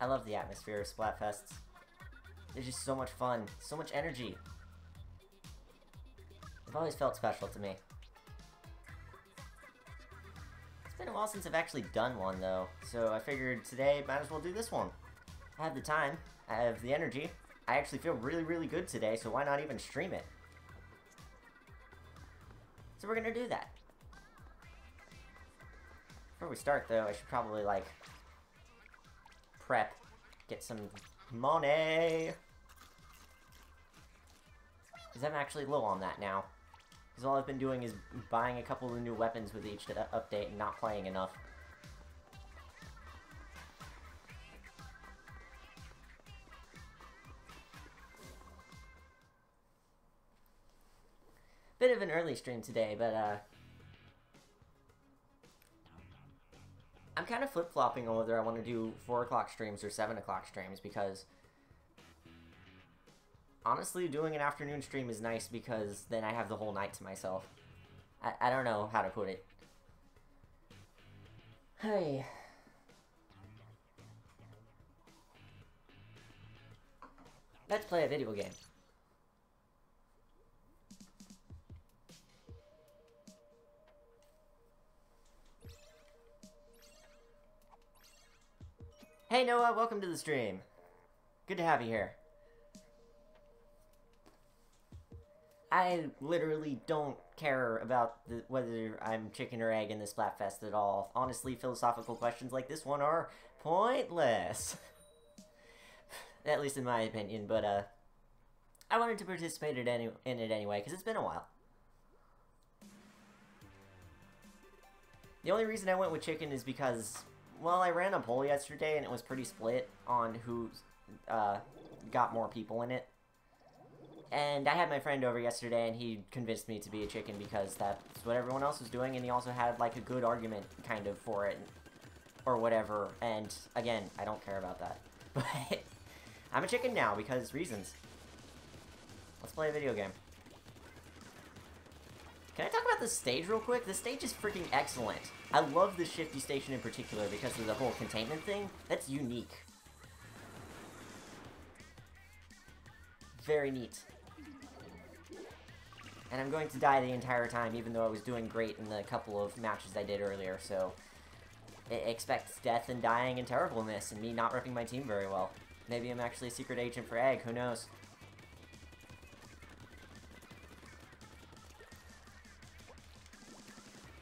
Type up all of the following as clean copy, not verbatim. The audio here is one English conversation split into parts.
I love the atmosphere of Splatfests. They're just so much fun, so much energy. They've always felt special to me. It's been a while since I've actually done one, though, so I figured today might as well do this one. I have the time, I have the energy, I actually feel really, really good today, so why not even stream it? So we're gonna do that. Before we start, though, I should probably, like, prep, get some money. Because I'm actually low on that now. Because all I've been doing is buying a couple of new weapons with each update and not playing enough. Bit of an early stream today, but I'm kind of flip-flopping on whether I want to do 4 o'clock streams or 7 o'clock streams, because honestly, doing an afternoon stream is nice because then I have the whole night to myself. I don't know how to put it. Hey. Let's play a video game. Hey Noah, welcome to the stream. Good to have you here. I literally don't care about whether I'm chicken or egg in this Splatfest at all. Honestly, philosophical questions like this one are pointless. At least in my opinion, but I wanted to participate in it anyway, because it's been a while. The only reason I went with chicken is because, well, I ran a poll yesterday and it was pretty split on who got more people in it. And I had my friend over yesterday, and he convinced me to be a chicken because that's what everyone else was doing, and he also had, like, a good argument, kind of, for it, or whatever, and, again, I don't care about that. But I'm a chicken now, because reasons. Let's play a video game. Can I talk about the stage real quick? The stage is freaking excellent. I love the Shifty Station in particular because of the whole containment thing. That's unique. Very neat. And I'm going to die the entire time, even though I was doing great in the couple of matches I did earlier, so expect death and dying and terribleness, and me not ripping my team very well. Maybe I'm actually a secret agent for Egg, who knows?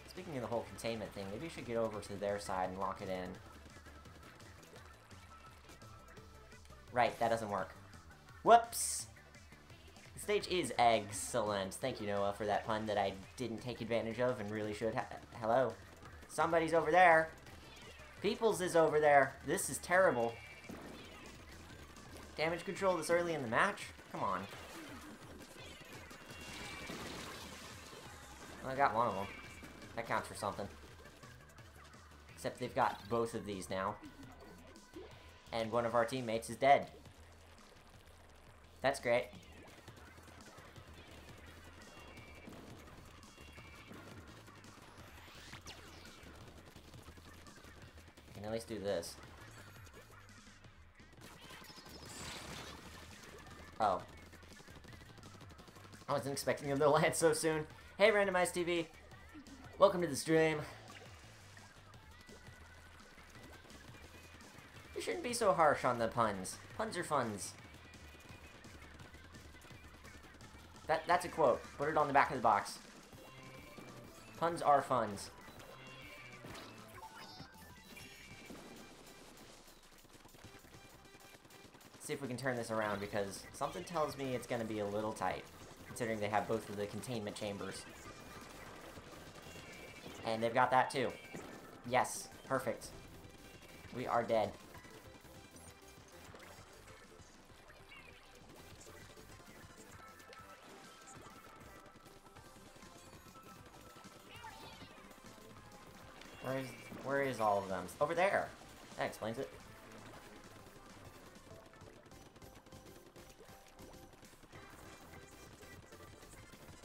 Speaking of the whole containment thing, maybe you should get over to their side and lock it in. Right, that doesn't work. Whoops! The stage is excellent. Thank you, Noah, for that pun that I didn't take advantage of and really should have. Hello? Somebody's over there. Peoples is over there. This is terrible. Damage control this early in the match? Come on. Well, I got one of them. That counts for something. Except they've got both of these now. And one of our teammates is dead. That's great. I can at least do this. Oh. I wasn't expecting him to land so soon. Hey, Randomized TV. Welcome to the stream. You shouldn't be so harsh on the puns. Puns are funs. That's a quote. Put it on the back of the box. Puns are funs. Let's see if we can turn this around, because something tells me it's going to be a little tight, considering they have both of the containment chambers. And they've got that too. Yes, perfect. We are dead. Where is all of them? Over there! That explains it.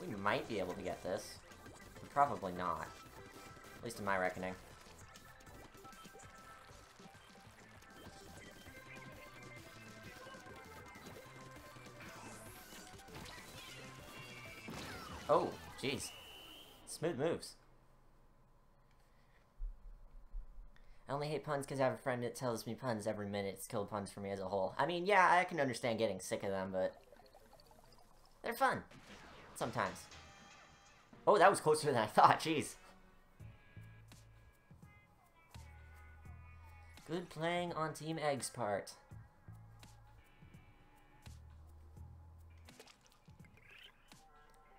We might be able to get this. Probably not. At least in my reckoning. Oh, jeez. Smooth moves. I only hate puns because I have a friend that tells me puns every minute. It's killed puns for me as a whole. I mean, yeah, I can understand getting sick of them, but they're fun. Sometimes. Oh, that was closer than I thought. Jeez. Good playing on Team Egg's part.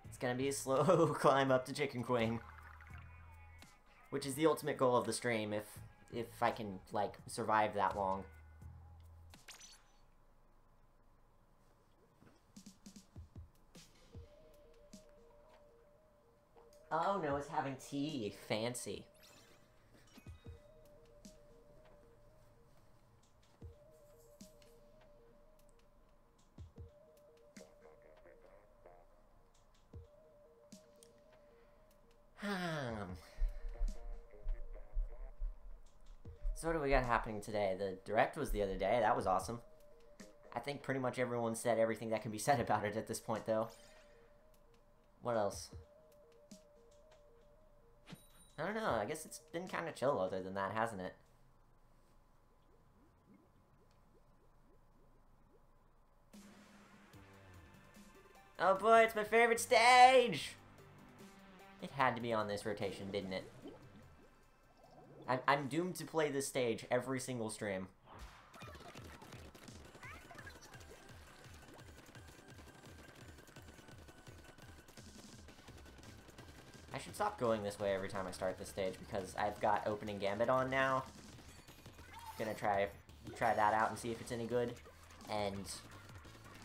It's gonna be a slow climb up to Chicken Queen. Which is the ultimate goal of the stream, if I can, like, survive that long. Oh, no, it's having tea. Fancy. So what do we got happening today? The Direct was the other day. That was awesome. I think pretty much everyone said everything that can be said about it at this point, though. What else? I don't know. I guess it's been kind of chill other than that, hasn't it? Oh boy, it's my favorite stage! It had to be on this rotation, didn't it? I'm doomed to play this stage every single stream. I should stop going this way every time I start this stage because I've got opening gambit on now. Gonna try that out and see if it's any good. And,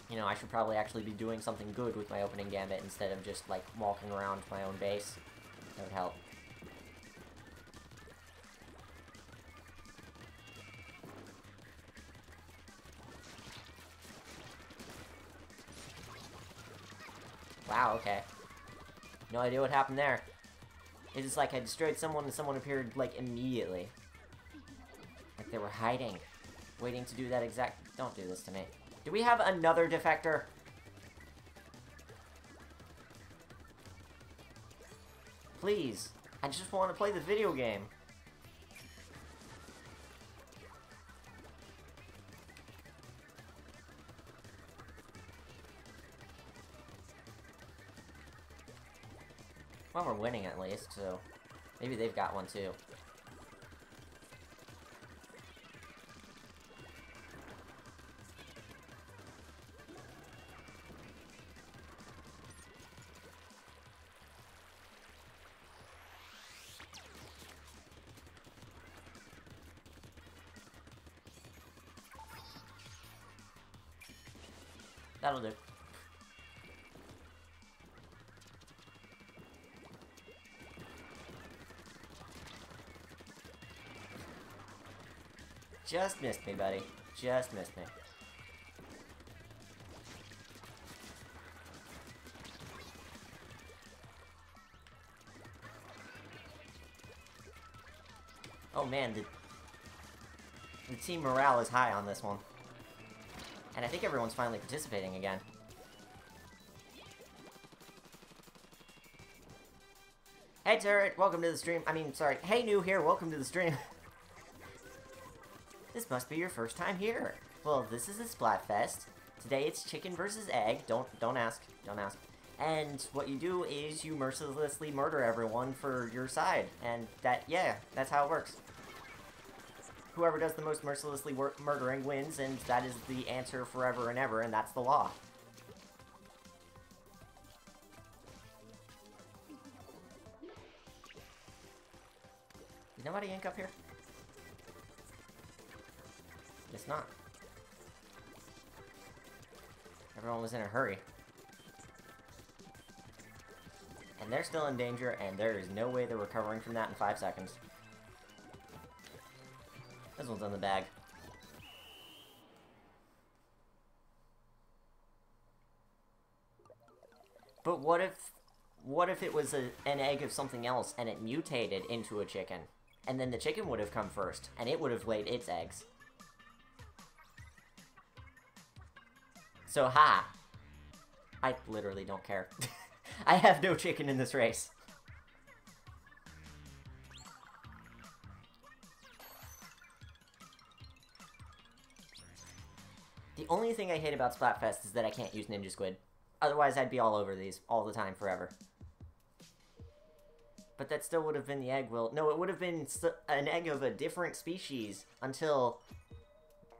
you know, I should probably actually be doing something good with my opening gambit instead of just, like, walking around my own base. That would help. Wow, okay. No idea what happened there. It's just like I destroyed someone and someone appeared, like, immediately. Like they were hiding. Waiting to do that exact... Don't do this to me. Do we have another defector? Please. I just want to play the video game. Well, we're winning at least, so maybe they've got one too. That'll do. Just missed me, buddy. Just missed me. Oh man, the team morale is high on this one. And I think everyone's finally participating again. Hey Turret, welcome to the stream. I mean, sorry. Hey New here, welcome to the stream. This must be your first time here. Well, this is a Splatfest. Today it's chicken versus egg. Don't ask. Don't ask. And what you do is you mercilessly murder everyone for your side. And that's how it works. Whoever does the most mercilessly murdering wins, and that is the answer forever and ever, and that's the law. Did nobody ink up here? Guess not. Everyone was in a hurry. And they're still in danger, and there is no way they're recovering from that in 5 seconds. This one's on the bag. But what if it was an egg of something else, and it mutated into a chicken? And then the chicken would have come first, and it would have laid its eggs. So, ha! I literally don't care. I have no chicken in this race. The only thing I hate about Splatfest is that I can't use Ninja Squid. Otherwise, I'd be all over these all the time forever. But that still would have been the egg, Will. No, it would have been an egg of a different species until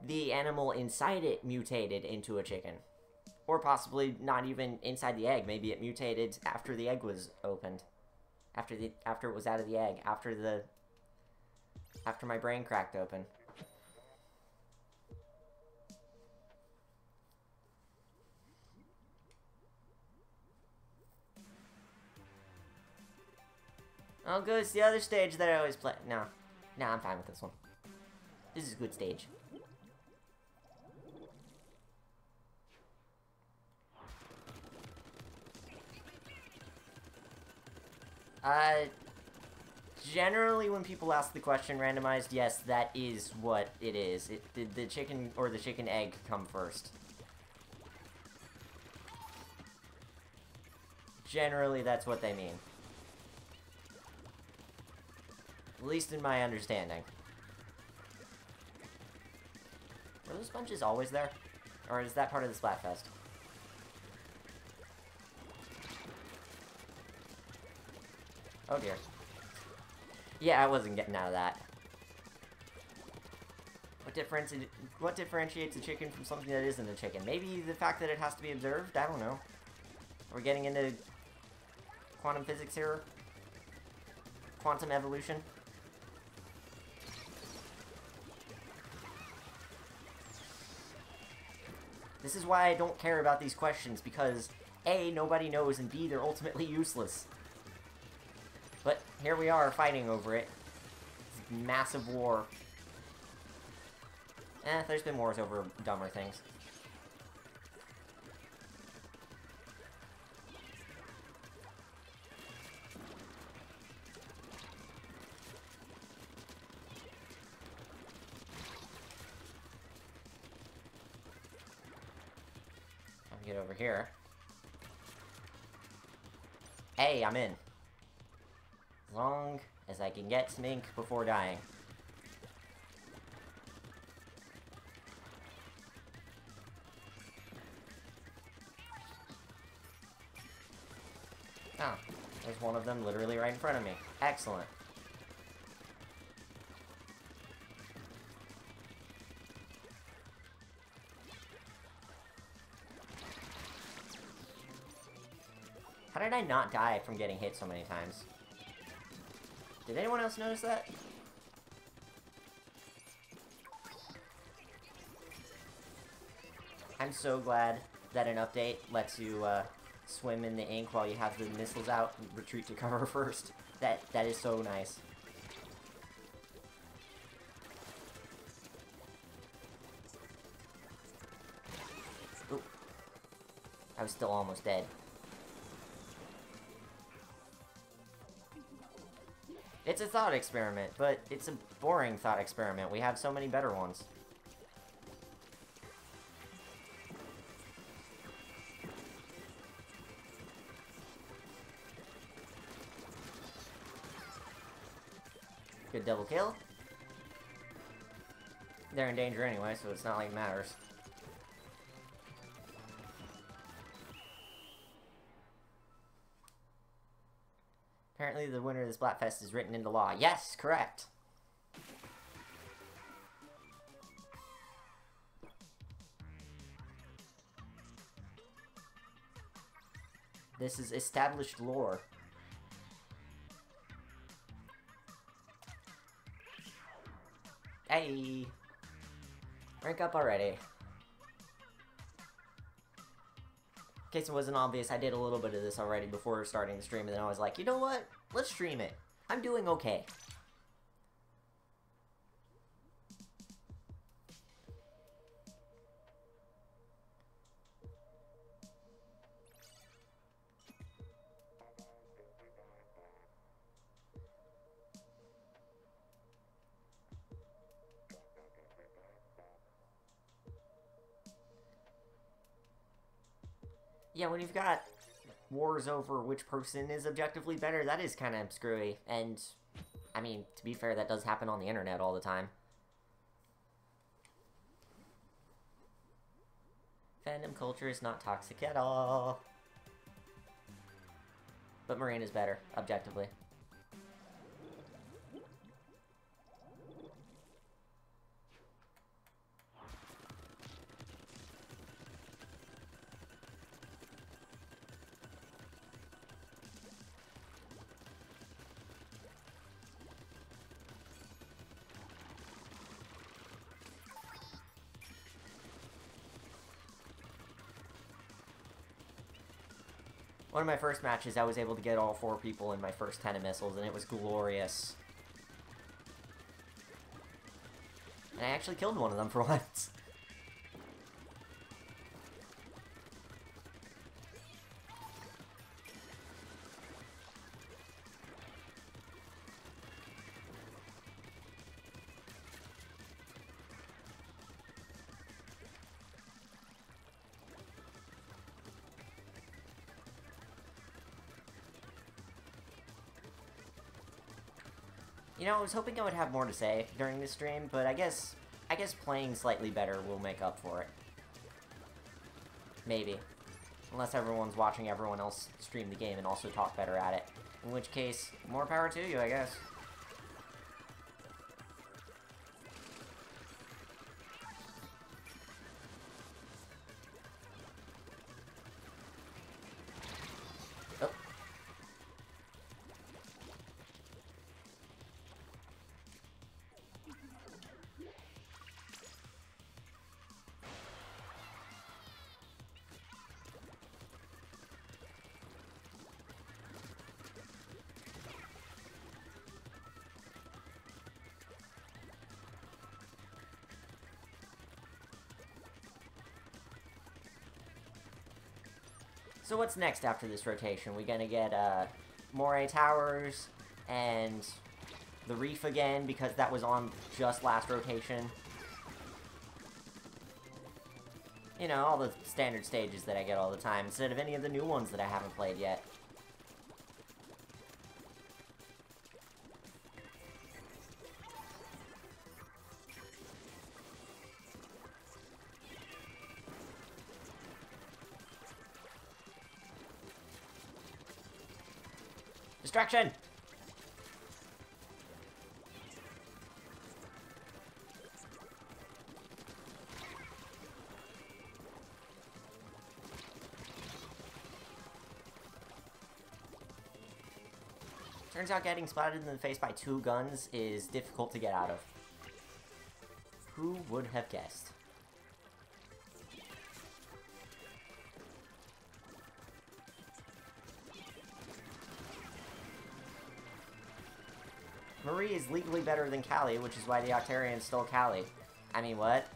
the animal inside it mutated into a chicken. Or possibly not even inside the egg. Maybe it mutated after the egg was opened. After it was out of the egg. After my brain cracked open. Oh, good. It's the other stage that I always play. No. No, I'm fine with this one. This is a good stage. Generally when people ask the question randomized, yes, that is what it is. Did the chicken or the chicken egg come first? Generally, that's what they mean. At least in my understanding. Are those sponges always there? Or is that part of the Splatfest? Oh dear. Yeah, I wasn't getting out of that. What differentiates a chicken from something that isn't a chicken? Maybe the fact that it has to be observed? I don't know. We're getting into quantum physics here? Quantum evolution? This is why I don't care about these questions, because A, nobody knows, and B, they're ultimately useless. But here we are, fighting over it. This massive war. There's been wars over dumber things. I'll get over here. Hey, I'm in. As long as I can get some ink before dying. Oh, there's one of them literally right in front of me. Excellent. How did I not die from getting hit so many times? Did anyone else notice that? I'm so glad that an update lets you swim in the ink while you have the missiles out and retreat to cover first. That is so nice. Ooh. I was still almost dead. It's a thought experiment, but it's a boring thought experiment. We have so many better ones. Good double kill. They're in danger anyway, so it's not like it matters. Apparently the winner of the Splatfest is written into law. Yes, correct. This is established lore. Hey! Rank up already. In case it wasn't obvious, I did a little bit of this already before starting the stream, and then I was like, you know what? Let's stream it. I'm doing okay. Yeah, when you've got wars over which person is objectively better, that is kind of screwy. And, I mean, to be fair, that does happen on the internet all the time. Fandom culture is not toxic at all. But Marine is better, objectively. One of my first matches, I was able to get all 4 people in my first 10 of missiles, and it was glorious. And I actually killed one of them for once. You know, I was hoping I would have more to say during this stream, but I guess playing slightly better will make up for it. Maybe. Unless everyone's watching everyone else stream the game and also talk better at it. In which case, more power to you, I guess. So what's next after this rotation? We gonna get, Moray Towers, and the Reef again, because that was on just last rotation. You know, all the standard stages that I get all the time, instead of any of the new ones that I haven't played yet. Distraction! Turns out getting splatted in the face by 2 guns is difficult to get out of. Who would have guessed? Marie is legally better than Callie, which is why the Octarians stole Callie. I mean, what?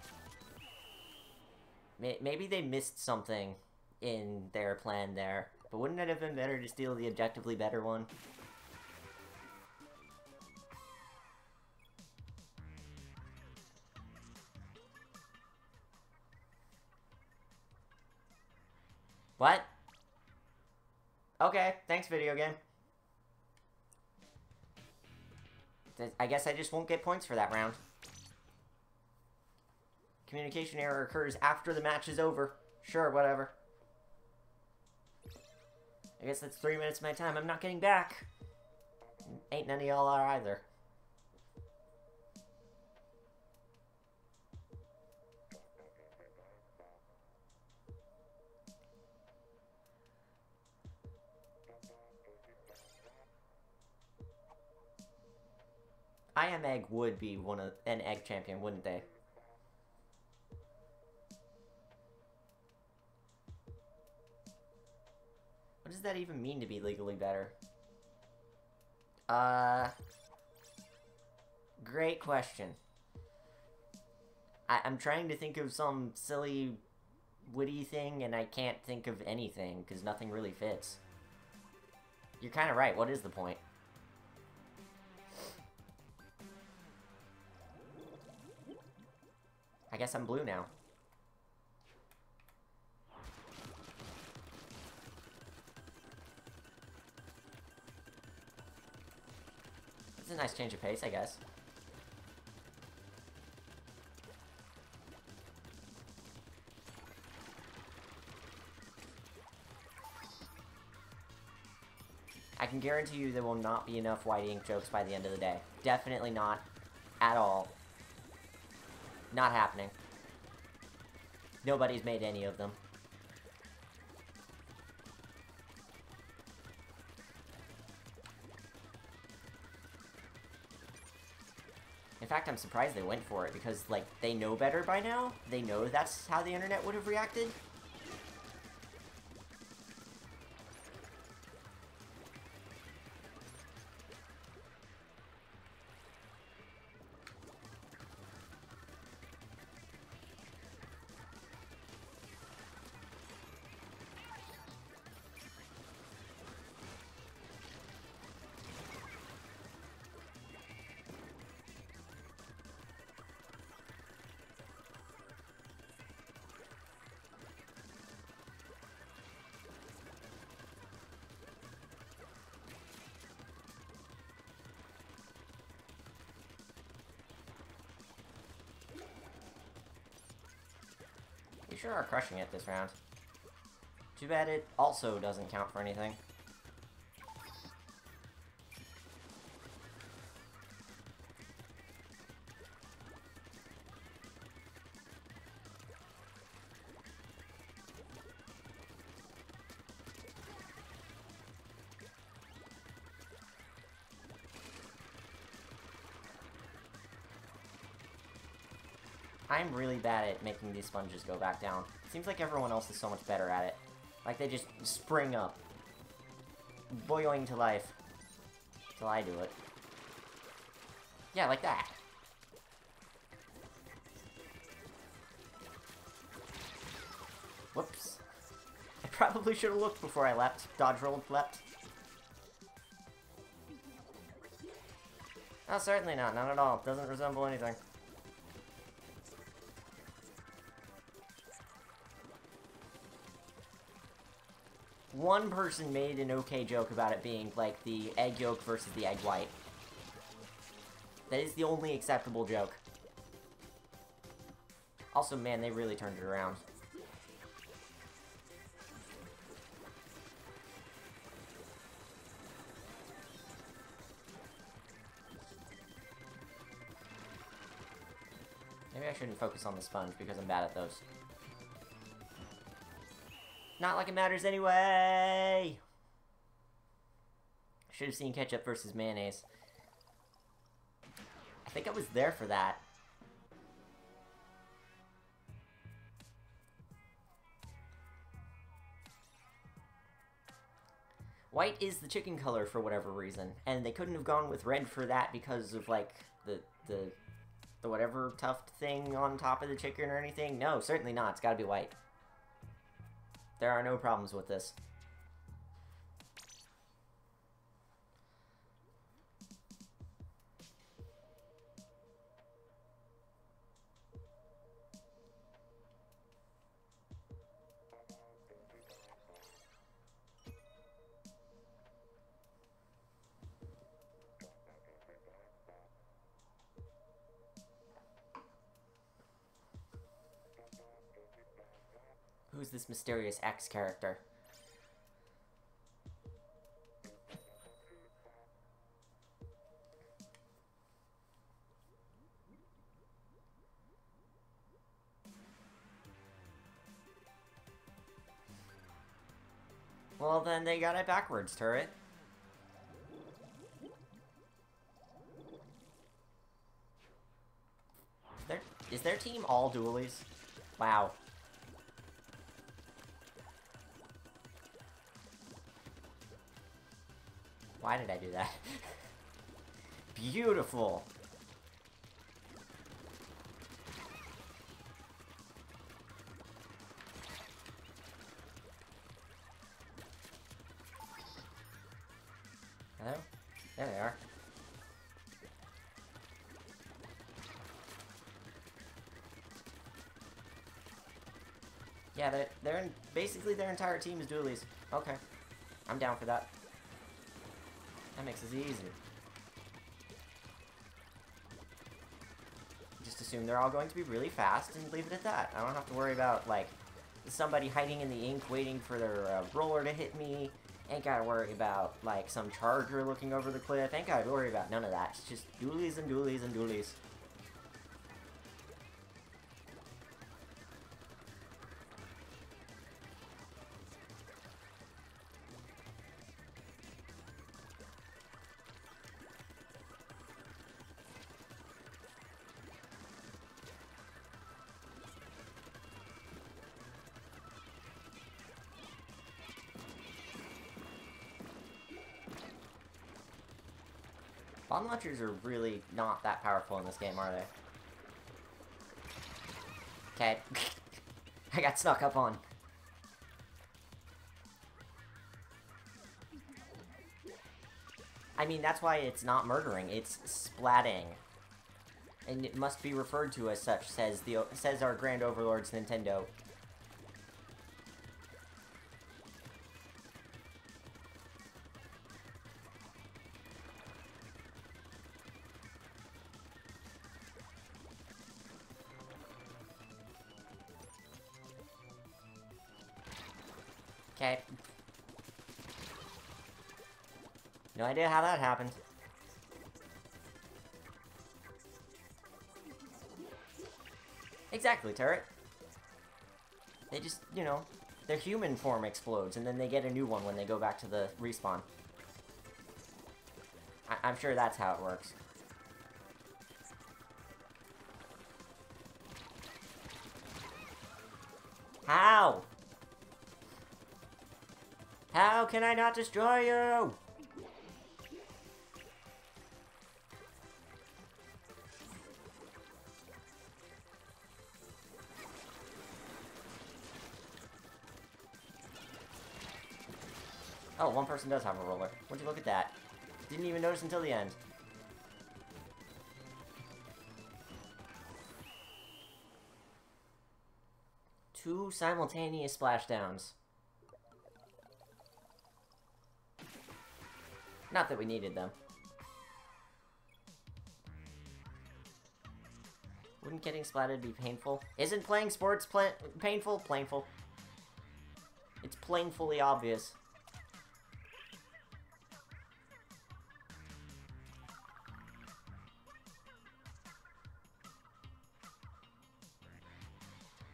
Maybe they missed something in their plan there. But wouldn't it have been better to steal the objectively better one? What? Okay, thanks, video game. I guess I just won't get points for that round. Communication error occurs after the match is over. Sure, whatever. I guess that's 3 minutes of my time I'm not getting back. Ain't none of y'all are either. I Am Egg would be an egg champion, wouldn't they? What does that even mean to be legally better? Great question. I'm trying to think of some silly, witty thing, and I can't think of anything, because nothing really fits. You're kind of right, what is the point? I guess I'm blue now. It's a nice change of pace, I guess. I can guarantee you there will not be enough white ink jokes by the end of the day. Definitely not. At all. Not happening. Nobody's made any of them. In fact, I'm surprised they went for it, because, like, they know better by now. They know that's how the internet would have reacted. We sure are crushing it this round. Too bad it also doesn't count for anything. I'm really bad at making these sponges go back down. It seems like everyone else is so much better at it. Like they just spring up. Boiling to life. Till I do it. Yeah, like that. Whoops. I probably should have looked before I leapt. Dodge rolled, leapt. Oh, certainly not. Not at all. Doesn't resemble anything. One person made an okay joke about it being, like, the egg yolk versus the egg white. That is the only acceptable joke. Also, man, they really turned it around. Maybe I shouldn't focus on the sponge because I'm bad at those. Not like it matters anyway! Should have seen ketchup versus mayonnaise. I think I was there for that. White is the chicken color for whatever reason, and they couldn't have gone with red for that because of, like, the whatever tuft thing on top of the chicken or anything. No, certainly not. It's gotta be white. There are no problems with this. Who's this mysterious X character? Well, then they got it backwards, turret. Is their team all dualies? Wow. Why did I do that? Beautiful! Hello? There they are. Yeah, they're in, basically their entire team is dualies. Okay. I'm down for that. That makes it easy. just assume they're all going to be really fast and leave it at that. I don't have to worry about, like, somebody hiding in the ink waiting for their roller to hit me. Ain't gotta worry about, like, some charger looking over the cliff. Ain't gotta worry about none of that. It's just dualies and dualies and dualies. Bomb launchers are really not that powerful in this game, are they? Okay. I got snuck up on. I mean, that's why it's not murdering, it's splatting. And it must be referred to as such, says our Grand Overlords Nintendo. Okay. No idea how that happened. Exactly, turret. They just, you know, their human form explodes, and then they get a new one when they go back to the respawn. I'm sure that's how it works. How? How can I not destroy you? Oh, one person does have a roller. Would you look at that? Didn't even notice until the end. Two simultaneous splashdowns. Not that we needed them. Wouldn't getting splatted be painful? Isn't playing sports painful? Plainful. It's plainfully obvious.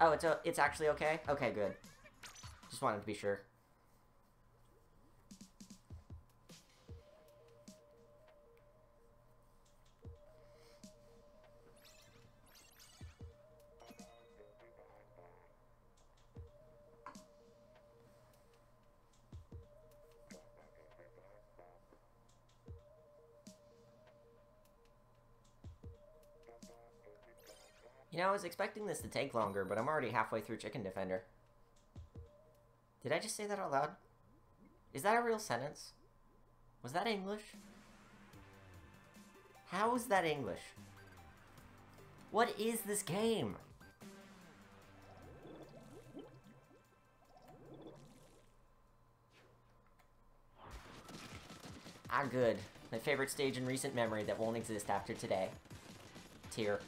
Oh, it's actually okay? Okay, good. Just wanted to be sure. You know, I was expecting this to take longer, but I'm already halfway through Chicken Defender. Did I just say that out loud? Is that a real sentence? Was that English? How is that English? What is this game? Ah, good. My favorite stage in recent memory that won't exist after today. Tear.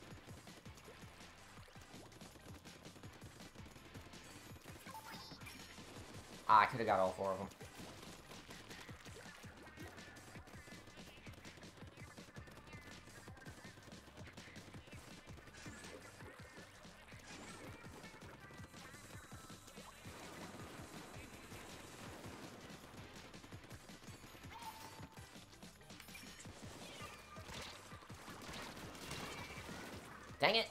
Ah, I could have got all four of them. Dang it!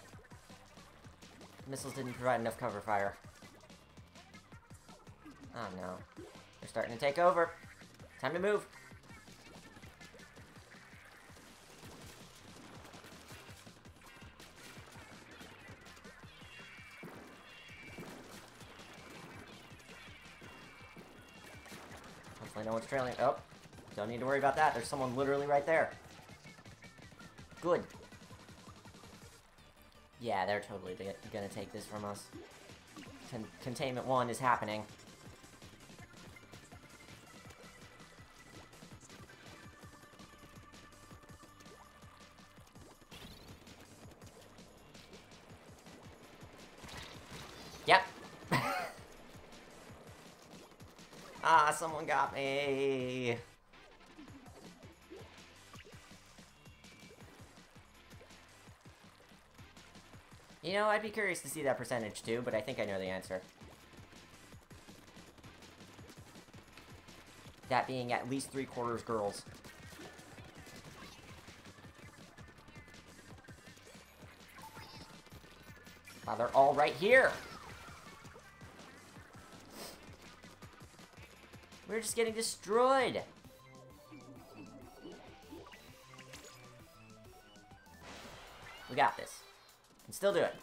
Missiles didn't provide enough cover fire. Oh no. They're starting to take over. Time to move. Hopefully no one's trailing. Oh, don't need to worry about that. There's someone literally right there. Good. Yeah, they're totally gonna take this from us. Containment 1 is happening. Ah, someone got me. You know, I'd be curious to see that percentage too, but I think I know the answer. That being at least 3/4 girls. Wow, they're all right here. We're just getting destroyed. We got this. Can still do it.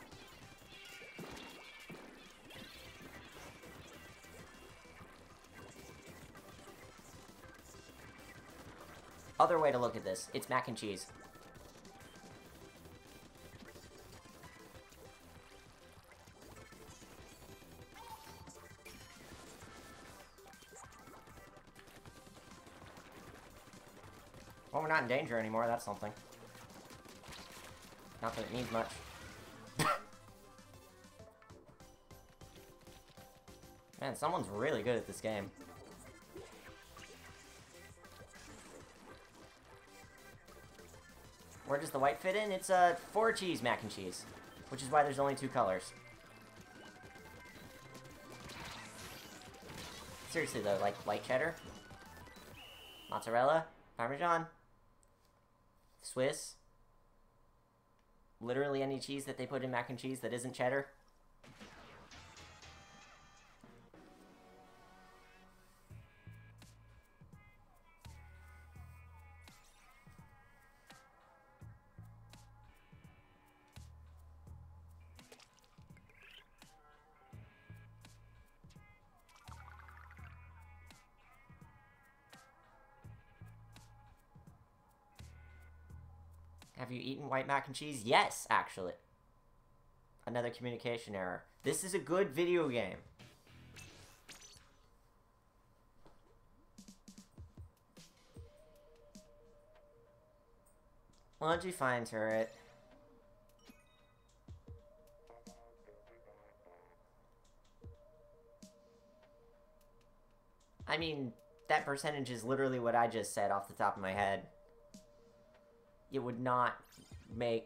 Other way to look at this, it's mac and cheese. Well, we're not in danger anymore, that's something. Not that it means much. Man, someone's really good at this game. Where does the white fit in? It's a 4-cheese mac and cheese, which is why there's only 2 colors. Seriously though, like white cheddar, mozzarella, Parmesan, Swiss, literally any cheese that they put in mac and cheese that isn't cheddar. Have you eaten white mac and cheese? Yes, actually. Another communication error. This is a good video game. What'd you find, turret? I mean, that percentage is literally what I just said off the top of my head. It would not be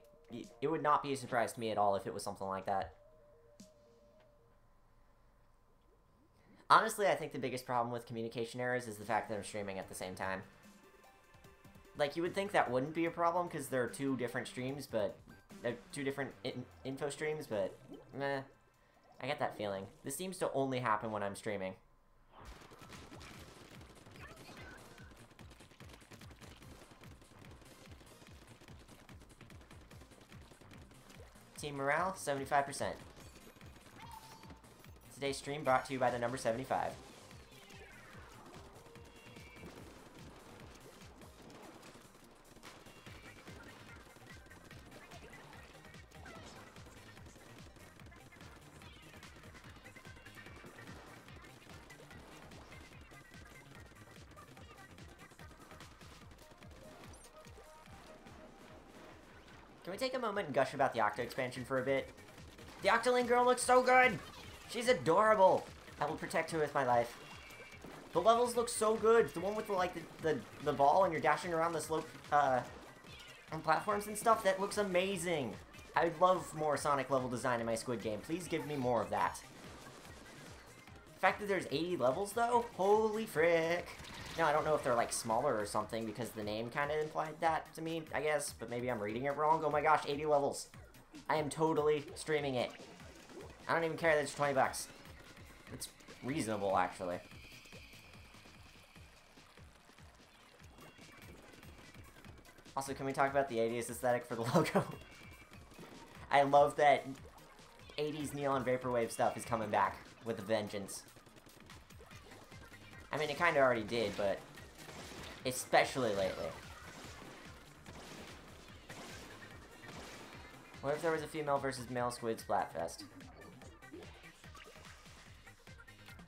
a surprise to me at all if it was something like that. Honestly, I think the biggest problem with communication errors is the fact that I'm streaming at the same time. Like, you would think that wouldn't be a problem because there are 2 different streams, but... 2 different info streams, but... meh. I get that feeling. This seems to only happen when I'm streaming. Team morale, 75%. Today's stream brought to you by the number 75. Can we take a moment and gush about the Octo expansion for a bit? The Octoling girl looks so good! She's adorable! I will protect her with my life. The levels look so good! The one with the ball and you're dashing around the slope, on platforms and stuff, that looks amazing! I'd love more Sonic level design in my Squid game. Please give me more of that. The fact that there's 80 levels, though? Holy frick! Now, I don't know if they're, like, smaller or something, because the name kind of implied that to me, I guess. But maybe I'm reading it wrong. Oh my gosh, 80 levels. I am totally streaming it. I don't even care that it's 20 bucks. It's reasonable, actually. Also, can we talk about the 80s aesthetic for the logo? I love that 80s neon vaporwave stuff is coming back with a vengeance. I mean, it kind of already did, but especially lately. What if there was a female versus male Squid Splatfest?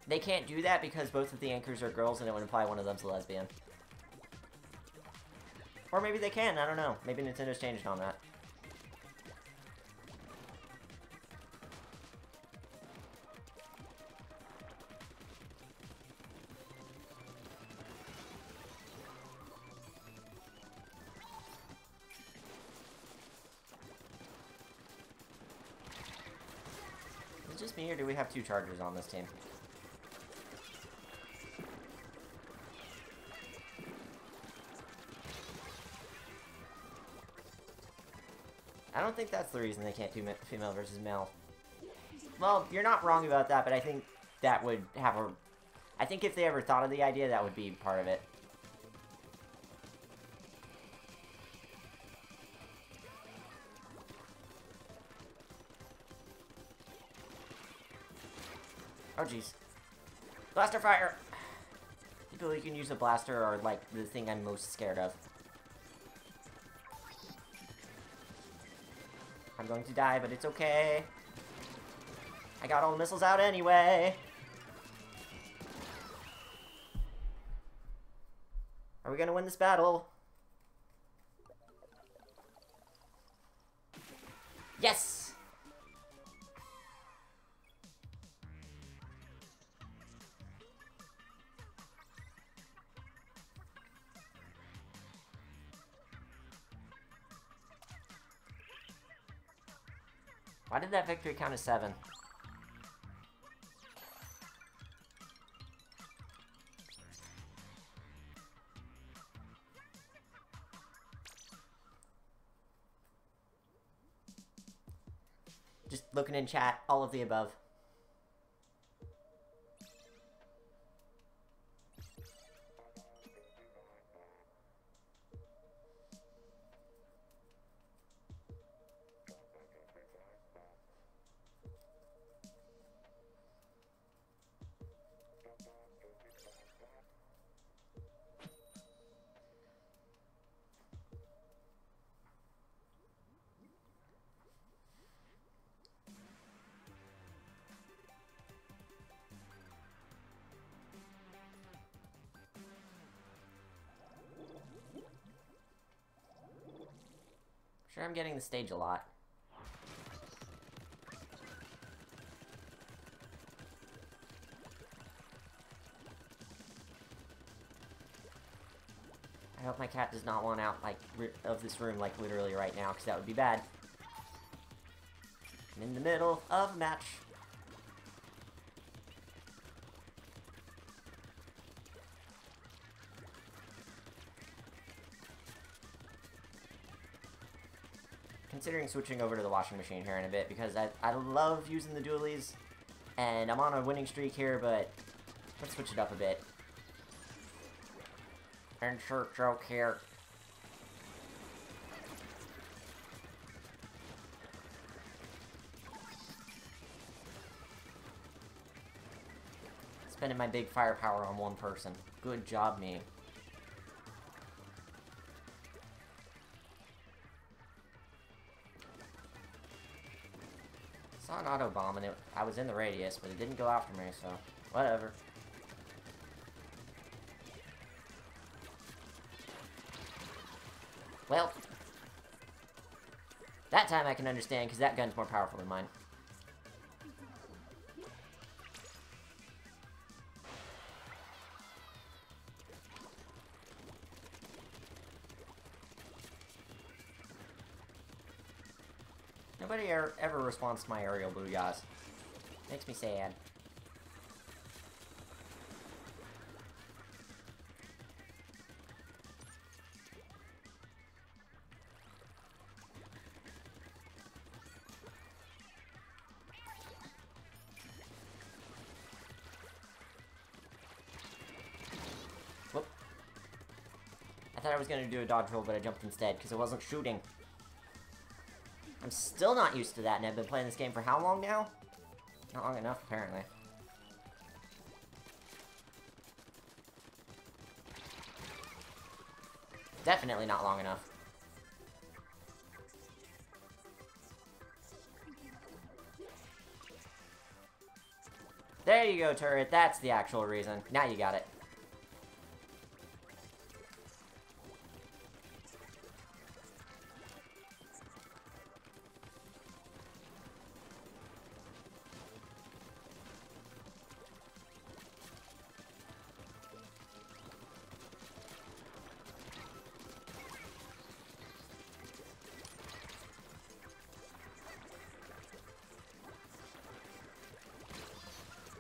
They can't do that because both of the anchors are girls and it would imply one of them's a lesbian. Or maybe they can, I don't know. Maybe Nintendo's changed on that. me, or do we have 2 chargers on this team? I don't think that's the reason they can't do female versus male. Well, you're not wrong about that, but I think that would have a... I think if they ever thought of the idea, that would be part of it. Oh, jeez. Blaster fire! People who can use a blaster are, like, the thing I'm most scared of. I'm going to die, but it's okay. I got all the missiles out anyway. Are we gonna win this battle? Yes! Why did that victory count as 7? Just looking in chat, all of the above. Sure, I'm getting the stage a lot. I hope my cat does not want out, like, of this room, like, literally right now, because that would be bad. I'm in the middle of a match. Considering switching over to the washing machine here in a bit, because I love using the dualies, and I'm on a winning streak here, but let's switch it up a bit. Insert joke here. Spending my big firepower on one person. Good job, me. Saw an auto bomb and I was in the radius, but it didn't go after me, so whatever. Well, that time I can understand because that gun's more powerful than mine. Nobody ever responds to my aerial booyahs. Makes me sad. Whoop. I thought I was going to do a dodge roll, but I jumped instead because I wasn't shooting. I'm still not used to that, and I've been playing this game for how long now? Not long enough, apparently. Definitely not long enough. There you go, turret. That's the actual reason. Now you got it.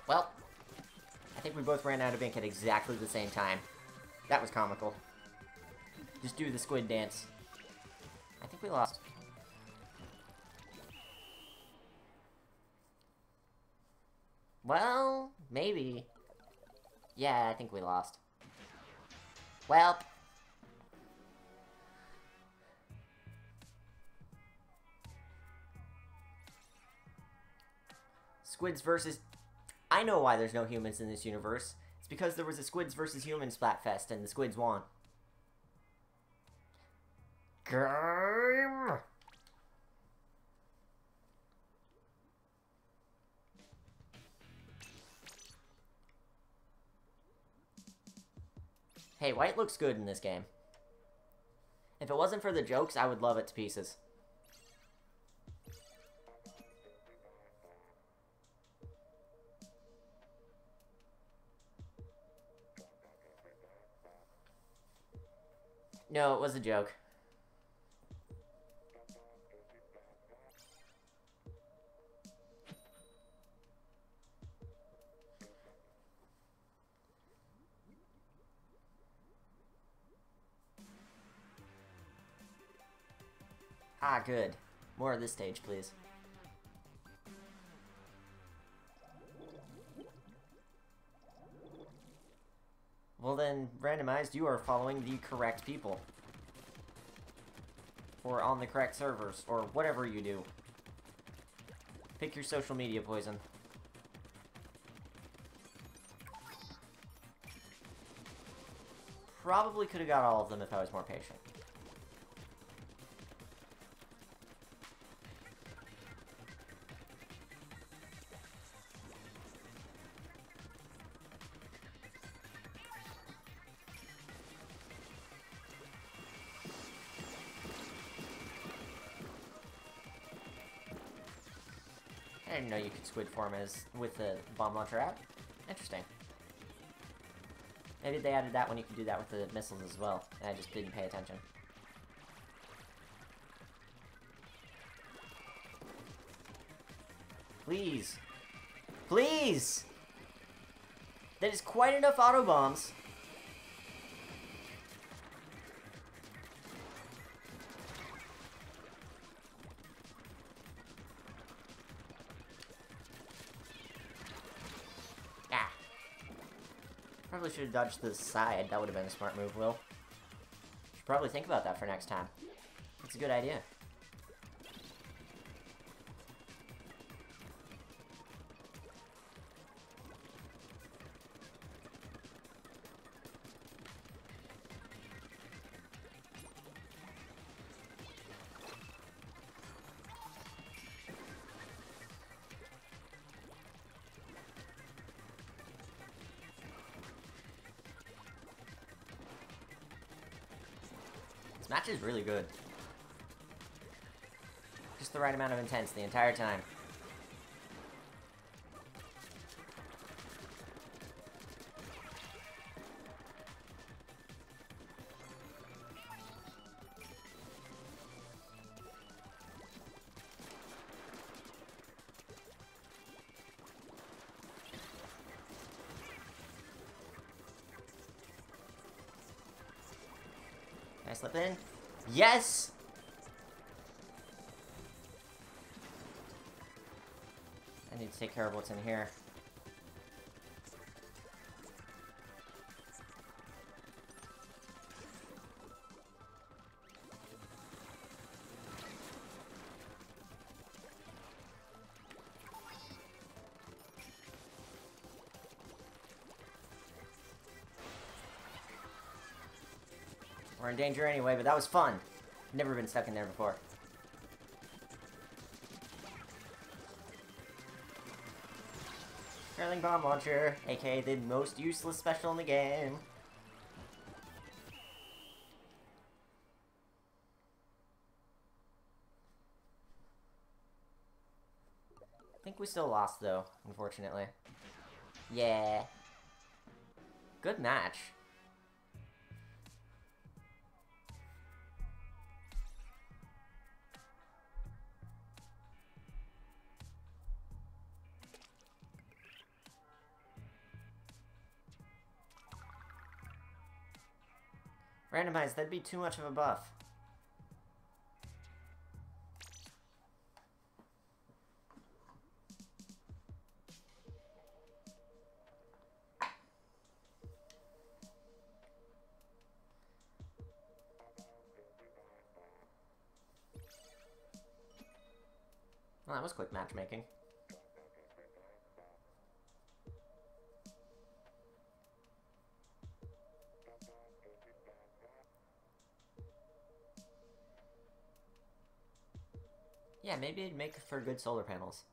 Well, I think we both ran out of ink at exactly the same time. That was comical. Just do the squid dance. I think we lost. Well, maybe. Yeah, I think we lost. Well. Squids versus... I know why there's no humans in this universe. It's because there was a Squids versus Humans Splatfest and the Squids won. Game! Hey, white looks good in this game. If it wasn't for the jokes, I would love it to pieces. No, it was a joke. Ah, good. More of this stage, please. Well then, randomized, you are following the correct people. Or on the correct servers, or whatever you do. Pick your social media poison. Probably could have got all of them if I was more patient. I didn't know you could squid form as with the bomb launcher app. Interesting. Maybe they added that when you could do that with the missiles as well, and I just didn't pay attention. Please. Please! That is quite enough auto bombs. Probably should have dodged to the side. That would have been a smart move, Will. Should probably think about that for next time. It's a good idea. This match is really good. Just the right amount of intense the entire time. Can I slip in? Yes! I need to take care of what's in here. We're in danger anyway, but that was fun. Never been stuck in there before. Curling bomb launcher, aka the most useless special in the game. I think we still lost though, unfortunately. Yeah. Good match. Randomized, that'd be too much of a buff. Well, that was quick matchmaking. Yeah, maybe it'd make for good solar panels.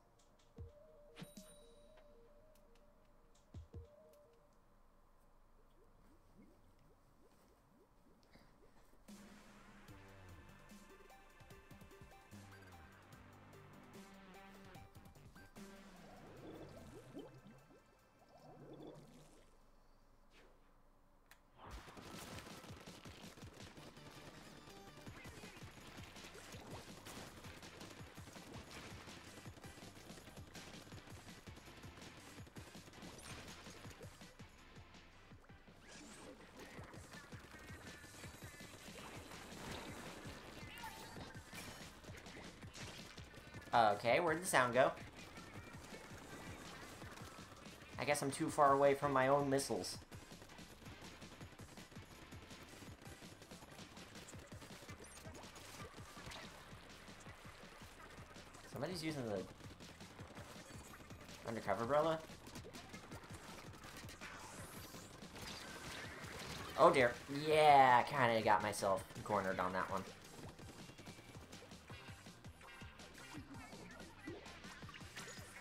Okay, where'd the sound go? I guess I'm too far away from my own missiles. Somebody's using the undercover umbrella. Oh dear. Yeah, kinda got myself cornered on that one.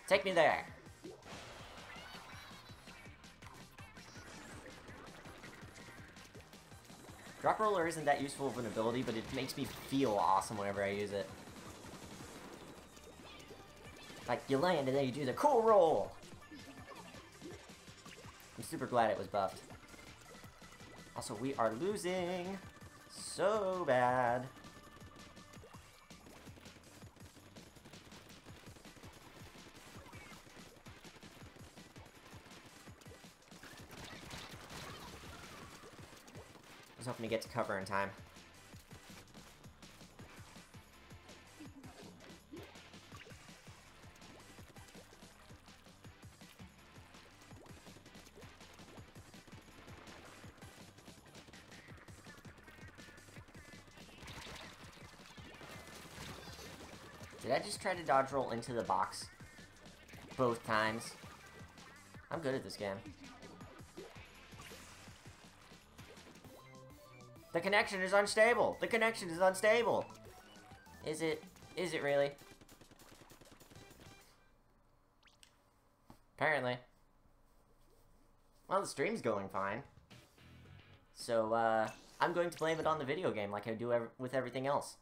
Take me there. Drop roller isn't that useful of an ability, but it makes me feel awesome whenever I use it. Like, you land and then you do the cool roll! I'm super glad it was buffed. Also, we are losing so bad. I was hoping to get to cover in time. Did I just try to dodge roll into the box? Both times. I'm good at this game. The connection is unstable! The connection is unstable! Is it? Is it really? Apparently. Well, the stream's going fine. So, I'm going to blame it on the video game like I do with everything else.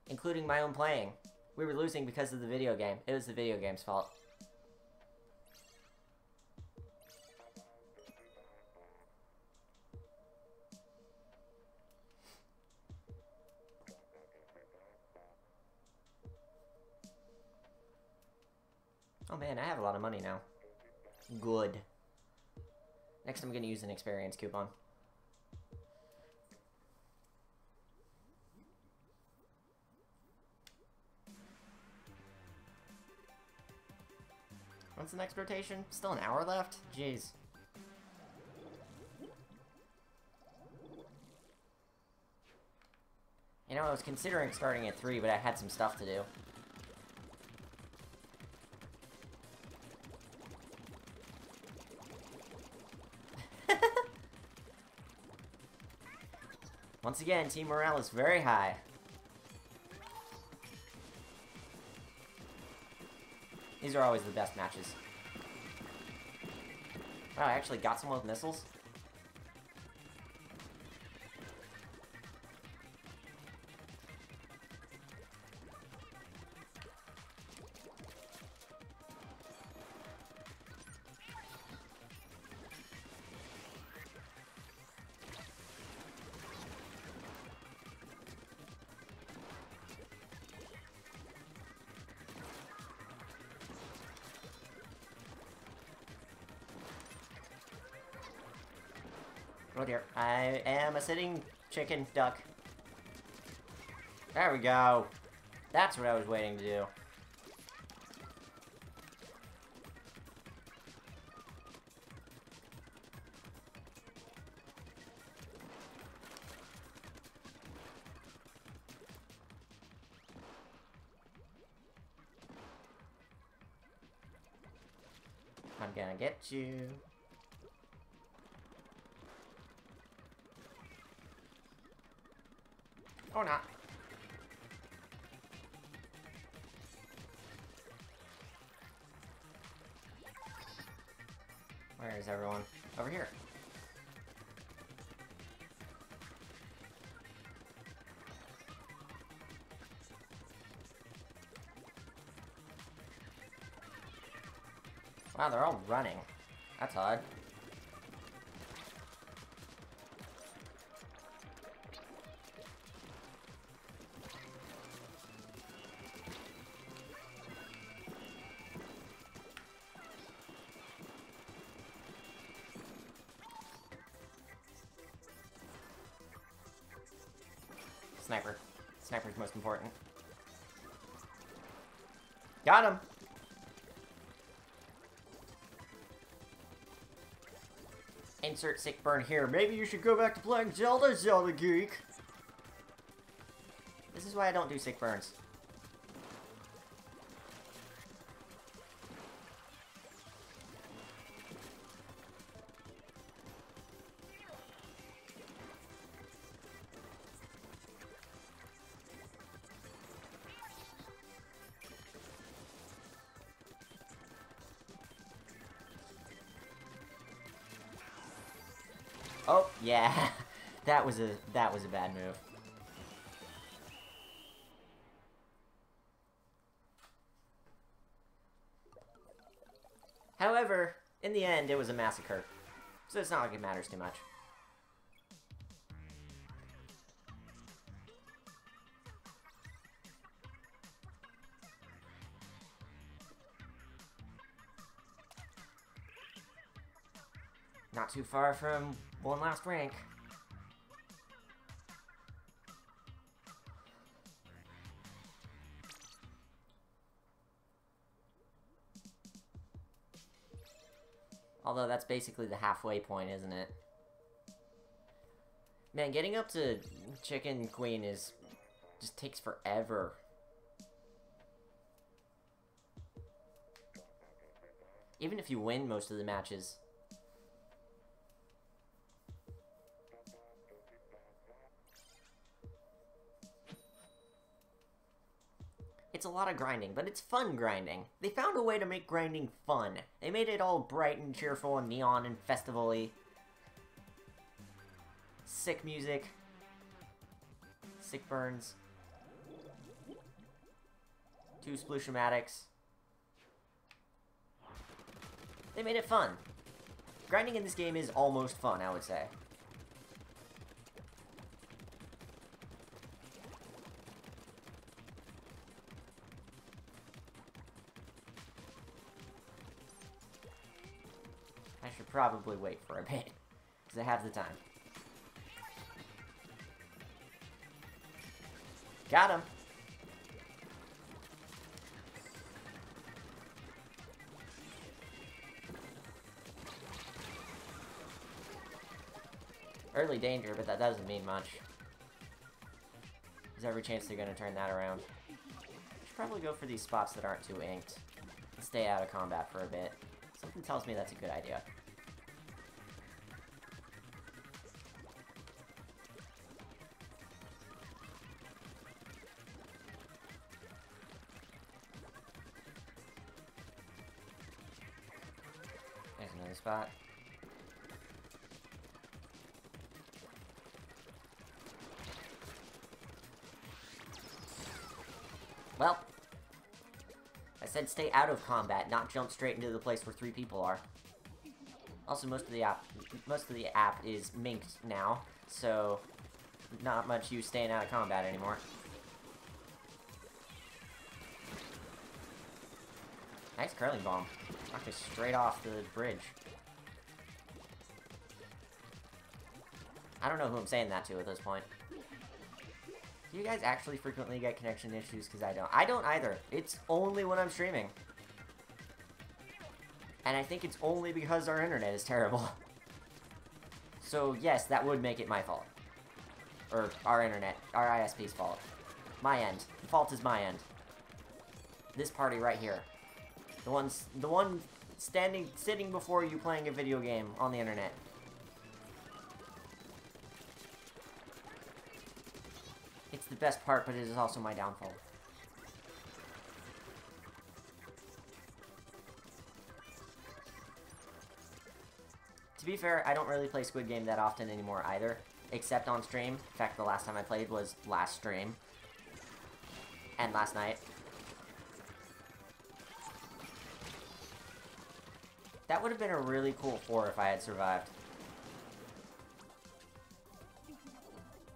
Including my own playing. We were losing because of the video game. It was the video game's fault. Oh man, I have a lot of money now. Good. Next I'm gonna use an experience coupon. When's the next rotation? Still an hour left? Jeez. You know, I was considering starting at 3, but I had some stuff to do. Once again, team morale is very high. These are always the best matches. Wow, I actually got someone with missiles? Oh dear. I am a sitting chicken duck. There we go. That's what I was waiting to do. I'm gonna get you. Or not. Where is everyone? Over here. Wow, they're all running. That's odd. Sniper. Sniper's most important. Got him! Insert sick burn here. Maybe you should go back to playing Zelda, Zelda Geek! This is why I don't do sick burns. Oh, yeah. that was a bad move. However, in the end, it was a massacre. So it's not like it matters too much. Not too far from one last rank. Although that's basically the halfway point, isn't it? Man, getting up to Chicken Queen just takes forever. Even if you win most of the matches. It's a lot of grinding, but it's fun grinding. They found a way to make grinding fun. They made it all bright and cheerful and neon and festival-y. Sick music. Sick burns. 2 splooshamatics. They made it fun. Grinding in this game is almost fun, I would say. I should probably wait for a bit, because I have the time. Got him! Early danger, but that doesn't mean much. There's every chance they're going to turn that around. Should probably go for these spots that aren't too inked. And stay out of combat for a bit. Something tells me that's a good idea. There's another spot. Well, I said stay out of combat, not jump straight into the place where 3 people are. Also, most of the app is minked now, so not much use staying out of combat anymore. Nice curling bomb. Knocked us straight off the bridge. I don't know who I'm saying that to at this point. Do you guys actually frequently get connection issues? Because I don't. I don't either. It's only when I'm streaming. And I think it's only because our internet is terrible. So, yes, that would make it my fault. Or our internet. Our ISP's fault. My end. The fault is my end. This party right here. The one sitting before you playing a video game on the internet. It's the best part, but it is also my downfall. To be fair, I don't really play Squid Game that often anymore either, except on stream. In fact, the last time I played was last stream. And last night. That would have been a really cool 4 if I had survived.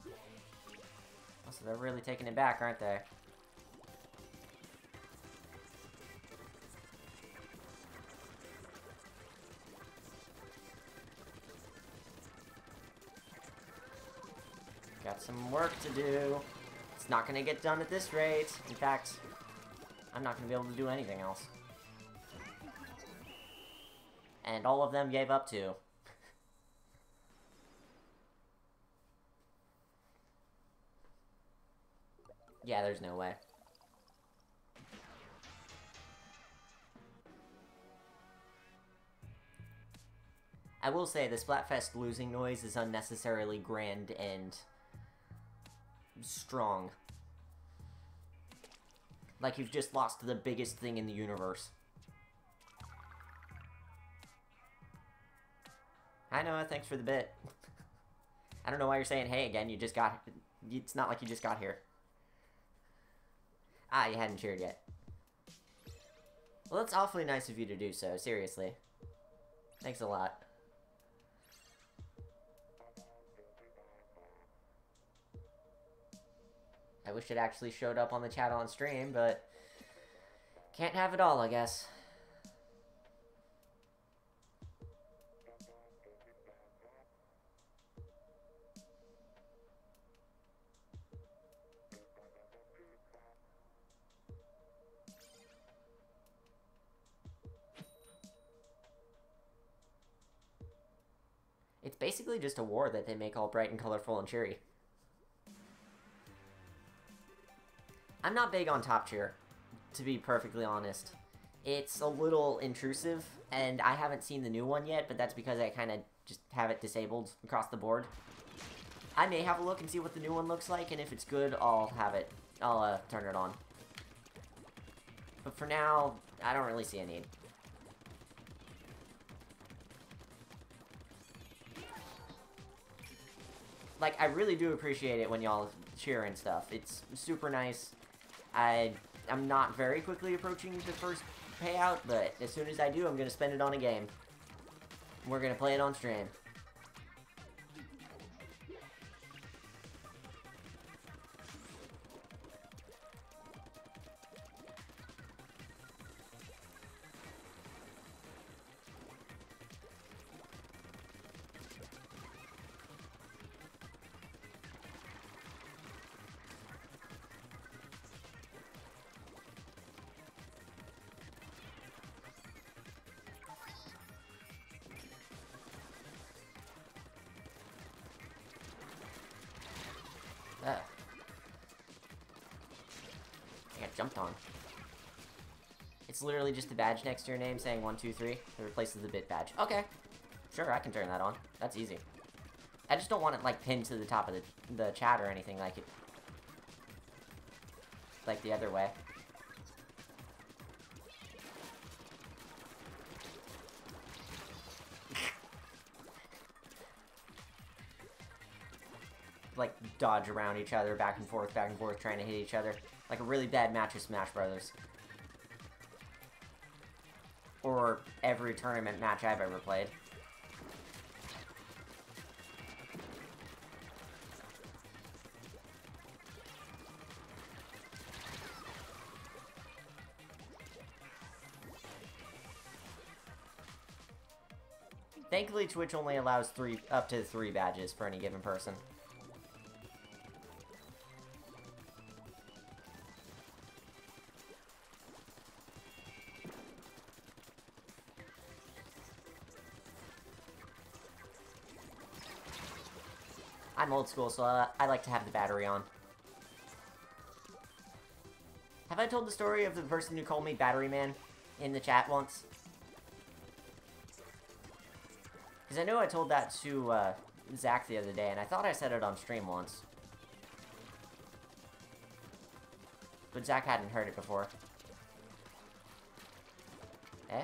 Oh, so they're really taking it back, aren't they? Got some work to do. It's not gonna get done at this rate. In fact, I'm not gonna be able to do anything else. And all of them gave up too. Yeah, there's no way. I will say, the Splatfest losing noise is unnecessarily grand and strong. Like you've just lost the biggest thing in the universe. Hi Noah, thanks for the bit. I don't know why you're saying hey again, you just got... It's not like you just got here. Ah, you hadn't cheered yet. Well, that's awfully nice of you to do so, seriously. Thanks a lot. I wish it actually showed up on the chat on stream, but... Can't have it all, I guess. It's basically just a war that they make all bright and colorful and cheery. I'm not big on top cheer, to be perfectly honest. It's a little intrusive, and I haven't seen the new one yet, but that's because I kind of just have it disabled across the board. I may have a look and see what the new one looks like, and if it's good, I'll have it. I'll turn it on. But for now, I don't really see a need. Like, I really do appreciate it when y'all cheer and stuff. It's super nice. I'm not very quickly approaching the first payout, but as soon as I do, I'm going to spend it on a game. We're going to play it on stream. I got jumped on. It's literally just a badge next to your name saying 1, 2, 3. It replaces the bit badge. Okay. Sure, I can turn that on. That's easy. I just don't want it, like, pinned to the top of the chat or anything like it. Like the other way. Like, dodge around each other, back and forth, trying to hit each other. Like a really bad match of Smash Brothers. Or every tournament match I've ever played. Thankfully, Twitch only allows up to 3 badges for any given person. I'm old school, so I like to have the battery on. Have I told the story of the person who called me Battery Man in the chat once? Because I know I told that to Zach the other day, and I thought I said it on stream once. But Zach hadn't heard it before. Eh?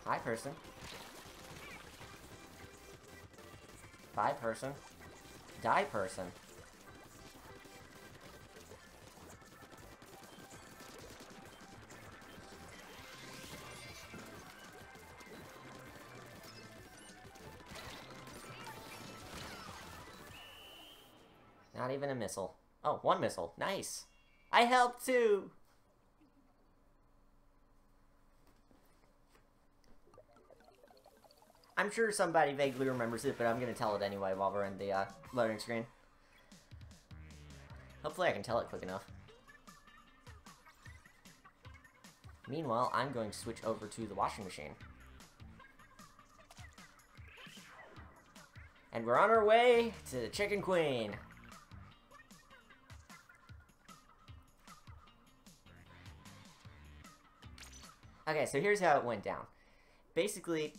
Hi, person. Bye, person. Die, person. Not even a missile. Oh, 1 missile. Nice. I helped too! I'm sure somebody vaguely remembers it, but I'm gonna tell it anyway while we're in the loading screen. Hopefully I can tell it quick enough. Meanwhile, I'm going to switch over to the washing machine. And we're on our way to the Chicken Queen. Okay, so here's how it went down. Basically,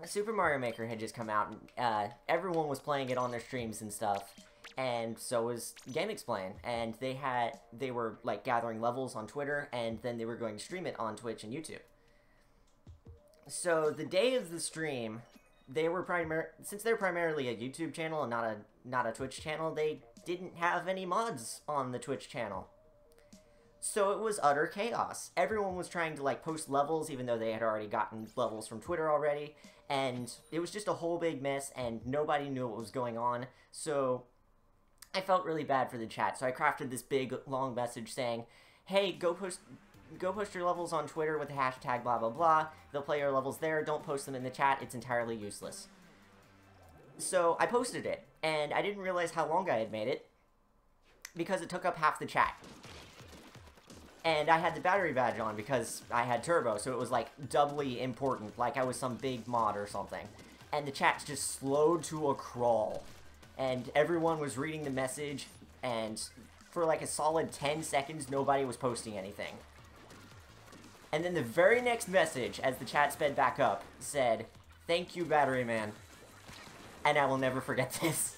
Super Mario Maker had just come out, and everyone was playing it on their streams and stuff, and so was GameXplain, and they were like gathering levels on Twitter, and then they were going to stream it on Twitch and YouTube. So the day of the stream, they were since they're primarily a YouTube channel and not a Twitch channel, they didn't have any mods on the Twitch channel. So it was utter chaos. Everyone was trying to like post levels even though they had already gotten levels from Twitter already, and it was just a whole big mess and nobody knew what was going on. So I felt really bad for the chat. So I crafted this big long message saying, "Hey, go post your levels on Twitter with the hashtag blah blah blah. They'll play your levels there. Don't post them in the chat. It's entirely useless." So I posted it, and I didn't realize how long I had made it because it took up half the chat. And I had the battery badge on because I had turbo, so it was like doubly important, like I was some big mod or something. And the chat just slowed to a crawl. And everyone was reading the message, and for like a solid 10 seconds, nobody was posting anything. And then the very next message, as the chat sped back up, said, "Thank you, Battery Man." And I will never forget this.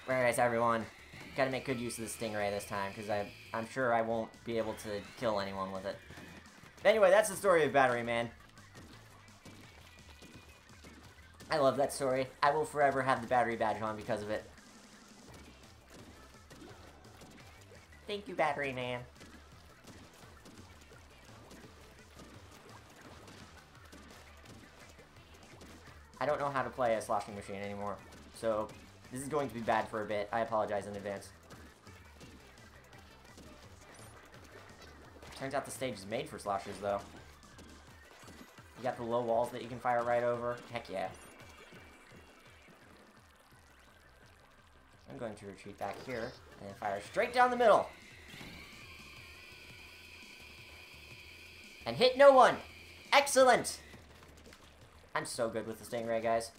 Alright, everyone. Gotta make good use of the Stingray this time, because I'm sure I won't be able to kill anyone with it. But anyway, that's the story of Battery Man. I love that story. I will forever have the battery badge on because of it. Thank you, Battery Man. I don't know how to play a sloshing machine anymore, so this is going to be bad for a bit. I apologize in advance. Turns out the stage is made for sloshers, though. You got the low walls that you can fire right over. Heck yeah. I'm going to retreat back here, and then fire straight down the middle. And hit no one! Excellent! I'm so good with the Stingray, guys.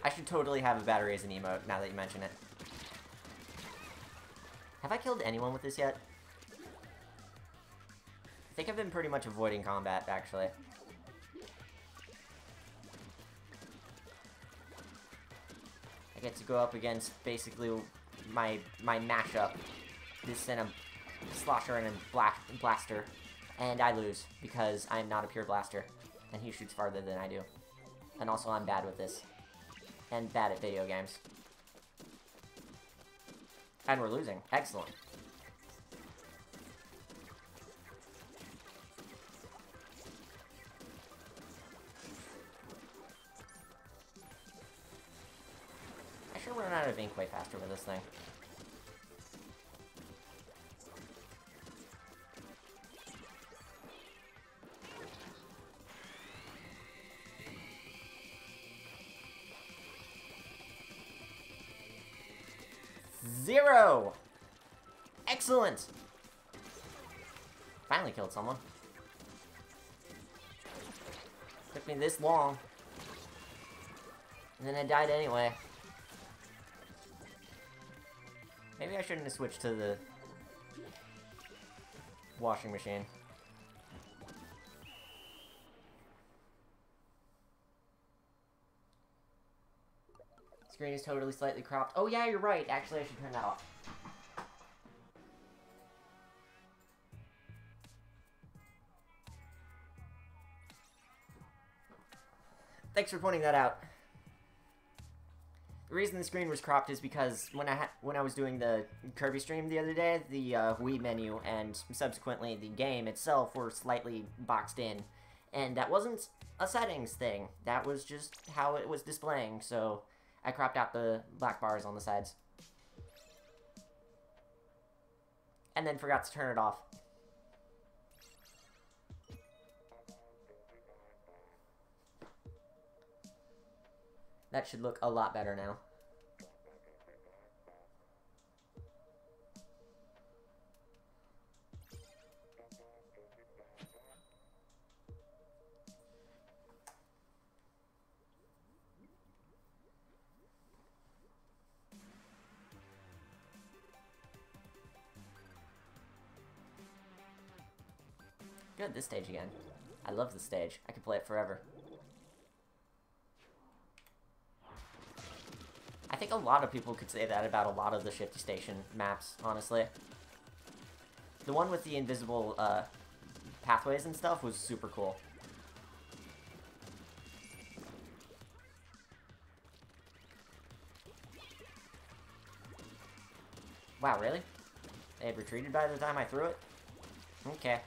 I should totally have a battery as an emote, now that you mention it. Have I killed anyone with this yet? I think I've been pretty much avoiding combat, actually. I get to go up against, basically, my mashup. This and a slosher and a blaster. And I lose, because I'm not a pure blaster. And he shoots farther than I do. And also, I'm bad with this. And bad at video games. And we're losing. Excellent. I should run out of ink way faster with this thing. Zero! Excellent! Finally killed someone. Took me this long. And then I died anyway. Maybe I shouldn't have switched to the washing machine. Screen is totally slightly cropped. Oh yeah, you're right. Actually, I should turn that off. Thanks for pointing that out. The reason the screen was cropped is because when I was doing the Kirby stream the other day, the Wii menu and subsequently the game itself were slightly boxed in. And that wasn't a settings thing. That was just how it was displaying, so I cropped out the black bars on the sides. And then forgot to turn it off. That should look a lot better now. Good, this stage again. I love this stage. I could play it forever. I think a lot of people could say that about a lot of the Shifty Station maps, honestly. The one with the invisible pathways and stuff was super cool. Wow, really? They had retreated by the time I threw it? Okay.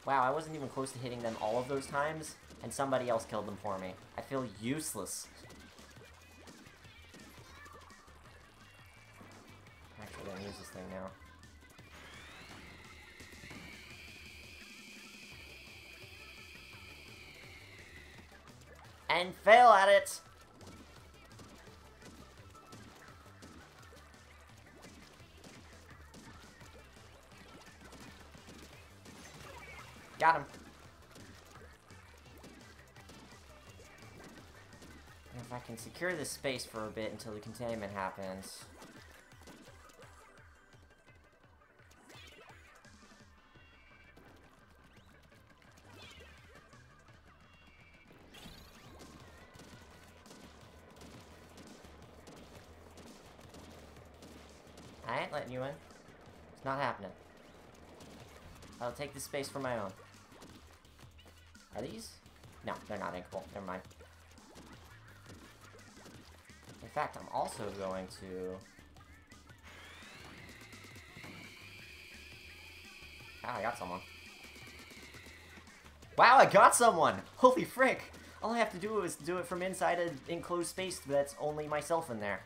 Wow, I wasn't even close to hitting them all of those times, and somebody else killed them for me. I feel useless. I'm actually gonna use this thing now. And fail at it! Got him. And if I can secure this space for a bit until the containment happens. I ain't letting you in. It's not happening. I'll take this space for my own. Are these? No, they're not inkable. Never mind. In fact, I'm also going to... Ah, I got someone. Wow, I got someone! Holy frick! All I have to do is do it from inside an enclosed space that's only myself in there.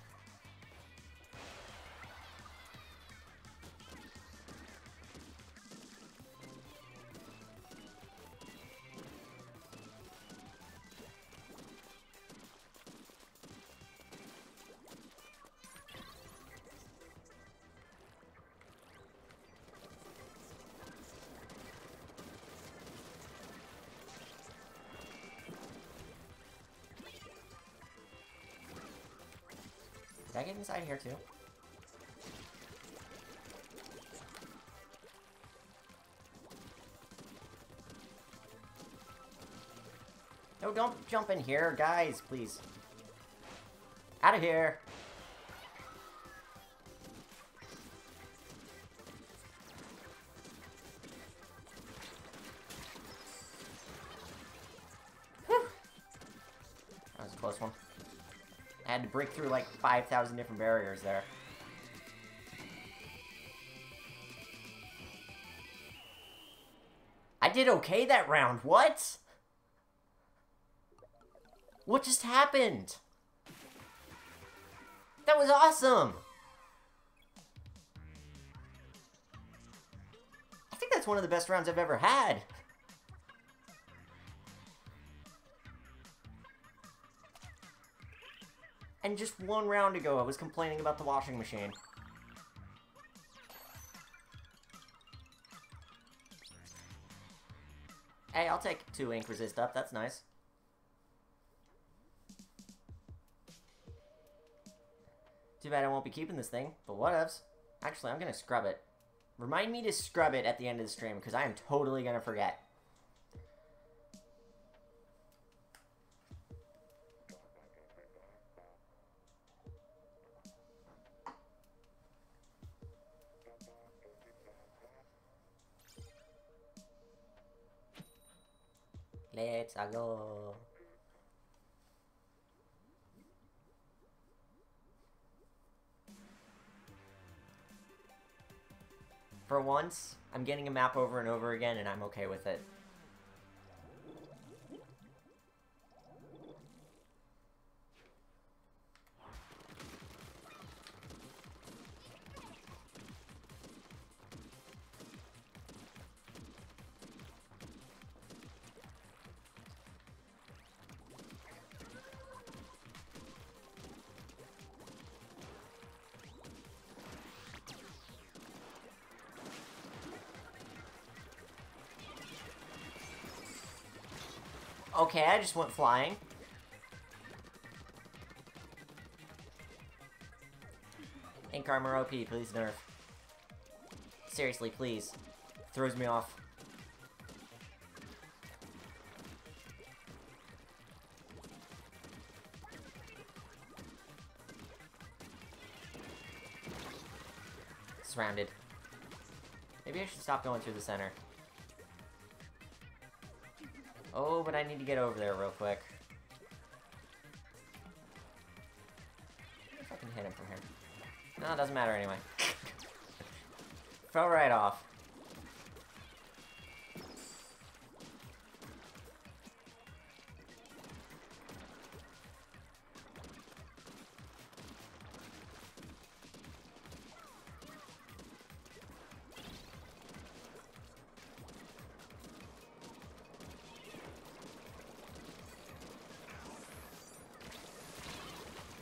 Did I get inside here too? No, don't jump in here, guys, please. Out of here. Whew. That was a close one. I had to break through like 5,000 different barriers there. did okay that round. What? What just happened? That was awesome! I think that's one of the best rounds I've ever had. And just one round ago, I was complaining about the washing machine. Hey, I'll take 2 ink resist up. That's nice. Too bad I won't be keeping this thing, but whatevs. Actually, I'm gonna scrub it. Remind me to scrub it at the end of the stream, because I am totally gonna forget. Let's go. For once, I'm getting a map over and over again, and I'm okay with it. Okay, I just went flying. Ink armor OP, please nerf. Seriously, please. Throws me off. Surrounded. Maybe I should stop going through the center. Oh, but I need to get over there real quick. If I can hit him from here. No, it doesn't matter anyway. Fell right off.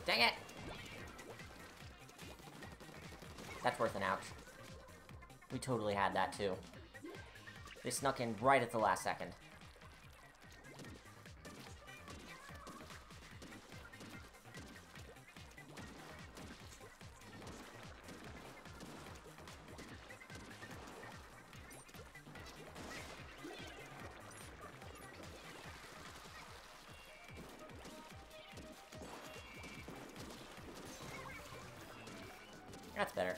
Dang it! That's worth an ouch. We totally had that too. They snuck in right at the last second. That's better.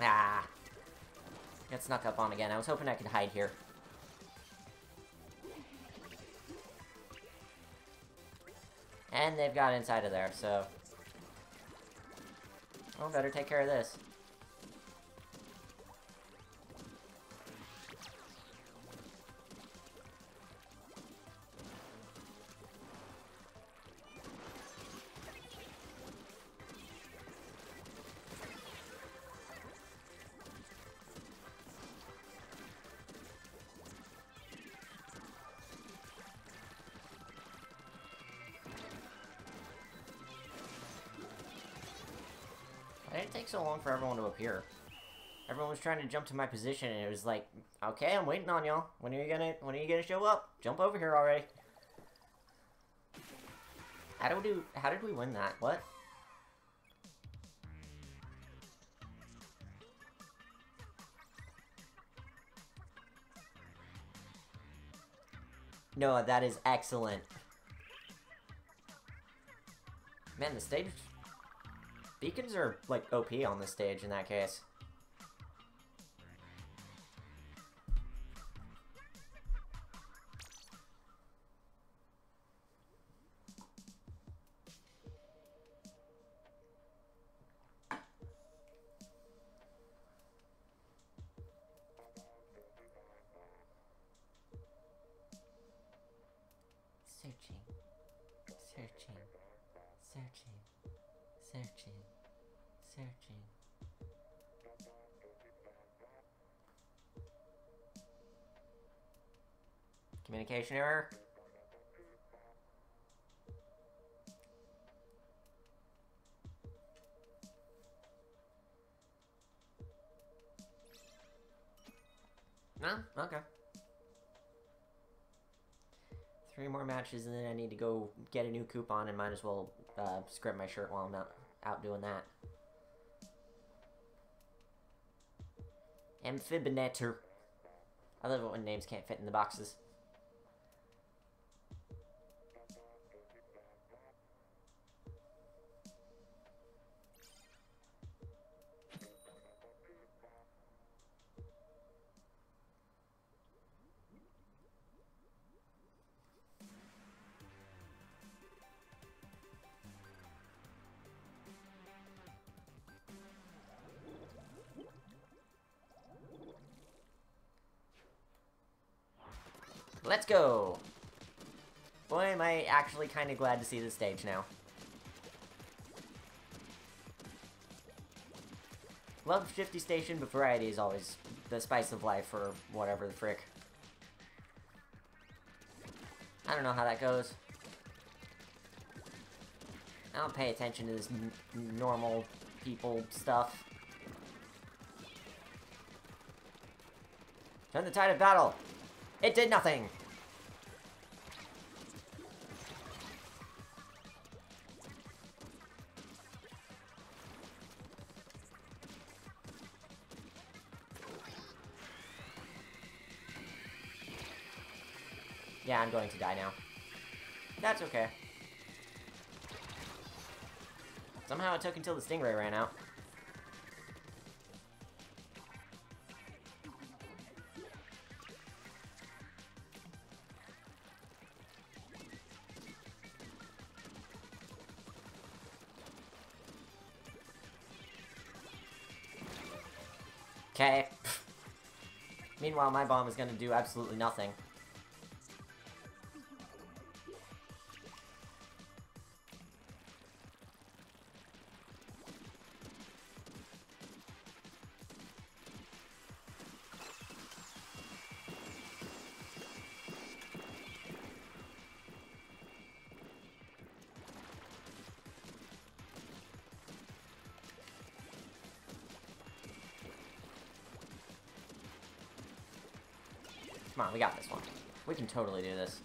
Ah. Got snuck up on again. I was hoping I could hide here. And they've got inside of there, so... well, better take care of this. Why did it take so long for everyone to appear? Everyone was trying to jump to my position, and it was like, okay, I'm waiting on y'all. When are you gonna show up? Jump over here already. How did we win that? What? No, that is excellent. Man, the stage... beacons are, like, OP on this stage in that case. Searching. Searching. Searching. Searching. Communication error? No? Okay. 3 more matches and then I need to go get a new coupon and might as well script my shirt while I'm out doing that. Amphibinator. I love it when names can't fit in the boxes. Let's go! Boy, am I actually kind of glad to see this stage now. Love Shifty Station, but variety is always the spice of life, or whatever the frick. I don't know how that goes. I don't pay attention to this normal people stuff. Turn the tide of battle! It did nothing! Yeah, I'm going to die now. That's okay. Somehow it took until the Stingray ran out. Okay. Meanwhile, my bomb is going to do absolutely nothing. Come on, we got this one. We can totally do this.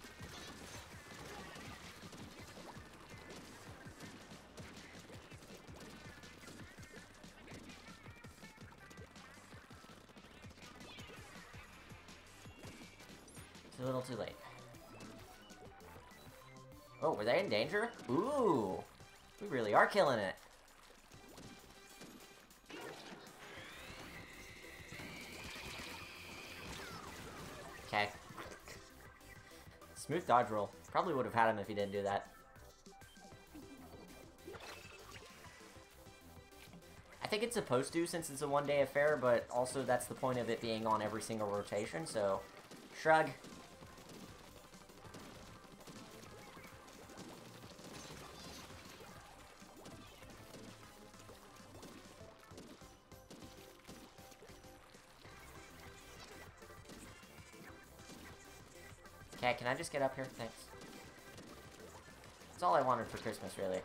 It's a little too late. Oh, were they in danger? Ooh! We really are killing it. Okay. Smooth dodge roll. Probably would have had him if he didn't do that. I think it's supposed to since it's a one-day affair, but also that's the point of it being on every single rotation, so... Shrug. Okay, can I just get up here? Thanks. That's all I wanted for Christmas, really.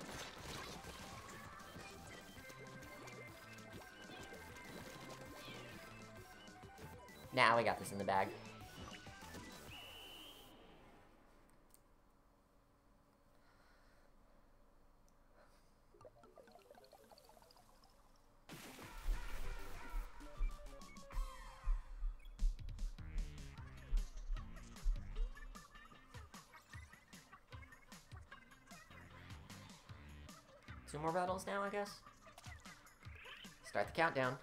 Nah, we got this in the bag. Two more battles now, I guess? Start the countdown.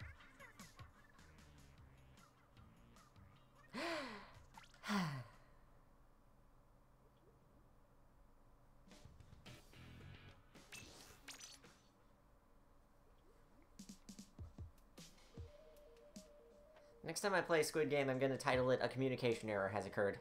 Next time I play a Squid Game, I'm gonna title it "A Communication Error Has Occurred."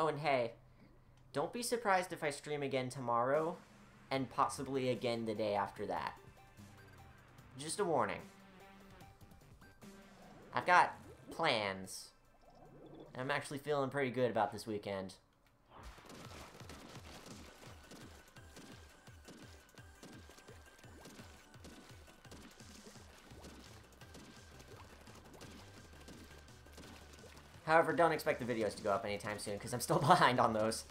Oh, and hey, don't be surprised if I stream again tomorrow, and possibly again the day after that. Just a warning. I've got plans, and I'm actually feeling pretty good about this weekend. However, don't expect the videos to go up anytime soon, because I'm still behind on those.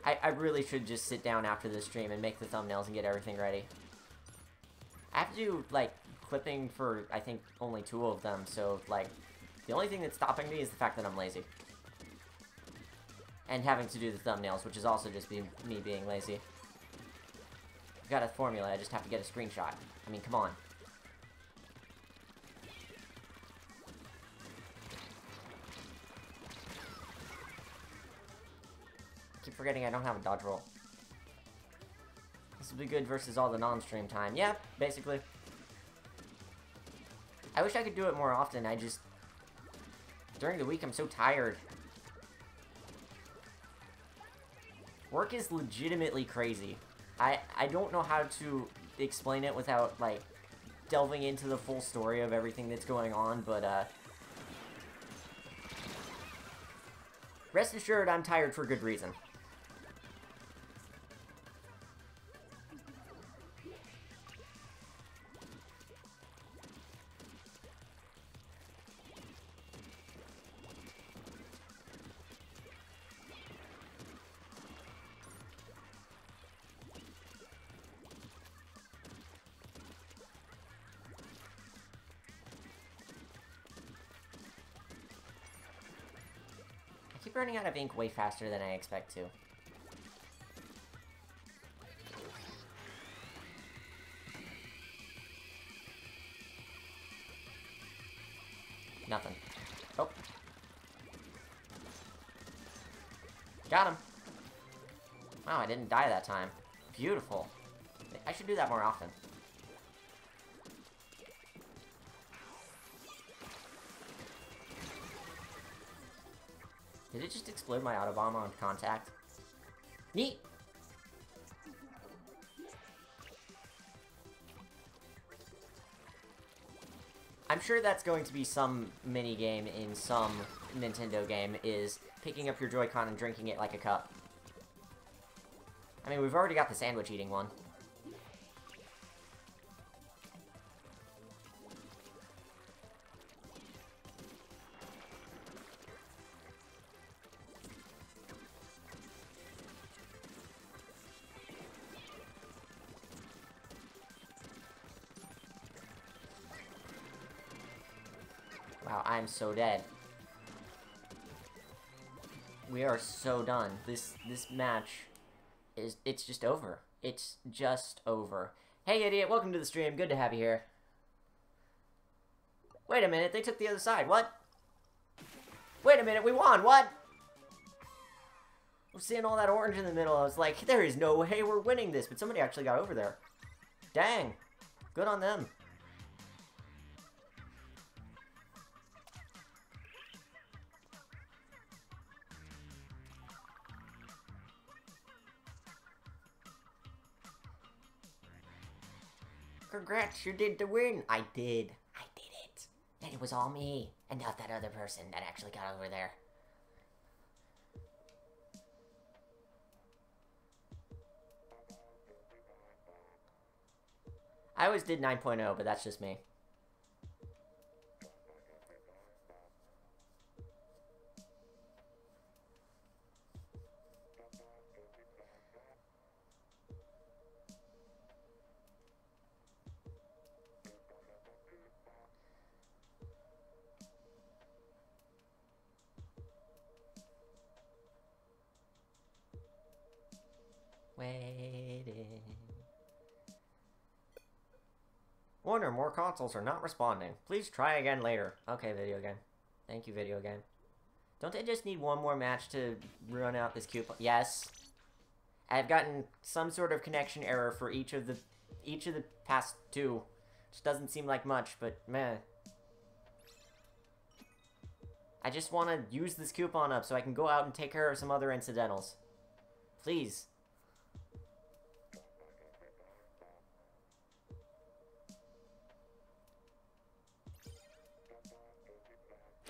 I really should just sit down after this stream and make the thumbnails and get everything ready. I have to do, like, clipping for, I think, only 2 of them, so, like, the only thing that's stopping me is the fact that I'm lazy. And having to do the thumbnails, which is also just me being lazy. I've got a formula, I just have to get a screenshot. I mean, come on. Keep forgetting I don't have a dodge roll. This will be good versus all the non-stream time. Yeah, basically. I wish I could do it more often. I just... During the week, I'm so tired. Work is legitimately crazy. I don't know how to explain it without, like, delving into the full story of everything that's going on, but, rest assured, I'm tired for good reason. I keep running out of ink way faster than I expect to. Nothing. Oh. Got him. Wow, I didn't die that time. Beautiful. I should do that more often. Did it just explode my autobomb on contact? Neat! I'm sure that's going to be some mini-game in some Nintendo game, is picking up your Joy-Con and drinking it like a cup. I mean, we've already got the sandwich-eating one. Wow, I'm so dead. We are so done. This match is, it's just over. It's just over. Hey, idiot, welcome to the stream. Good to have you here. Wait a minute, they took the other side. What? Wait a minute, we won. What? I was seeing all that orange in the middle. I was like, there is no way we're winning this. But somebody actually got over there. Dang. Good on them. Congrats, you did the win. I did. I did it. And it was all me, and not that other person that actually got over there. I always did 9.0, but that's just me. Waiting. Warner, more consoles are not responding. Please try again later. Okay, video game. Thank you, video game. Don't they just need one more match to run out this coupon? Yes. I've gotten some sort of connection error for each of the past 2. Which doesn't seem like much, but meh. I just want to use this coupon up so I can go out and take care of some other incidentals. Please.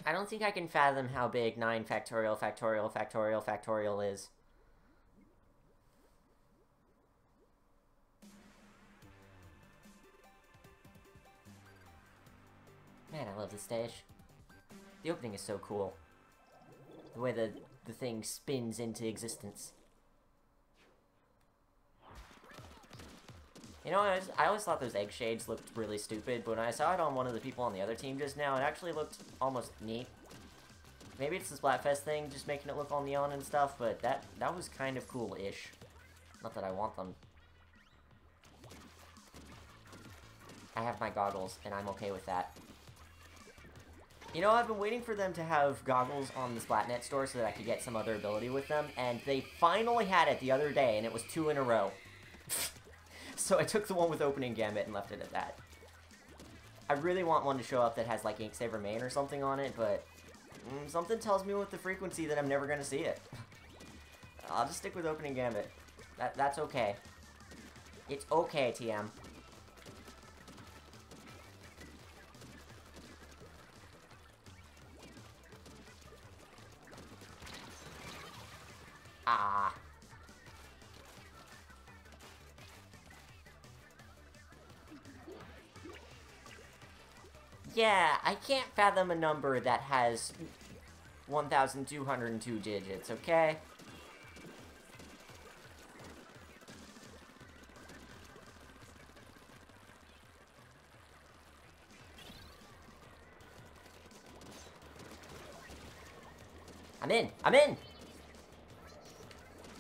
I don't think I can fathom how big 9 factorial, factorial, factorial, factorial is. Man, I love this stage. The opening is so cool. The way the thing spins into existence. You know, I always thought those egg shades looked really stupid, but when I saw it on one of the people on the other team just now, it actually looked almost neat. Maybe it's the Splatfest thing, just making it look all neon and stuff, but that was kind of cool-ish. Not that I want them. I have my goggles, and I'm okay with that. You know, I've been waiting for them to have goggles on the Splatnet store so that I could get some other ability with them, and they finally had it the other day, and it was 2 in a row. So I took the one with opening gambit and left it at that. I really want one to show up that has, like, Inksaber main or something on it, but something tells me with the frequency that I'm never going to see it. I'll just stick with opening gambit. That's okay. It's okay, TM. Ah. Yeah, I can't fathom a number that has 1,202 digits, okay? I'm in! I'm in!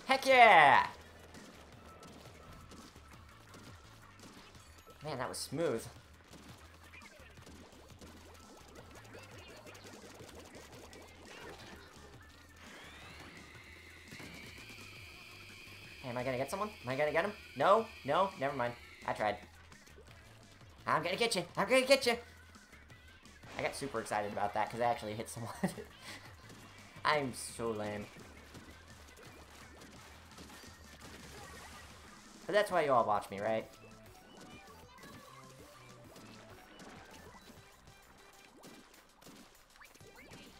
Heck yeah! Man, that was smooth. Hey, am I gonna get someone? Am I gonna get him? No, no, never mind. I tried. I'm gonna get you! I'm gonna get you! I got super excited about that because I actually hit someone. I'm so lame. But that's why you all watch me, right?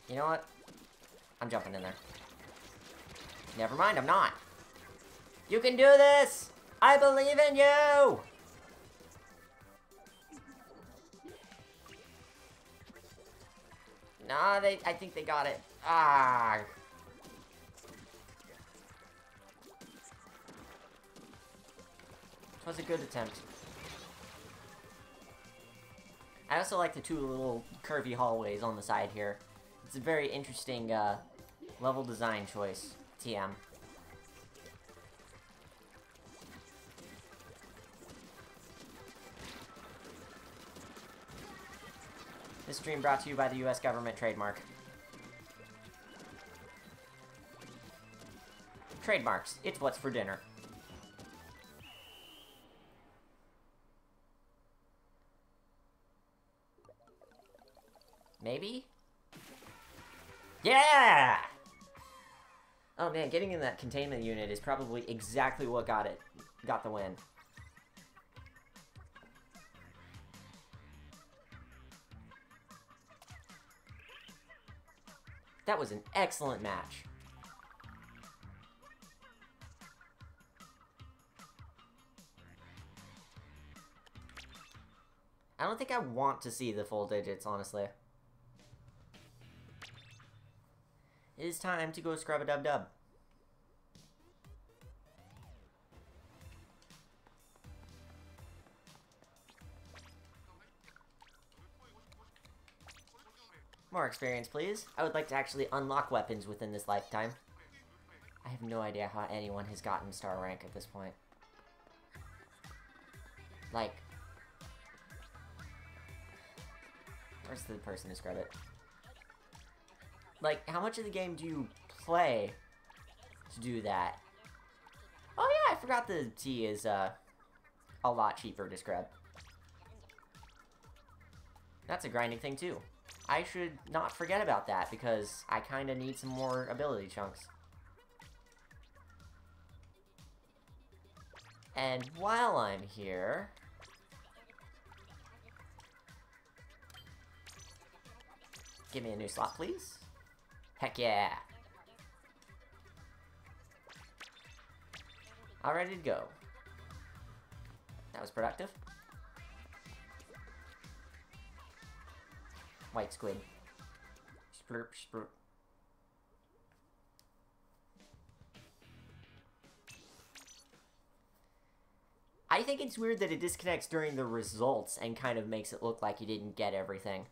You know what? I'm jumping in there. Never mind, I'm not. You can do this! I believe in you! Nah, I think they got it. Ah. It was a good attempt. I also like the 2 little curvy hallways on the side here. It's a very interesting level design choice, TM. This stream brought to you by the US government trademark. Trademarks. It's what's for dinner. Maybe? Yeah! Oh man, getting in that containment unit is probably exactly what got the win. That was an excellent match. I don't think I want to see the full digits, honestly. It is time to go scrub-a-dub-dub. More experience, please. I would like to actually unlock weapons within this lifetime. I have no idea how anyone has gotten star rank at this point. Like... Where's the person to scrub it? Like, how much of the game do you play to do that? Oh yeah, I forgot the T is, a lot cheaper to scrub. That's a grinding thing, too. I should not forget about that, because I kind of need some more ability chunks. And while I'm here... Give me a new slot, please. Heck yeah! All ready to go. That was productive. White squid. Splurp, splurp. I think it's weird that it disconnects during the results and kind of makes it look like you didn't get everything.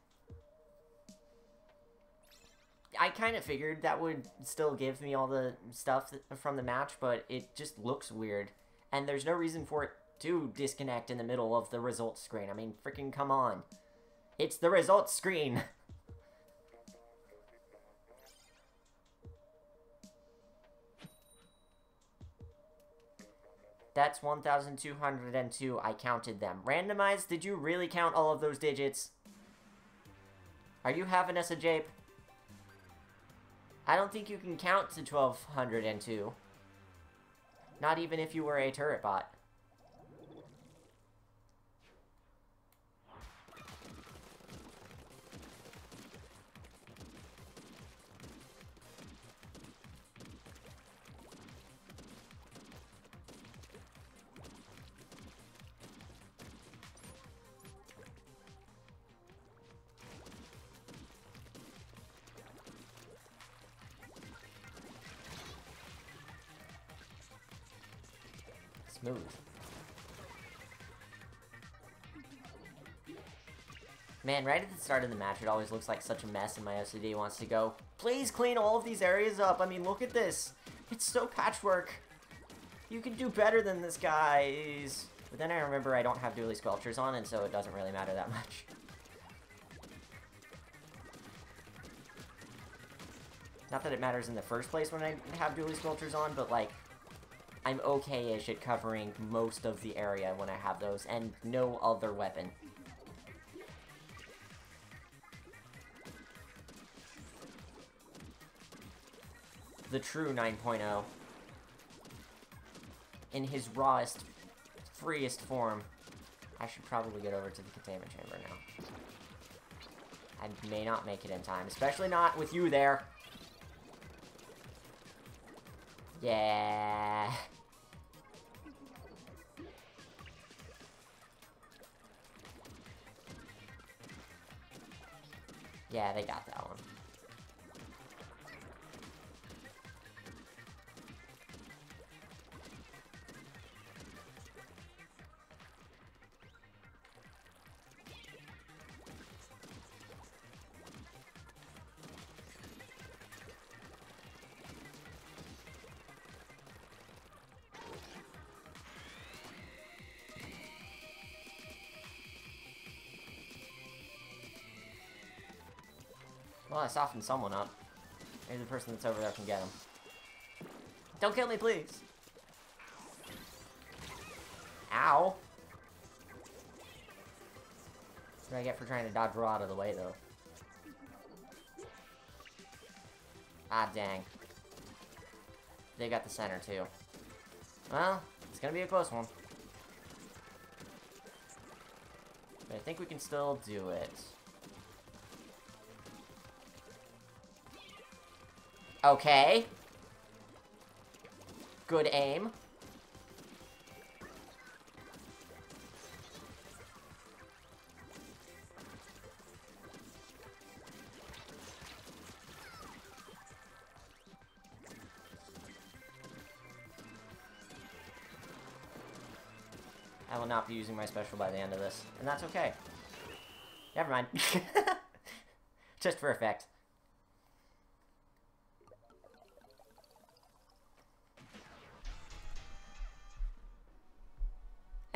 I kind of figured that would still give me all the stuff from the match, but it just looks weird. And there's no reason for it to disconnect in the middle of the results screen. I mean, freaking come on. It's the results screen. That's 1,202. I counted them. Randomized, did you really count all of those digits? Are you having us a jape? I don't think you can count to 1,202. Not even if you were a turret bot. Smooth. Man, right at the start of the match, it always looks like such a mess, and my OCD wants to go, please clean all of these areas up. I mean, look at this. It's so patchwork. You can do better than this, guys. But then I remember I don't have dually squelchers on, and so it doesn't really matter that much. Not that it matters in the first place when I have dually squelchers on, but, like, I'm okay-ish at covering most of the area when I have those, and no other weapon. The true 9.0. In his rawest, freest form. I should probably get over to the containment chamber now. I may not make it in time, especially not with you there. Yeah. Yeah, they got that one. Well, I softened someone up. Maybe the person that's over there can get him. Don't kill me, please! Ow! What do I get for trying to dodge roll out of the way, though? Ah, dang. They got the center, too. Well, it's gonna be a close one. But I think we can still do it. Okay. Good aim. I will not be using my special by the end of this, and that's okay. Never mind. Just for effect.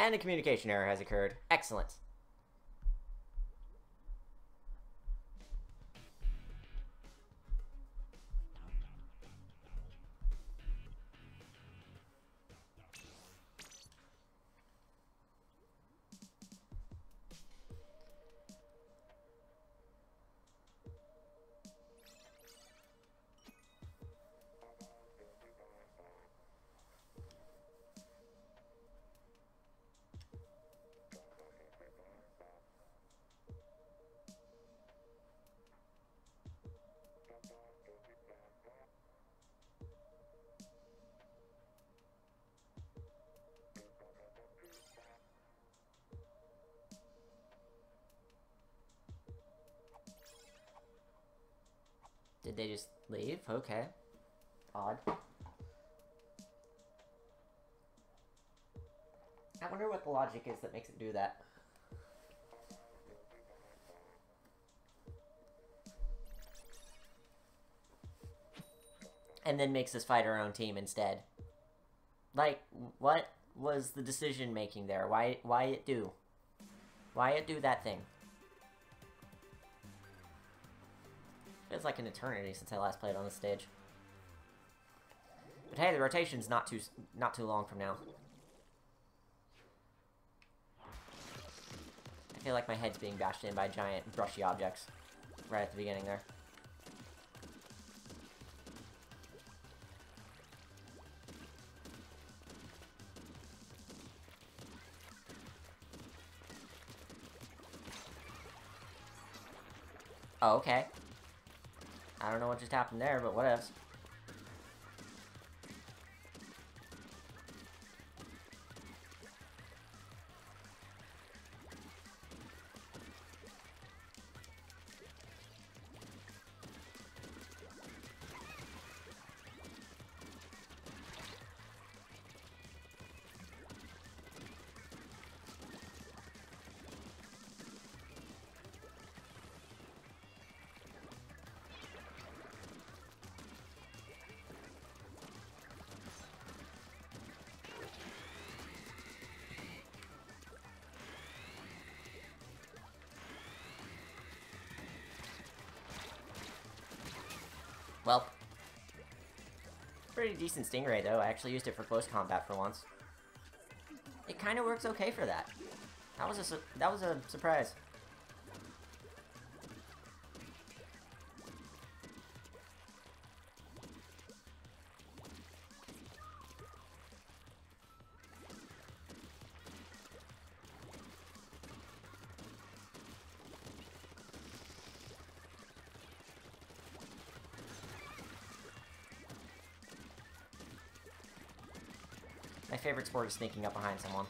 And a communication error has occurred. Excellent. Did they just leave? Okay. Odd. I wonder what the logic is that makes it do that. And then makes us fight our own team instead. Like, what was the decision making there? Why it do? Why it do that thing? Feels like an eternity since I last played on this stage. But hey, the rotation's not too long from now. I feel like my head's being bashed in by giant brushy objects right at the beginning there. Oh, okay. I don't know what just happened there, but whatevs. Well, pretty decent stingray though. I actually used it for close combat for once. It kind of works okay for that. That was a surprise. My favorite sport is sneaking up behind someone.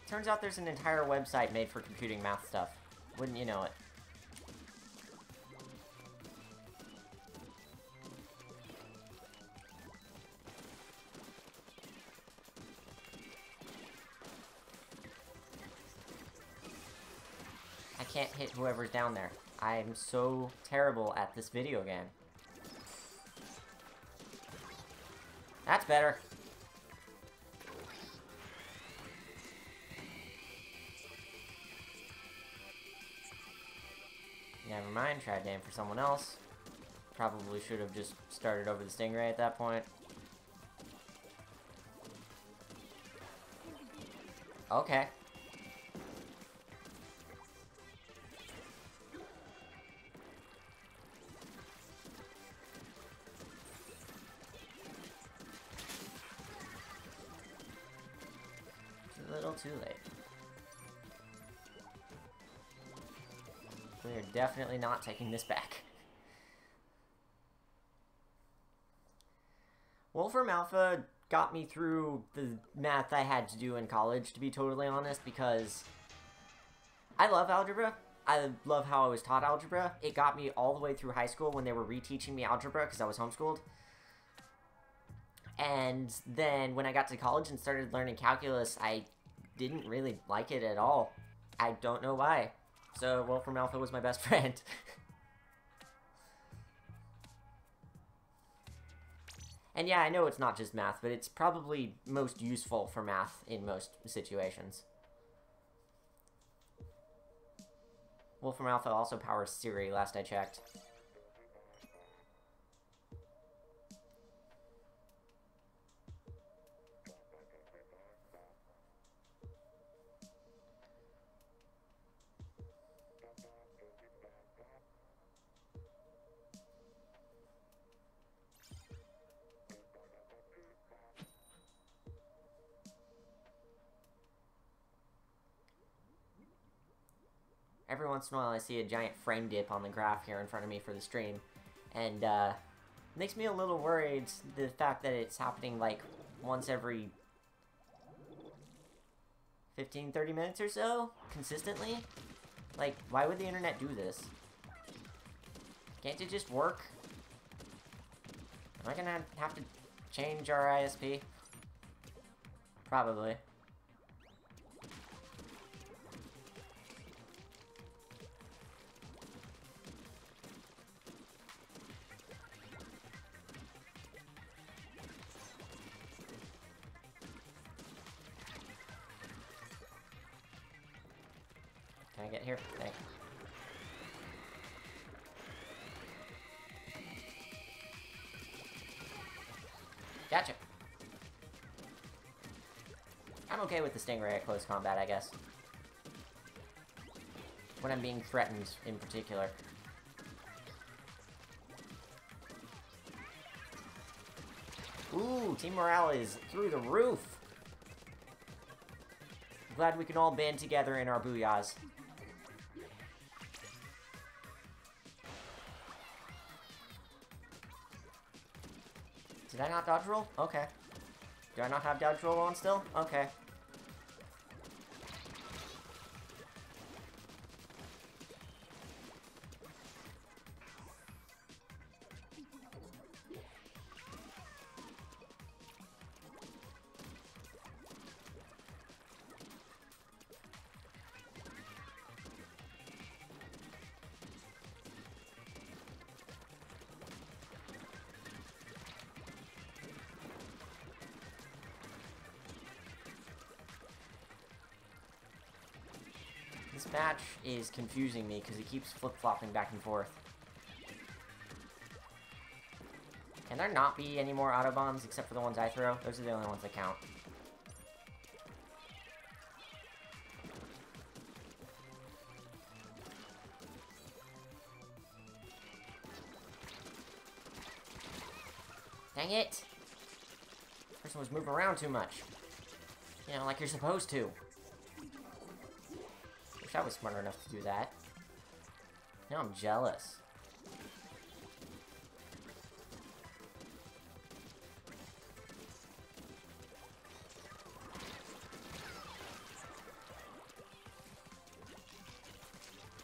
Turns out there's an entire website made for computing math stuff. Wouldn't you know it? I can't hit whoever's down there. I'm so terrible at this video game. That's better. Never mind, tried to aim for someone else. Probably should have just started over the stingray at that point. Okay. A little too late. We are definitely not taking this back. Wolfram Alpha got me through the math I had to do in college, to be totally honest, because I love algebra. I love how I was taught algebra. It got me all the way through high school when they were reteaching me algebra because I was homeschooled. And then when I got to college and started learning calculus, I didn't really like it at all. I don't know why. So Wolfram Alpha was my best friend. And yeah, I know it's not just math, but it's probably most useful for math in most situations. Wolfram Alpha also powers Siri, last I checked. Every once in a while I see a giant frame dip on the graph here in front of me for the stream, and makes me a little worried the fact that it's happening like once every 15, 30 minutes or so, consistently. Like, why would the internet do this? Can't it just work? Am I gonna have to change our ISP? Probably. Can I get here? Thanks. Gotcha. I'm okay with the Stingray at close combat, I guess. When I'm being threatened, in particular. Ooh, team morale is through the roof! I'm glad we can all band together in our booyahs. Did I not dodge roll? Okay. Do I not have dodge roll on still? Okay. This match is confusing me because he keeps flip-flopping back and forth. Can there not be any more auto bombs except for the ones I throw? Those are the only ones that count. Dang it! This person was moving around too much. You know, like you're supposed to. Wish I was smart enough to do that. Now I'm jealous.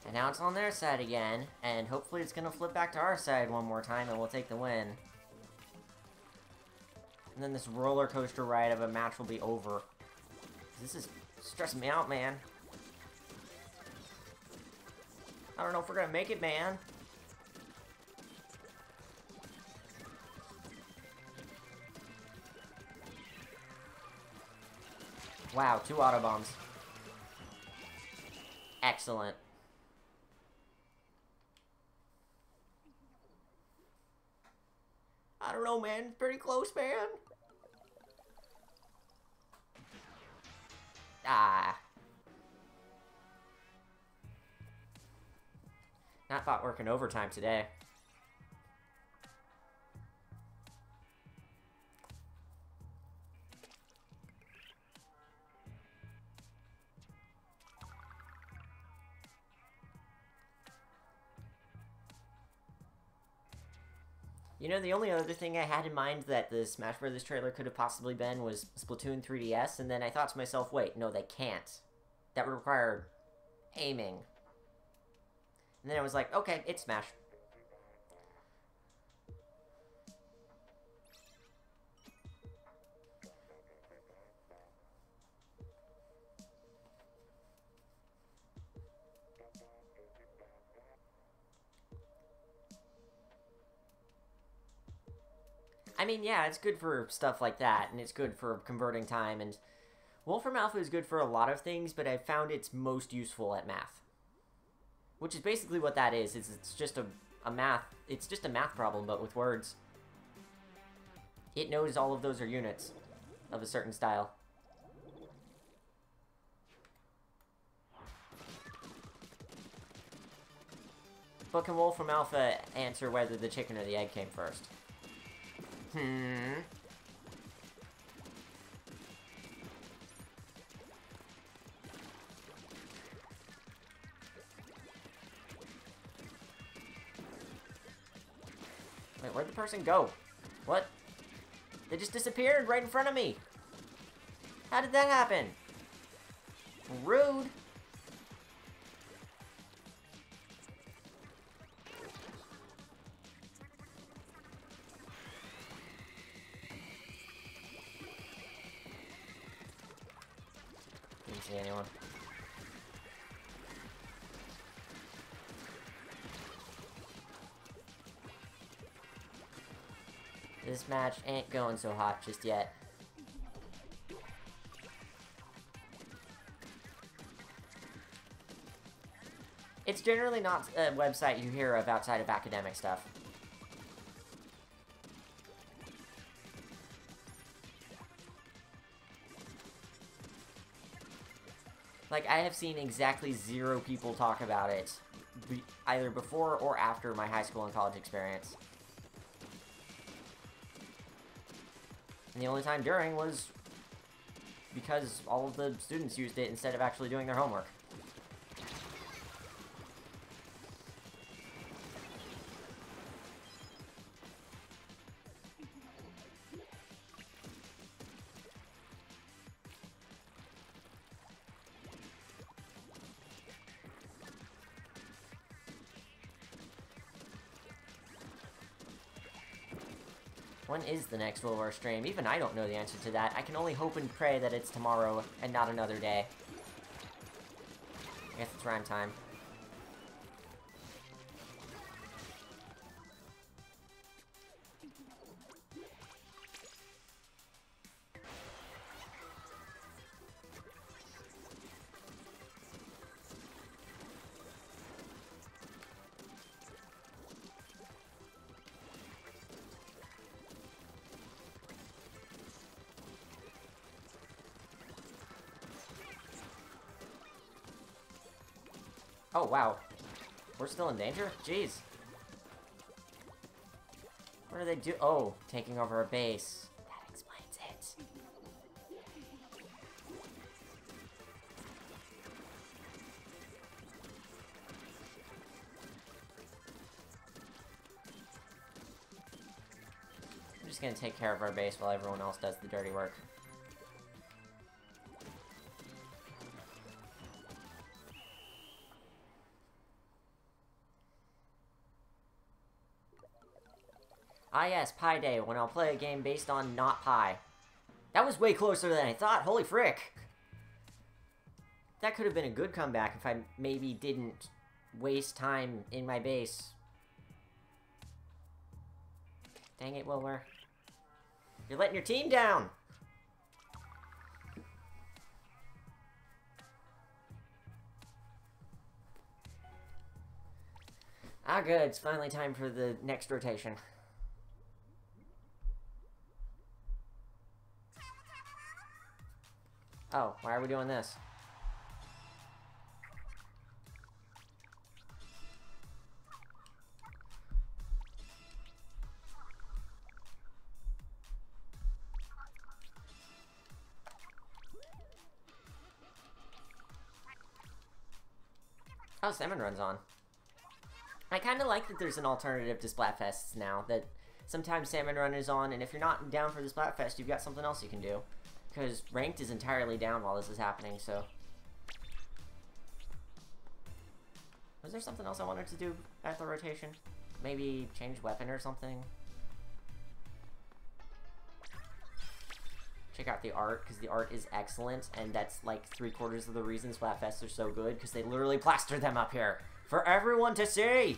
And now it's on their side again, and hopefully it's gonna flip back to our side one more time and we'll take the win. And then this roller coaster ride of a match will be over. This is stressing me out, man. I don't know if we're gonna make it, man. Wow, 2 auto bombs. Excellent. I don't know, man. Pretty close, man. Ah. Not thought working overtime today. You know, the only other thing I had in mind that the Smash Bros. Trailer could have possibly been was Splatoon 3DS, and then I thought to myself, wait, no, they can't. That would require aiming. And then I was like, okay, it's Smash. I mean, yeah, it's good for stuff like that, and it's good for converting time, and Wolfram Alpha is good for a lot of things, but I found it's most useful at math. Which is basically what that is. It's just a math... It's just a math problem, but with words. It knows all of those are units of a certain style. But can Wolfram Alpha answer whether the chicken or the egg came first? Wait, where'd the person go? What? They just disappeared right in front of me. How did that happen? Rude. Didn't see anyone. This match ain't going so hot just yet. It's generally not a website you hear of outside of academic stuff. Like, I have seen exactly 0 people talk about it, either before or after my high school and college experience. And the only time during was because all of the students used it instead of actually doing their homework. When is the next WillWare stream? Even I don't know the answer to that. I can only hope and pray that it's tomorrow and not another day. I guess it's rhyme time. Oh, wow. We're still in danger? Jeez. What do they do? Oh, taking over a base. That explains it. I'm just gonna take care of our base while everyone else does the dirty work. Ah yes, Pi Day, when I'll play a game based on not Pi. That was way closer than I thought, holy frick! That could have been a good comeback if I maybe didn't waste time in my base. Dang it, WillWare. You're letting your team down! Ah good, it's finally time for the next rotation. Oh, why are we doing this? Oh, Salmon Run's on. I kind of like that there's an alternative to Splatfests now, that sometimes Salmon Run is on, and if you're not down for the Splatfest, you've got something else you can do. Because Ranked is entirely down while this is happening, so... Was there something else I wanted to do at the rotation? Maybe change weapon or something? Check out the art, because the art is excellent, and that's like 3/4 of the reason Splatfests are so good, because they literally plastered them up here for everyone to see!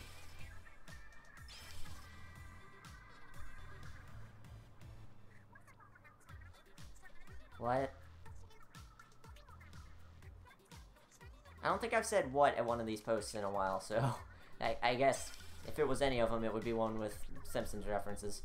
What? I don't think I've said what at one of these posts in a while, so I guess if it was any of them, it would be one with Simpsons references.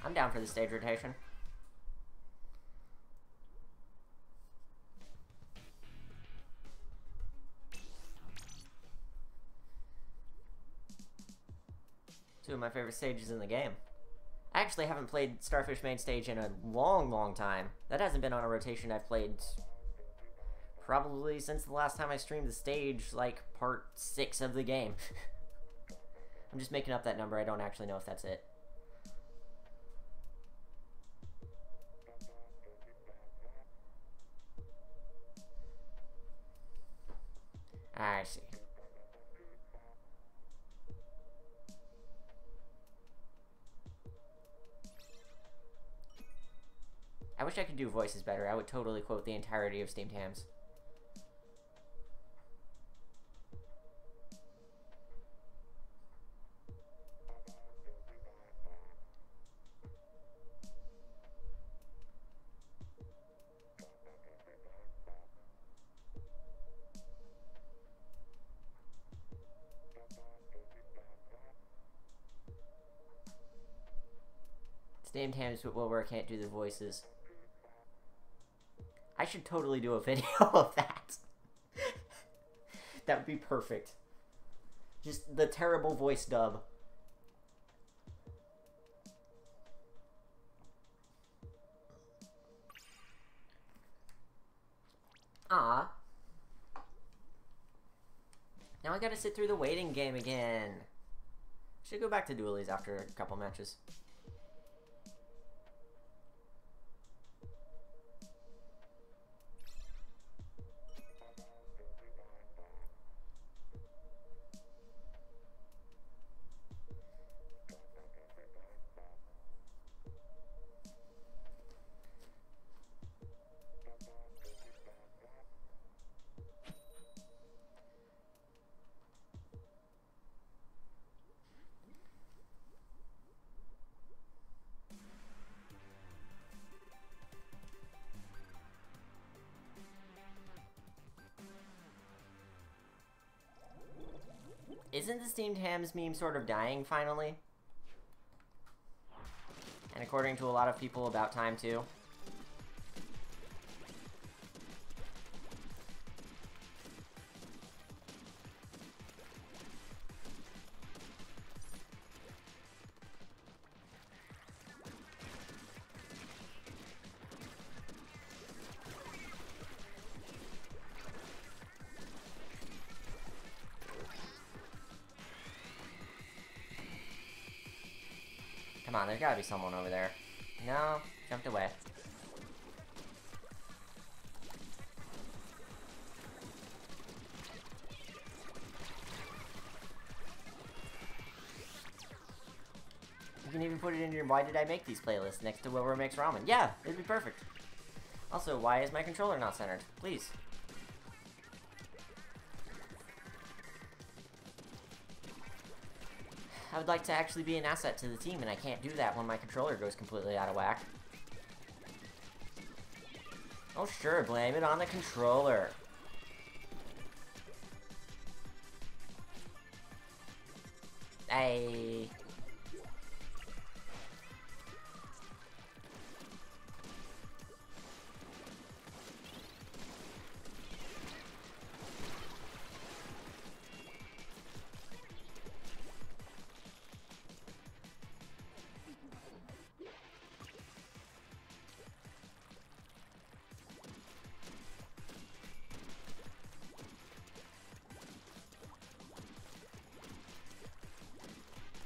I'm down for the stage rotation. Two of my favorite stages in the game. I actually haven't played Starfish Main Stage in a long, long time. That hasn't been on a rotation I've played probably since the last time I streamed the stage, like part 6 of the game. I'm just making up that number. I don't actually know if that's it. I see. I wish I could do voices better. I would totally quote the entirety of Steamed Hams. Steamed Hams, but WillWare can't do the voices. I should totally do a video of that. That would be perfect. Just the terrible voice dub. Ah. Now I gotta sit through the waiting game again. Should go back to dualies after a couple matches. Isn't the Steamed Hams meme sort of dying, finally? And according to a lot of people, about time, too. Come on, there's gotta be someone over there. No, jumped away. You can even put it in your why did I make these playlists next to WillWare Makes Ramen. Yeah, it'd be perfect. Also, why is my controller not centered? Please. I would like to actually be an asset to the team, and I can't do that when my controller goes completely out of whack. Oh sure, blame it on the controller. Hey.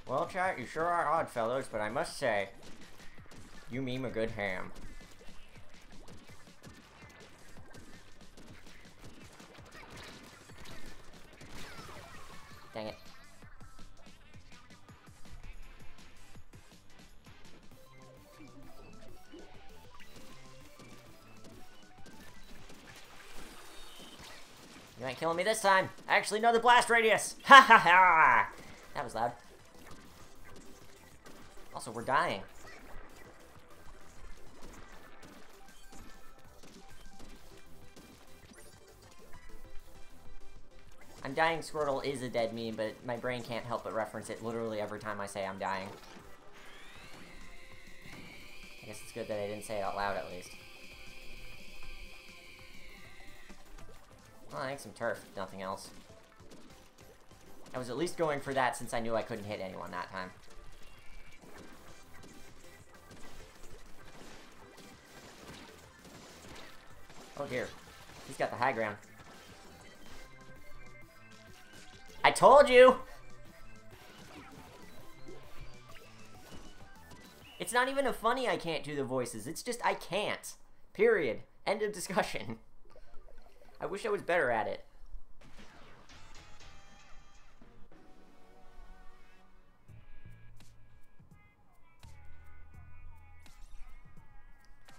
Well, chat, you sure are odd fellows, but I must say, you meme a good ham. Dang it. You ain't killing me this time. I actually know the blast radius. Ha ha ha! That was loud. Also, we're dying. I'm dying Squirtle is a dead meme, but my brain can't help but reference it literally every time I say I'm dying. I guess it's good that I didn't say it out loud, at least. Well, I think some turf, if nothing else. I was at least going for that since I knew I couldn't hit anyone that time. Oh dear. He's got the high ground. I told you! It's not even a funny I can't do the voices. It's just I can't. Period. End of discussion. I wish I was better at it.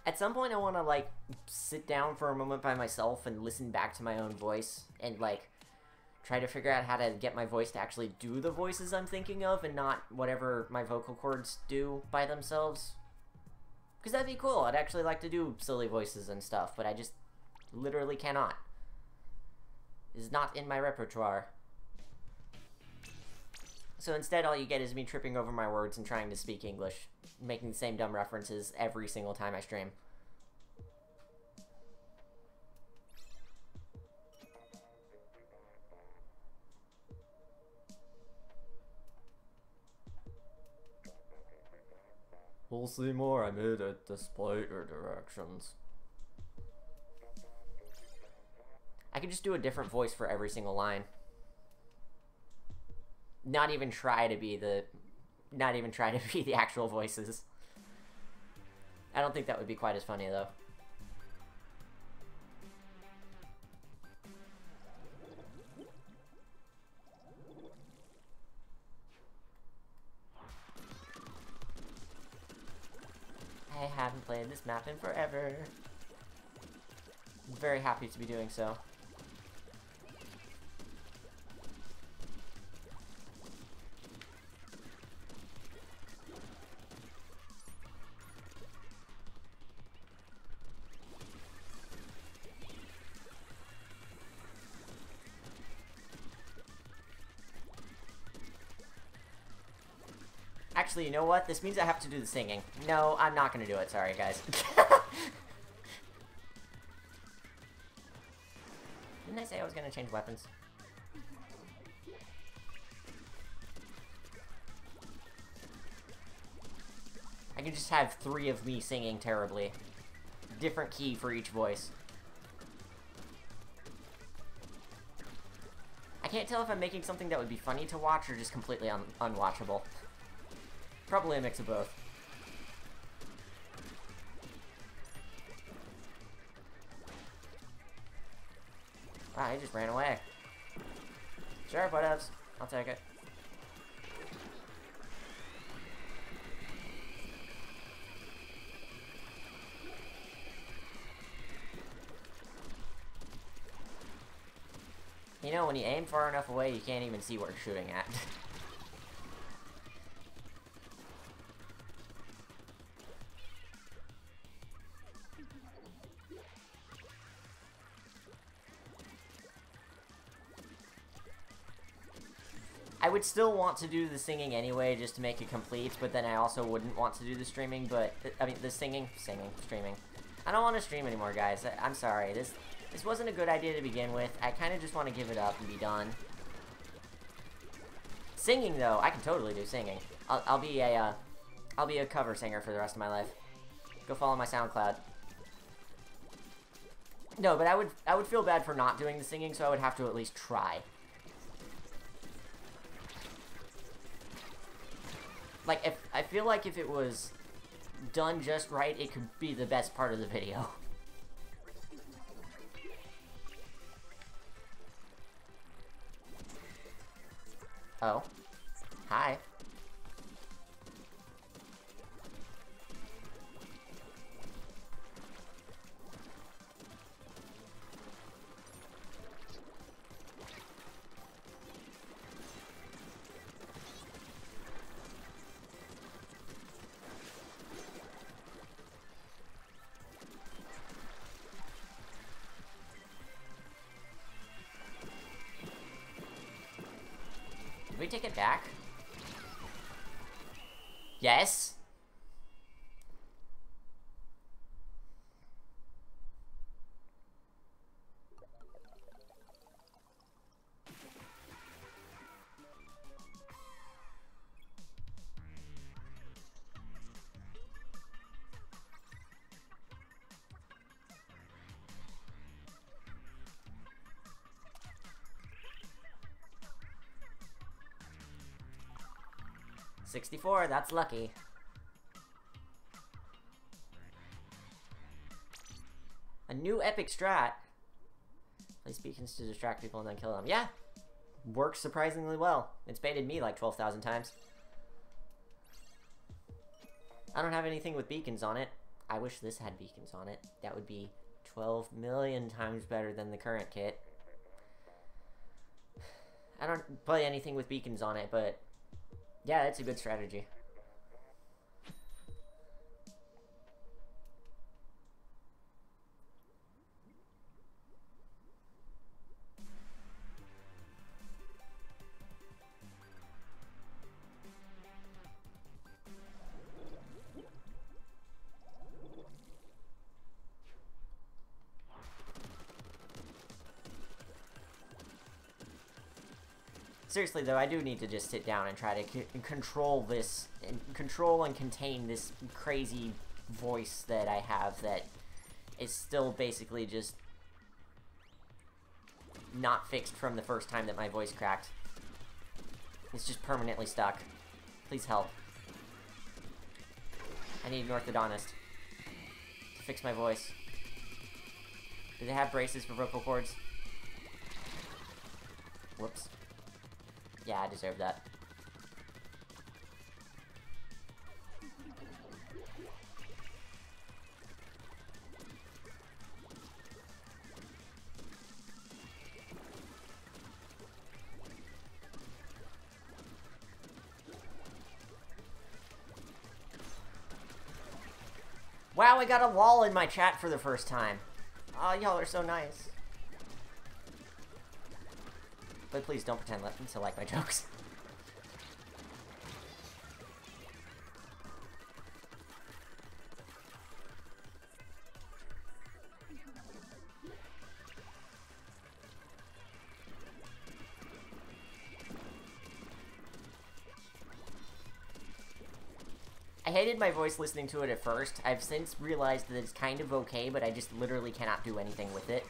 At some point I want to, like, sit down for a moment by myself and listen back to my own voice and, like, try to figure out how to get my voice to actually do the voices I'm thinking of and not whatever my vocal cords do by themselves. Because that'd be cool. I'd actually like to do silly voices and stuff, but I just literally cannot. It's not in my repertoire. So instead all you get is me tripping over my words and trying to speak English, making the same dumb references every single time I stream. We'll see more. I made it display your directions. I could just do a different voice for every single line. Not even try to be the actual voices. I don't think that would be quite as funny though. I haven't played this map in forever. I'm very happy to be doing so. Actually, you know what? This means I have to do the singing. No, I'm not gonna do it. Sorry, guys. Didn't I say I was gonna change weapons? I can just have 3 of me singing terribly. Different key for each voice. I can't tell if I'm making something that would be funny to watch or just completely unwatchable. Probably a mix of both. Wow, he just ran away. Sure, whatevs. I'll take it. You know, when you aim far enough away, you can't even see what you're shooting at. I would still want to do the singing anyway, just to make it complete, but then I also wouldn't want to do the streaming, but, I mean, the streaming. I don't want to stream anymore, guys. I'm sorry. This wasn't a good idea to begin with. I kind of just want to give it up and be done. Singing, though, I can totally do singing. I'll be a cover singer for the rest of my life. Go follow my SoundCloud. No, but I would feel bad for not doing the singing, so I would have to at least try. Like, I feel like if it was done just right, it could be the best part of the video. Oh. Hi. Did we take it back? Yes? 64, that's lucky. A new epic strat. Place beacons to distract people and then kill them. Yeah! Works surprisingly well. It's baited me like 12,000 times. I don't have anything with beacons on it. I wish this had beacons on it. That would be 12 million times better than the current kit. I don't play anything with beacons on it, but yeah, it's a good strategy. Seriously though, I do need to just sit down and try to control this, and control and contain this crazy voice that I have that is still basically just not fixed from the first time that my voice cracked. It's just permanently stuck. Please help. I need an orthodontist to fix my voice. Do they have braces for vocal cords? Whoops. Yeah, I deserve that. Wow, I got a wall in my chat for the first time. Oh, y'all are so nice. But please don't pretend to like my jokes. I hated my voice listening to it at first. I've since realized that it's kind of okay, but I just literally cannot do anything with it.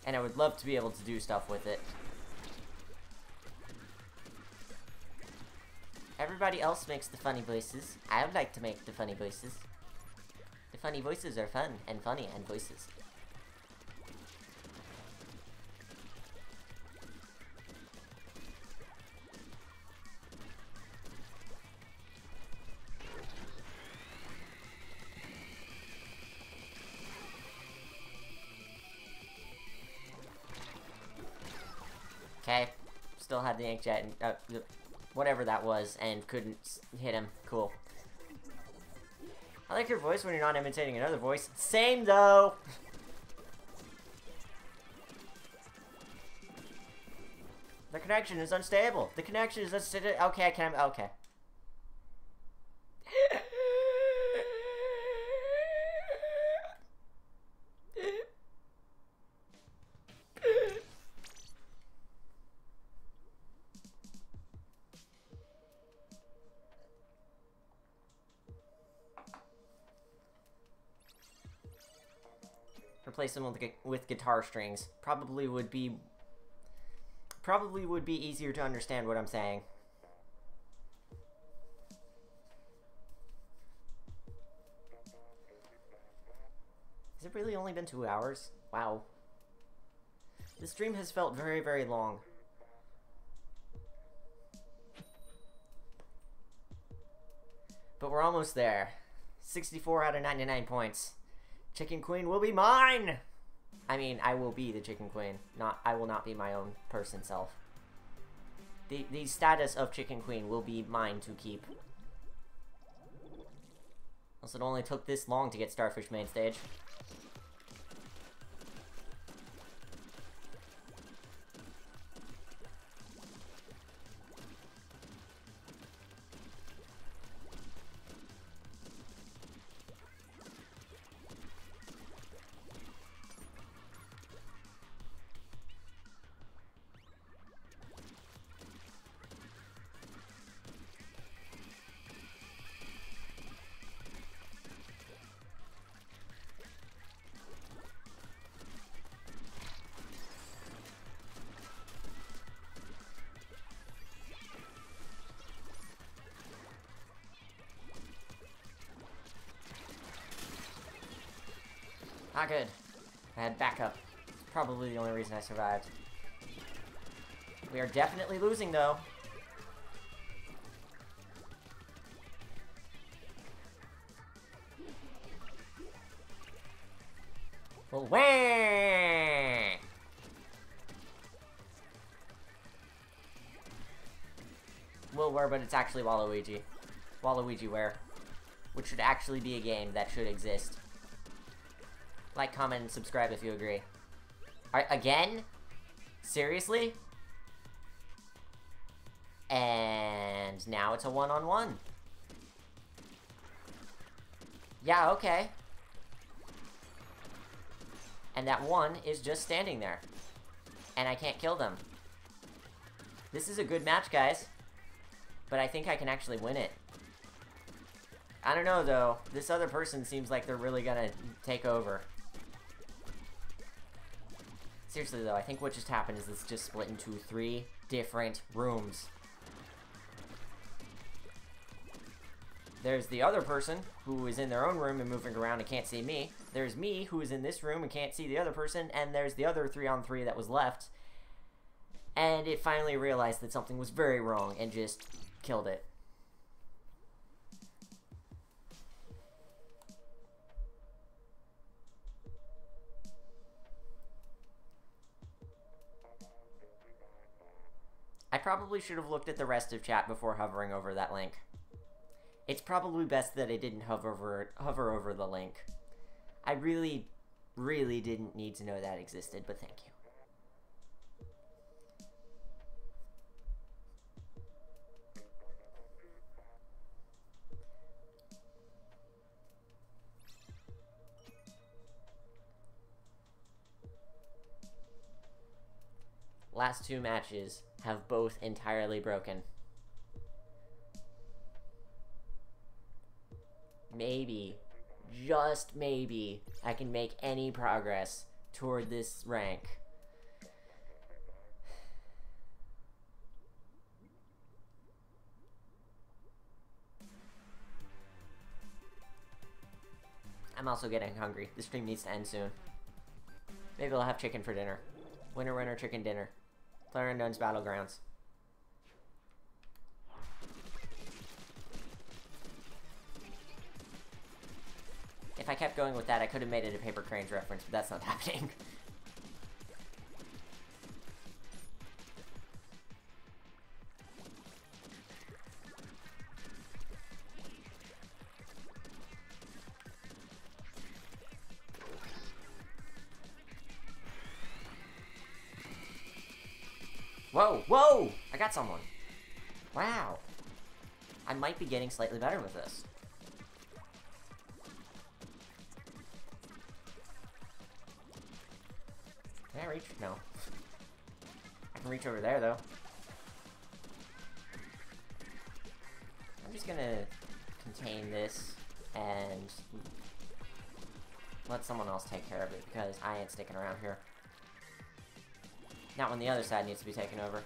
And I would love to be able to do stuff with it. Everybody else makes the funny voices. I would like to make the funny voices. The funny voices are fun and funny and voices. Okay, still had the inkjet and whatever that was, and couldn't hit him. Cool. I like your voice when you're not imitating another voice. Same though. The connection is unstable. The connection is unstable. Okay, I can. Okay. Replace them with guitar strings. Probably would be easier to understand what I'm saying. Has it really only been 2 hours? Wow. This stream has felt very, very long. But we're almost there. 64 out of 99 points. Chicken Queen will be mine! I mean, I will be the Chicken Queen. I will not be my own person self. The status of Chicken Queen will be mine to keep. Also, it only took this long to get Starfish main stage. Not good. I had backup. It's probably the only reason I survived. We are definitely losing, though. Well, wah! WillWare, but it's actually Waluigi. WaluigiWare. Which should actually be a game that should exist. Like, comment, and subscribe if you agree. Again? Seriously? And now it's a one-on-one. Yeah, okay. And that one is just standing there. And I can't kill them. This is a good match, guys. But I think I can actually win it. I don't know, though. This other person seems like they're really gonna take over. Seriously, though, I think what just happened is this just split into 3 different rooms. There's the other person, who is in their own room and moving around and can't see me. There's me, who is in this room and can't see the other person. And there's the other 3-on-3 that was left. And it finally realized that something was very wrong and just killed it. I probably should have looked at the rest of chat before hovering over that link. It's probably best that I didn't hover over the link. I really, really didn't need to know that existed, but thank you. Last 2 matches have both entirely broken. Maybe, just maybe, I can make any progress toward this rank. I'm also getting hungry. The stream needs to end soon. Maybe I'll have chicken for dinner. Winner, winner, chicken dinner. PlayerUnknown's Battlegrounds. If I kept going with that, I could have made it a Paper Cranes reference, but that's not happening. Whoa, whoa! I got someone. Wow. I might be getting slightly better with this. Can I reach? No. I can reach over there, though. I'm just gonna contain this and let someone else take care of it, because I ain't sticking around here. Not when the other side needs to be taken over.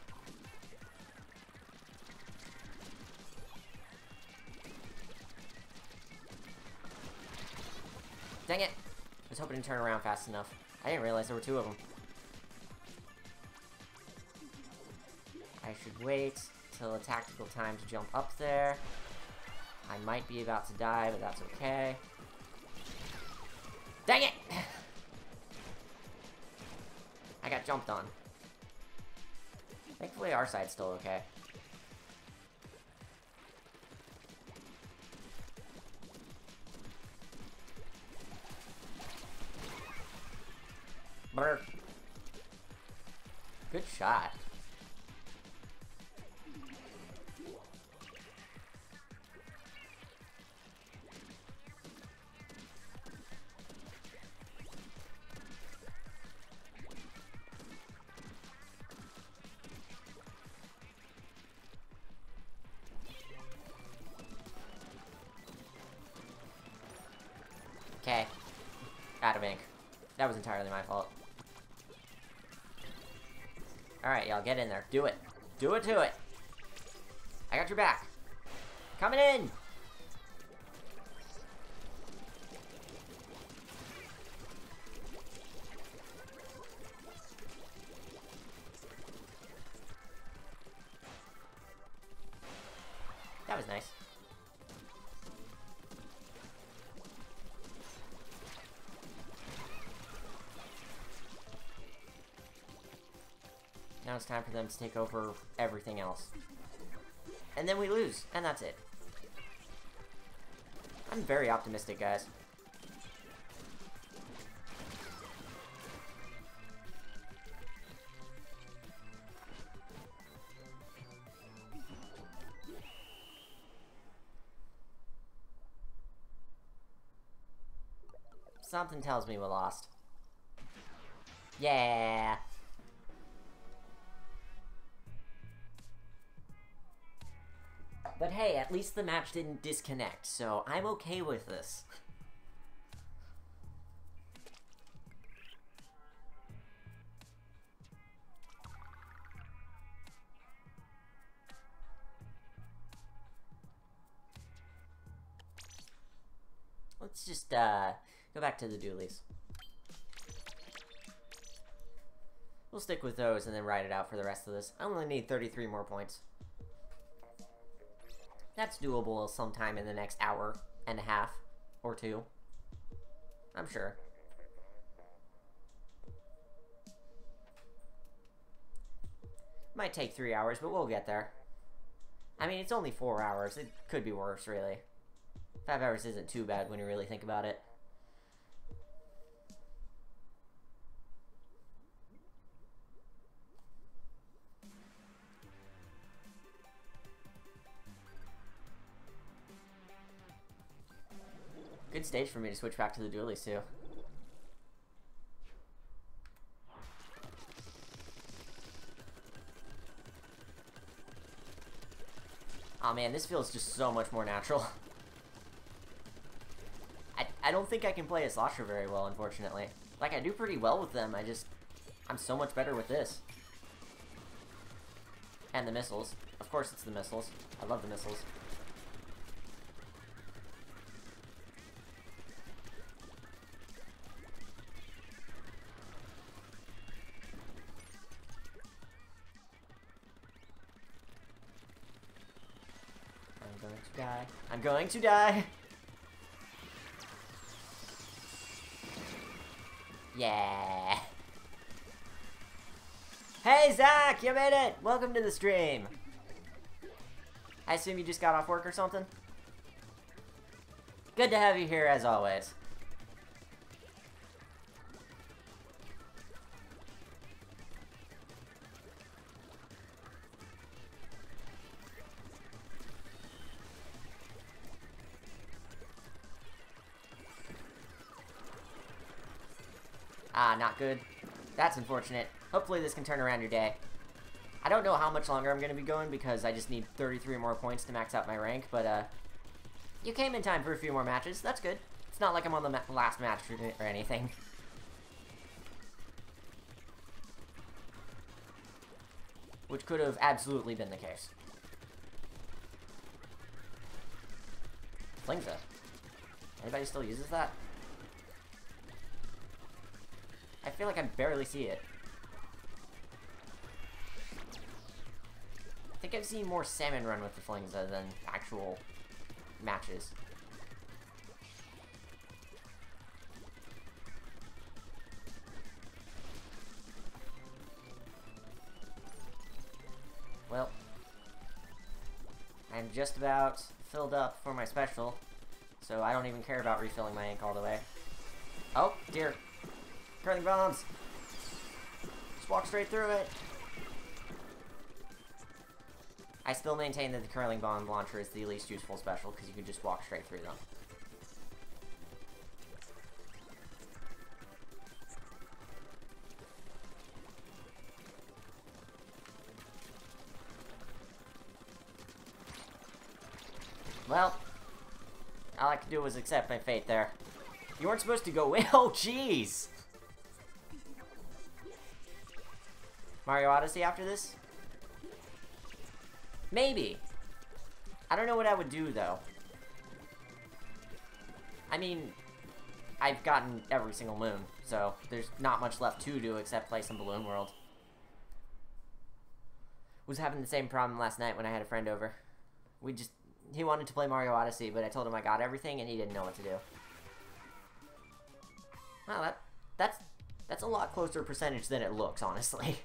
Dang it! I was hoping to turn around fast enough. I didn't realize there were 2 of them. I should wait till a tactical time to jump up there. I might be about to die, but that's okay. Dang it! I got jumped on. Thankfully, our side's still okay. Brr. Good shot. Okay. Out of ink. That was entirely my fault. Alright, y'all, get in there. Do it. Do it to it. I got your back. Coming in! it's time for them to take over everything else. And then we lose, and that's it. I'm very optimistic, guys. Something tells me we lost. Yeah. But hey, at least the match didn't disconnect, so I'm okay with this. Let's just, go back to the dualies. We'll stick with those and then ride it out for the rest of this. I only need 33 more points. That's doable sometime in the next hour and a half or two. I'm sure. Might take 3 hours, but we'll get there. I mean, it's only 4 hours. It could be worse, really. 5 hours isn't too bad when you really think about it. Good stage for me to switch back to the dualies, too. Oh man, this feels just so much more natural. I don't think I can play a Slosher very well, unfortunately. Like, I do pretty well with them, I'm so much better with this. And the missiles. Of course it's the missiles. I love the missiles. I'm going to die. I'm going to die! Yeah. Hey, Zach, you made it! Welcome to the stream. I assume you just got off work or something? Good to have you here, as always. Ah, not good. That's unfortunate. Hopefully this can turn around your day. I don't know how much longer I'm going to be going because I just need 33 more points to max out my rank, but you came in time for a few more matches. That's good. It's not like I'm on the last match or anything. Which could have absolutely been the case. Flingza. Anybody still uses that? I feel like I barely see it. I think I've seen more Salmon run with the Flingza than actual matches. Well, I'm just about filled up for my special, so I don't even care about refilling my ink all the way. Oh, dear. Curling bombs! Just walk straight through it! I still maintain that the curling bomb launcher is the least useful special, because you can just walk straight through them. Well, all I could do was accept my fate there. You weren't supposed to go in. Oh, jeez! Mario Odyssey after this? Maybe. I don't know what I would do, though. I mean, I've gotten every single moon, so there's not much left to do except play some Balloon World. Was having the same problem last night when I had a friend over. He wanted to play Mario Odyssey, but I told him I got everything and he didn't know what to do. Well, that's a lot closer percentage than it looks, honestly.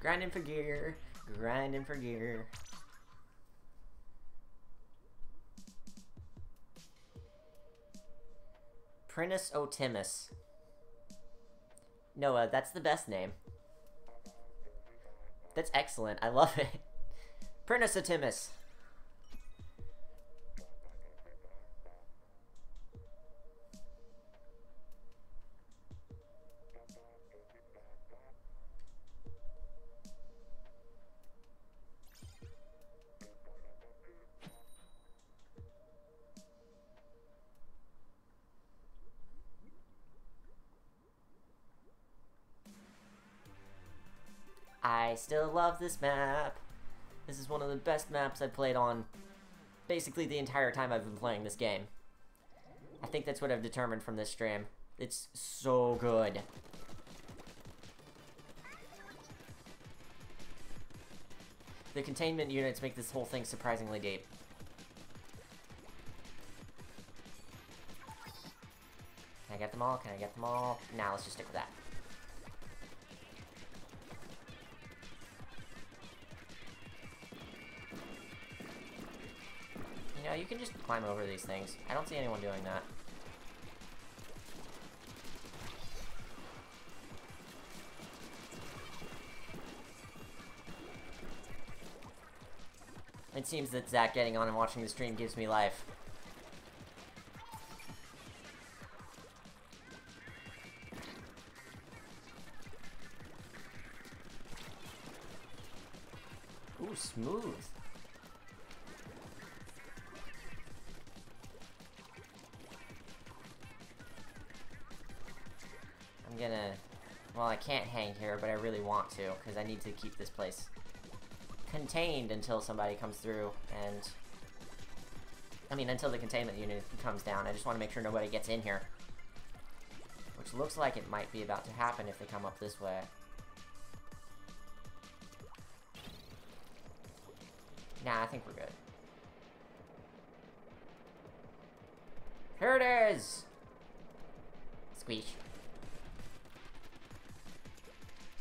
Grinding for gear. Grinding for gear. Prinus Otimus. Noah, that's the best name. That's excellent. I love it. Prinus Otimus. I still love this map. This is one of the best maps I've played on basically the entire time I've been playing this game. I think that's what I've determined from this stream. It's so good. The containment units make this whole thing surprisingly deep. Can I get them all? Can I get them all? Nah, let's just stick with that. You know, you can just climb over these things. I don't see anyone doing that. It seems that Zach getting on and watching the stream gives me life. Ooh, smooth. I'm gonna... Well, I can't hang here, but I really want to, because I need to keep this place contained until somebody comes through, and... I mean, until the containment unit comes down. I just want to make sure nobody gets in here. Which looks like it might be about to happen if they come up this way. Nah, I think we're good. Here it is! Squeeze.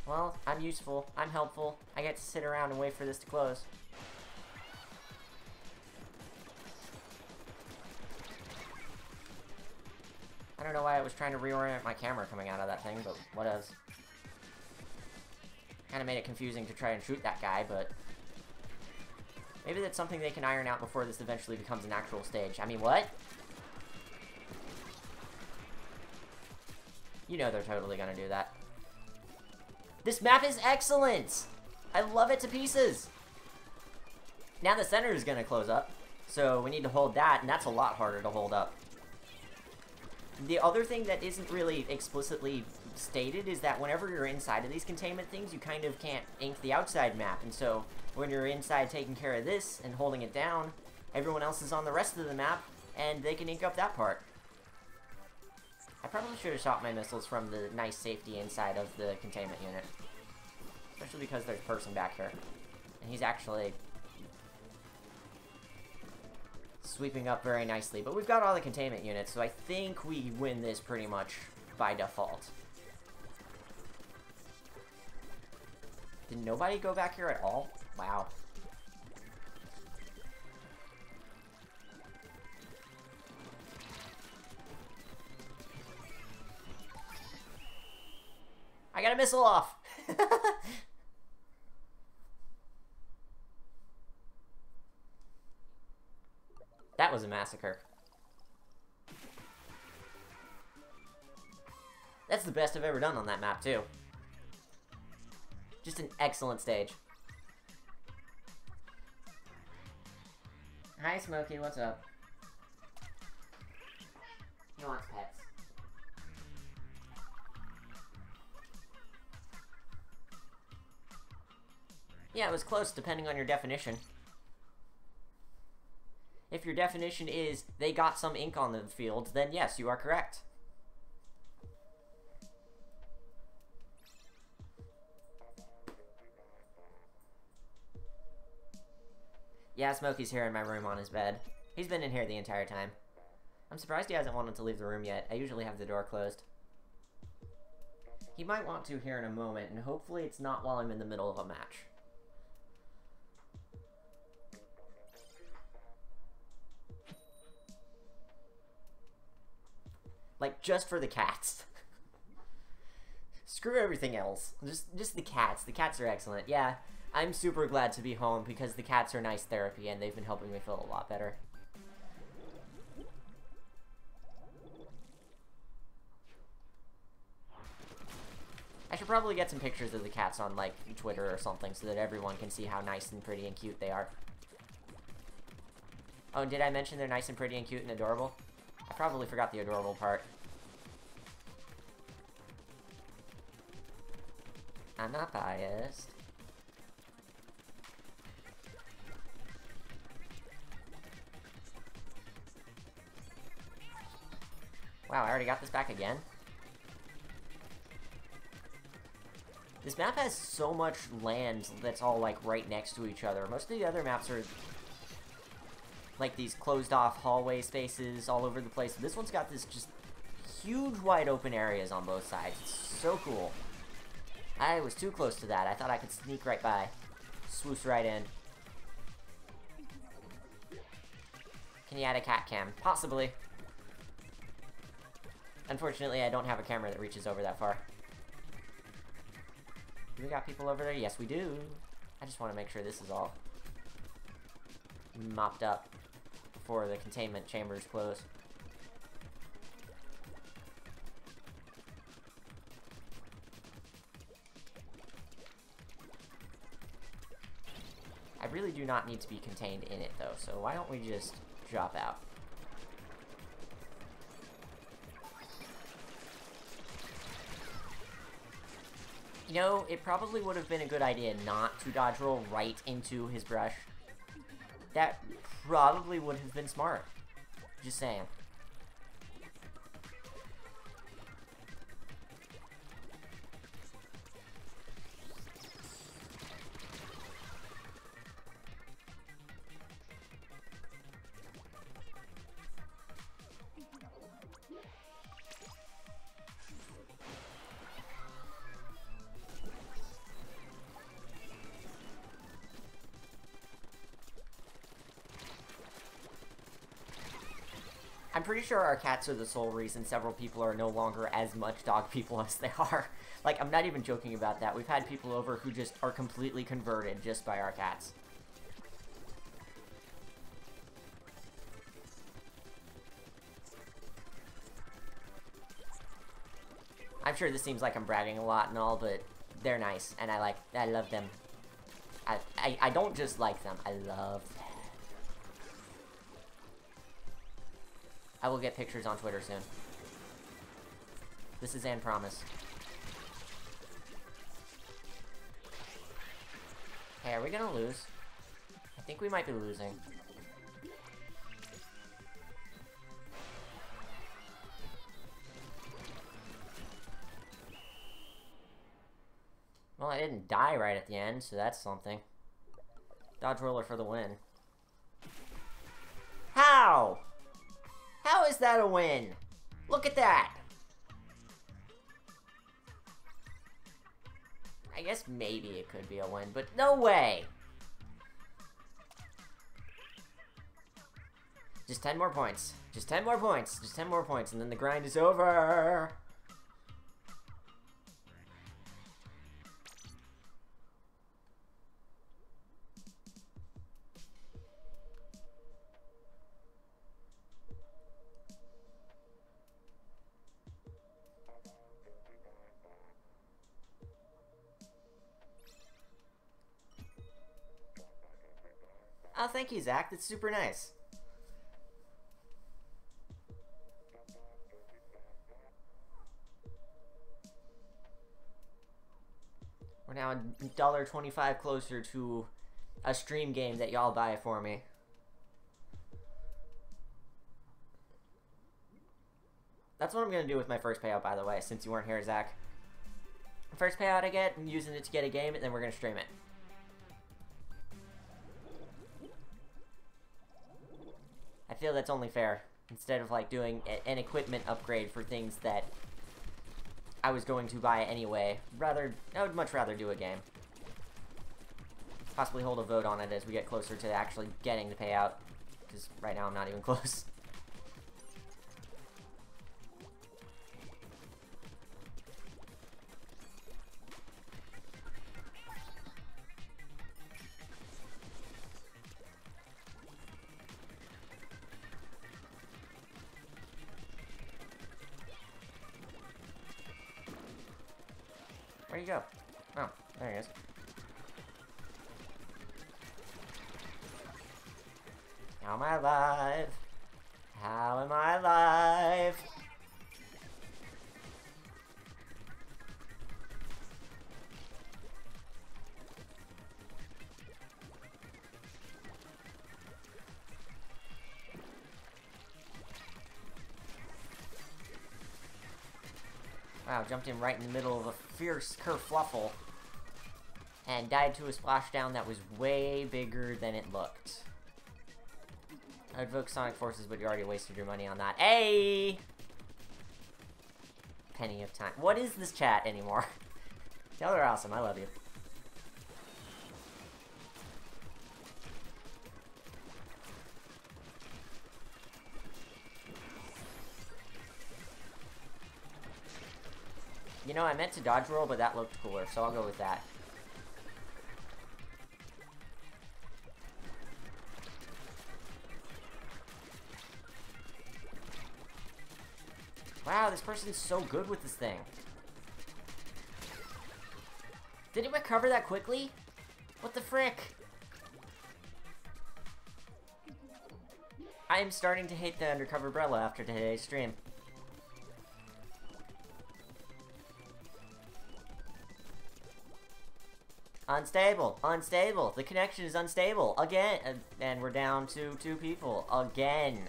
Well, I'm useful. I'm helpful. I get to sit around and wait for this to close. I don't know why I was trying to reorient my camera coming out of that thing, but whatevs. Kinda made it confusing to try and shoot that guy, but... maybe that's something they can iron out before this eventually becomes an actual stage. I mean, what? You know they're totally gonna do that. This map is excellent! I love it to pieces! Now the center is gonna close up, so we need to hold that, and that's a lot harder to hold up. The other thing that isn't really explicitly stated is that whenever you're inside of these containment things, you kind of can't ink the outside map, and so when you're inside taking care of this and holding it down, everyone else is on the rest of the map, and they can ink up that part. I probably should have shot my missiles from the nice safety inside of the containment unit. Especially because there's a person back here. And he's actually sweeping up very nicely. But we've got all the containment units, so I think we win this pretty much by default. Did nobody go back here at all? Wow. I got a missile off! That was a massacre. That's the best I've ever done on that map, too. Just an excellent stage. Hi, Smokey, what's up? He wants pets. Yeah, it was close, depending on your definition. If your definition is, they got some ink on the field, then yes, you are correct. Yeah, Smokey's here in my room on his bed. He's been in here the entire time. I'm surprised he hasn't wanted to leave the room yet. I usually have the door closed. He might want to here in a moment, and hopefully it's not while I'm in the middle of a match. Like, just for the cats. Screw everything else. Just the cats. The cats are excellent. Yeah, I'm super glad to be home because the cats are nice therapy and they've been helping me feel a lot better. I should probably get some pictures of the cats on, like, Twitter or something so that everyone can see how nice and pretty and cute they are. Oh, and did I mention they're nice and pretty and cute and adorable? I probably forgot the adorable part. I'm not biased. Wow, I already got this back again? This map has so much land that's all, like, right next to each other. Most of the other maps are like these closed-off hallway spaces all over the place. This one's got this just huge wide open areas on both sides. It's so cool. I was too close to that. I thought I could sneak right by. Swoosh right in. Can you add a cat cam? Possibly. Unfortunately, I don't have a camera that reaches over that far. Do we got people over there? Yes, we do. I just want to make sure this is all mopped up before the containment chambers close. I really do not need to be contained in it, though, so why don't we just drop out? You know, it probably would have been a good idea not to dodge roll right into his brush. That probably would have been smart. Just saying. I'm pretty sure our cats are the sole reason several people are no longer as much dog people as they are. Like, I'm not even joking about that. We've had people over who just are completely converted just by our cats. I'm sure this seems like I'm bragging a lot and all, but they're nice, and I love them. I don't just like them, I love them. I will get pictures on Twitter soon. This is Ann Promise. Hey, are we gonna lose? I think we might be losing. Well, I didn't die right at the end, so that's something. Dodge roller for the win. How? How is that a win? Look at that! I guess maybe it could be a win, but no way! Just 10 more points. Just 10 more points. Just 10 more points, and then the grind is over! Oh, thank you, Zach. That's super nice. We're now $1.25 closer to a stream game that y'all buy for me. That's what I'm going to do with my first payout, by the way, since you weren't here, Zach. First payout I get, I'm using it to get a game, and then we're going to stream it. I feel that's only fair, instead of like doing an equipment upgrade for things that I was going to buy anyway. I would much rather do a game. Possibly hold a vote on it as we get closer to actually getting the payout. Because right now I'm not even close. Where'd you go? Oh, there he is. How am I alive? How am I alive? Wow, jumped in right in the middle of a fierce kerfluffle. And died to a splashdown that was way bigger than it looked. I would invoke Sonic Forces, but you already wasted your money on that. Hey! Penny of time. What is this chat anymore? Y'all are awesome. I love you. You know, I meant to dodge roll, but that looked cooler, so I'll go with that. Wow, this person's so good with this thing. Did it recover that quickly? What the frick? I am starting to hate the undercover umbrella after today's stream. Unstable, unstable. The connection is unstable again, and we're down to 2 people again.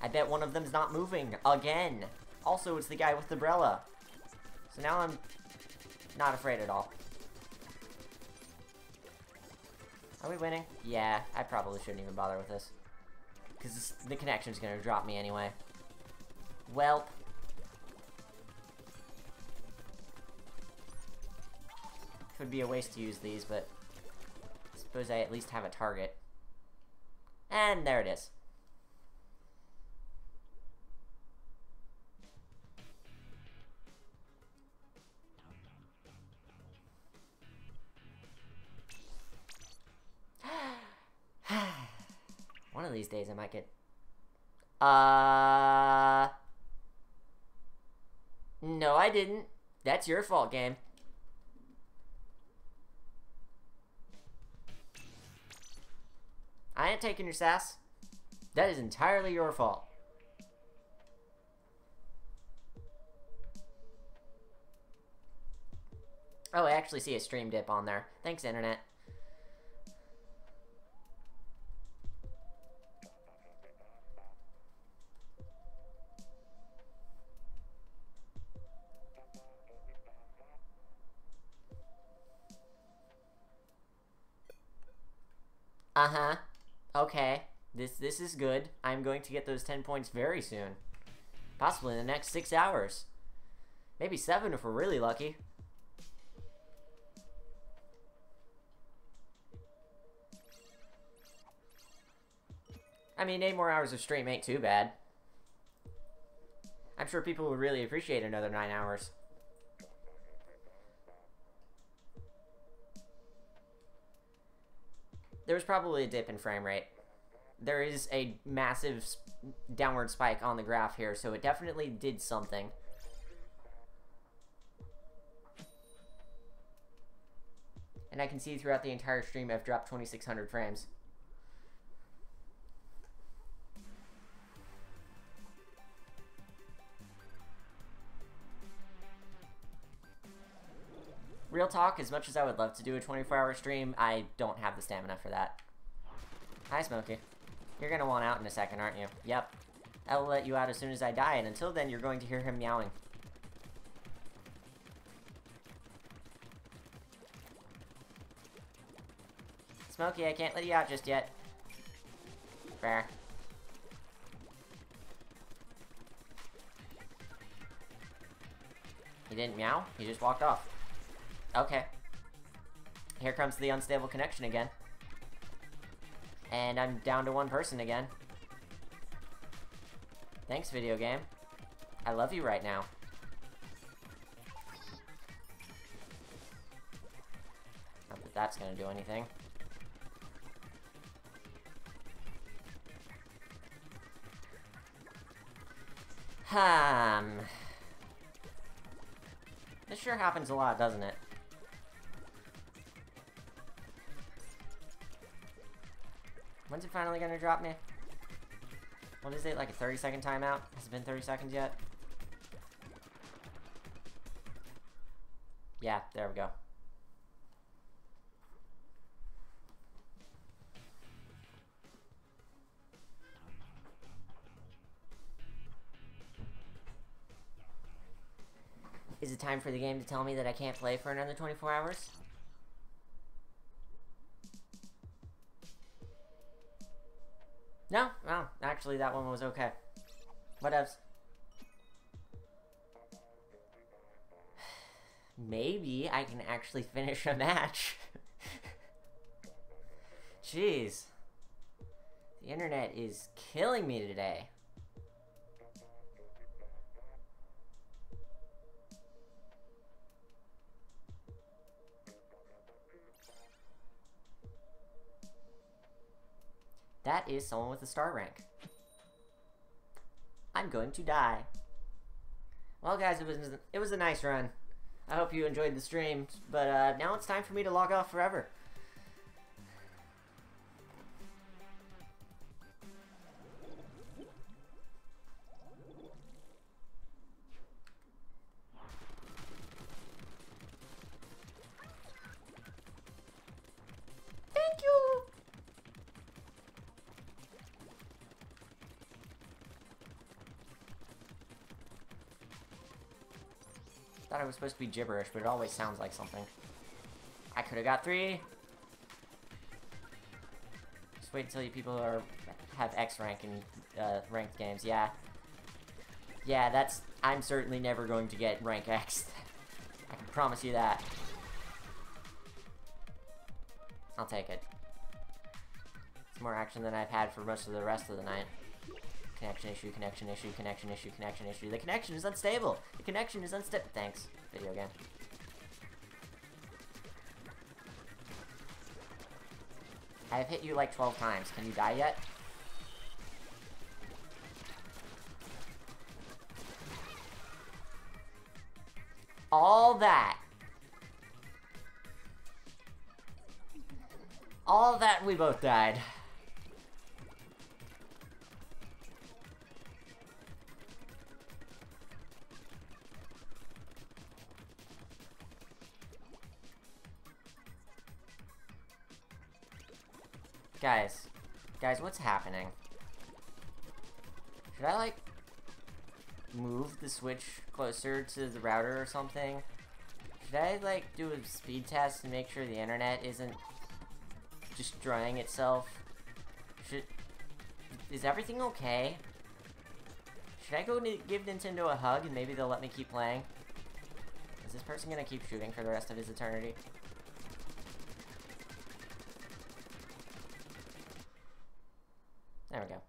I bet one of them's not moving again. Also, it's the guy with the umbrella. So now I'm not afraid at all. Are we winning? Yeah, I probably shouldn't even bother with this. Because the connection's gonna drop me anyway. Welp. Could be a waste to use these, but I suppose I at least have a target. And there it is. One of these days I might get... No, I didn't. That's your fault, game. I ain't taking your sass. That is entirely your fault. Oh, I actually see a stream dip on there. Thanks, internet. Uh-huh. Okay. This is good. I'm going to get those 10 points very soon. Possibly in the next 6 hours. Maybe 7 if we're really lucky. I mean, 8 more hours of stream ain't too bad. I'm sure people would really appreciate another 9 hours. There was probably a dip in frame rate. There is a massive downward spike on the graph here, so it definitely did something. And I can see throughout the entire stream I've dropped 2,600 frames. Real talk, as much as I would love to do a 24-hour stream, I don't have the stamina for that. Hi, Smokey. You're gonna want out in a second, aren't you? Yep. I will let you out as soon as I die, and until then, you're going to hear him meowing. Smokey, I can't let you out just yet. Fair. He didn't meow? He just walked off. Okay. Here comes the unstable connection again. And I'm down to one person again. Thanks, video game. I love you right now. Not that that's gonna do anything. This sure happens a lot, doesn't it? When's it finally gonna drop me? What is it, like a 30-second timeout? Has it been 30 seconds yet? Yeah, there we go. Is it time for the game to tell me that I can't play for another 24 hours? No? Oh, actually that one was okay. Whatevs. Maybe I can actually finish a match. Jeez. The internet is killing me today. That is someone with a star rank. I'm going to die. Well, guys, it was a nice run. I hope you enjoyed the stream, but now it's time for me to log off forever. Thank you! Thought it was supposed to be gibberish, but it always sounds like something. I could have got 3. Just wait until you people have X rank in ranked games. Yeah. Yeah, that's... I'm certainly never going to get rank X. I can promise you that. I'll take it. It's more action than I've had for most of the rest of the night. Connection issue, connection issue, connection issue, connection issue. The connection is unstable. The connection is unstable. Thanks, video game. I have hit you like 12 times. Can you die yet? All that. All that, we both died. Guys, what's happening? Should I, like, move the Switch closer to the router or something? Should I, like, do a speed test and make sure the internet isn't destroying itself? Is everything okay? Should I go give Nintendo a hug and maybe they'll let me keep playing? Is this person gonna keep shooting for the rest of his eternity? There we go.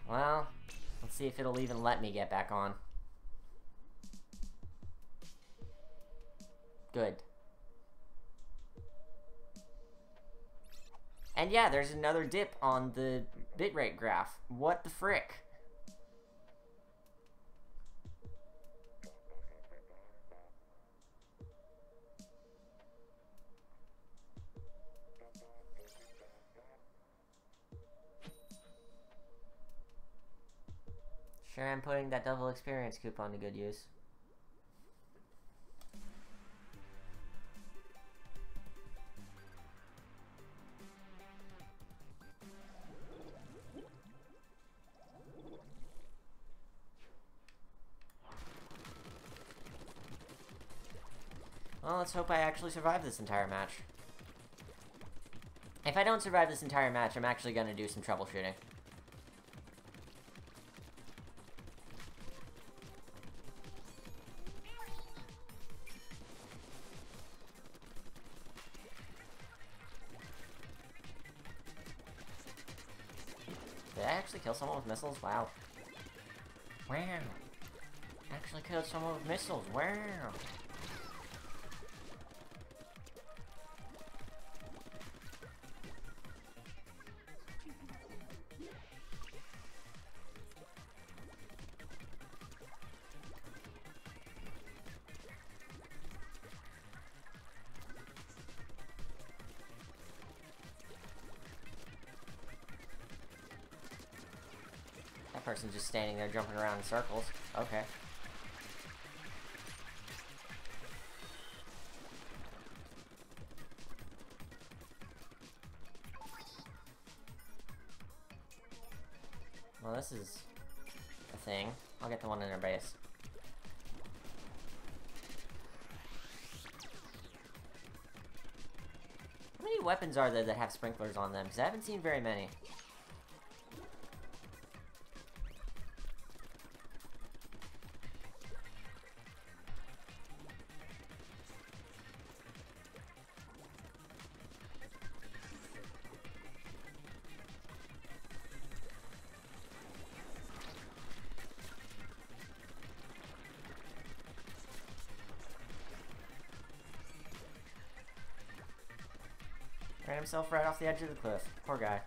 Well, let's see if it'll even let me get back on. Good. And yeah, there's another dip on the bitrate graph. What the frick? Sure, I'm putting that double experience coupon to good use. Well, let's hope I actually survive this entire match. If I don't survive this entire match, I'm actually gonna do some troubleshooting. Did I actually kill someone with missiles? Wow. Wow. Actually killed someone with missiles. Wow. That person's just standing there jumping around in circles. Okay. Well, this is a thing. I'll get the one in their base. How many weapons are there that have sprinklers on them? Because I haven't seen very many. Ran himself right off the edge of the cliff. Poor guy.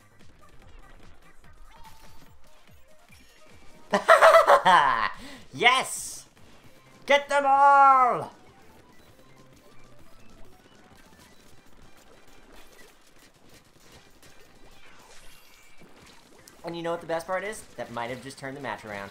Yes! Get them all! And you know what the best part is? That might have just turned the match around.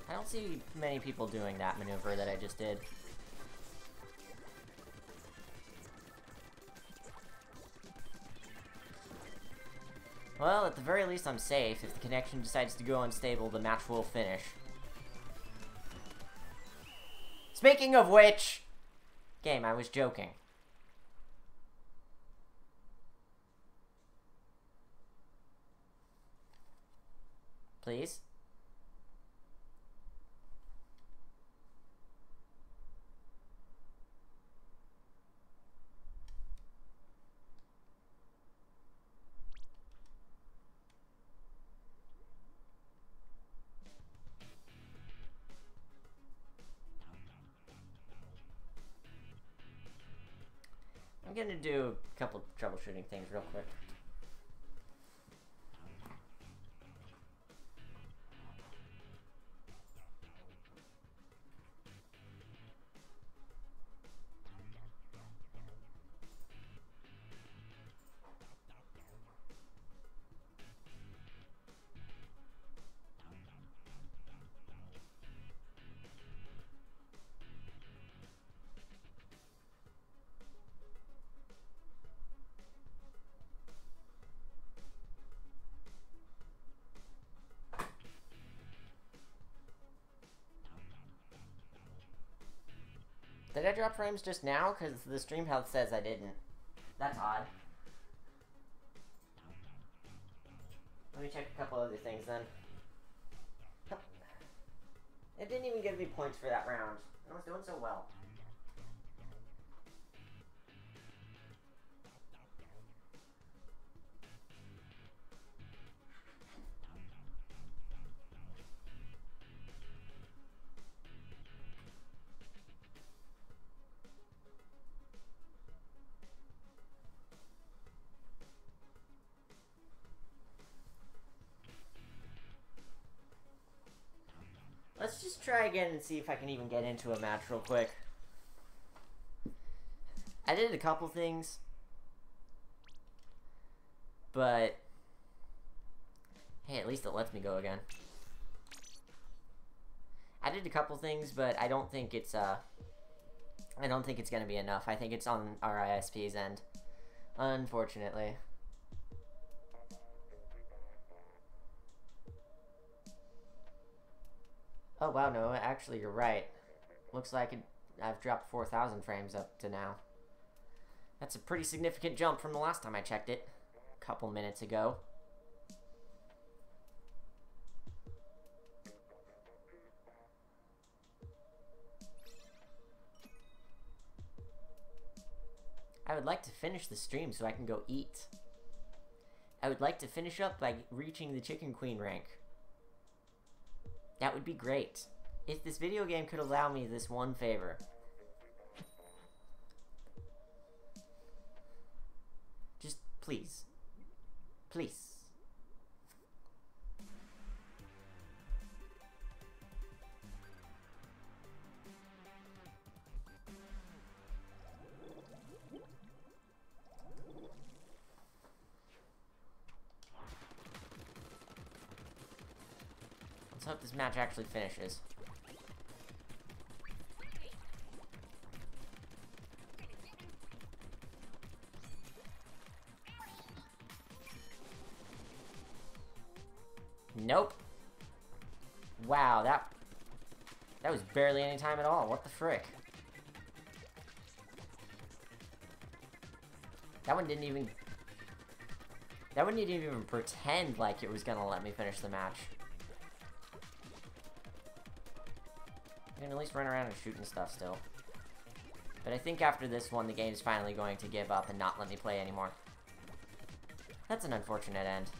I don't see many people doing that maneuver that I just did. Well, at the very least I'm safe. If the connection decides to go unstable, the match will finish. Speaking of which... Game, I was joking. Please? I'm gonna do a couple troubleshooting things real quick. Did I drop frames just now? Because the stream health says I didn't. That's odd. Let me check a couple other things then. It didn't even give me points for that round. I was doing so well. Let's just try again and see if I can even get into a match real quick. I did a couple things. But hey, at least it lets me go again. I did a couple things, but I don't think it's gonna be enough. I think it's on our ISP's end, unfortunately. Oh wow, no, actually you're right. Looks like I've dropped 4,000 frames up to now. That's a pretty significant jump from the last time I checked it, a couple minutes ago. I would like to finish the stream so I can go eat. I would like to finish up by reaching the Chicken Queen rank. That would be great. If this video game could allow me this one favor. Just please. Please. Let's hope this match actually finishes. Nope. Wow, that was barely any time at all. What the frick? That one didn't even pretend like it was gonna let me finish the match. I can at least run around and shoot and stuff still. But I think after this one, the game's finally going to give up and not let me play anymore. That's an unfortunate end.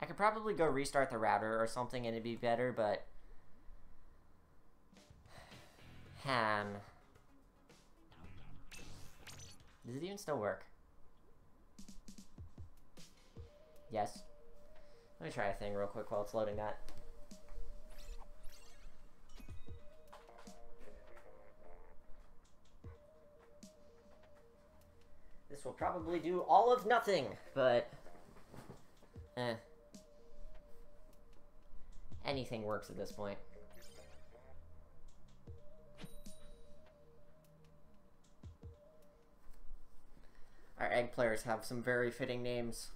I could probably go restart the router or something and it'd be better, but... Does it even still work? Yes. Let me try a thing real quick while it's loading that. This will probably do all of nothing, but... Anything works at this point. Our egg players have some very fitting names.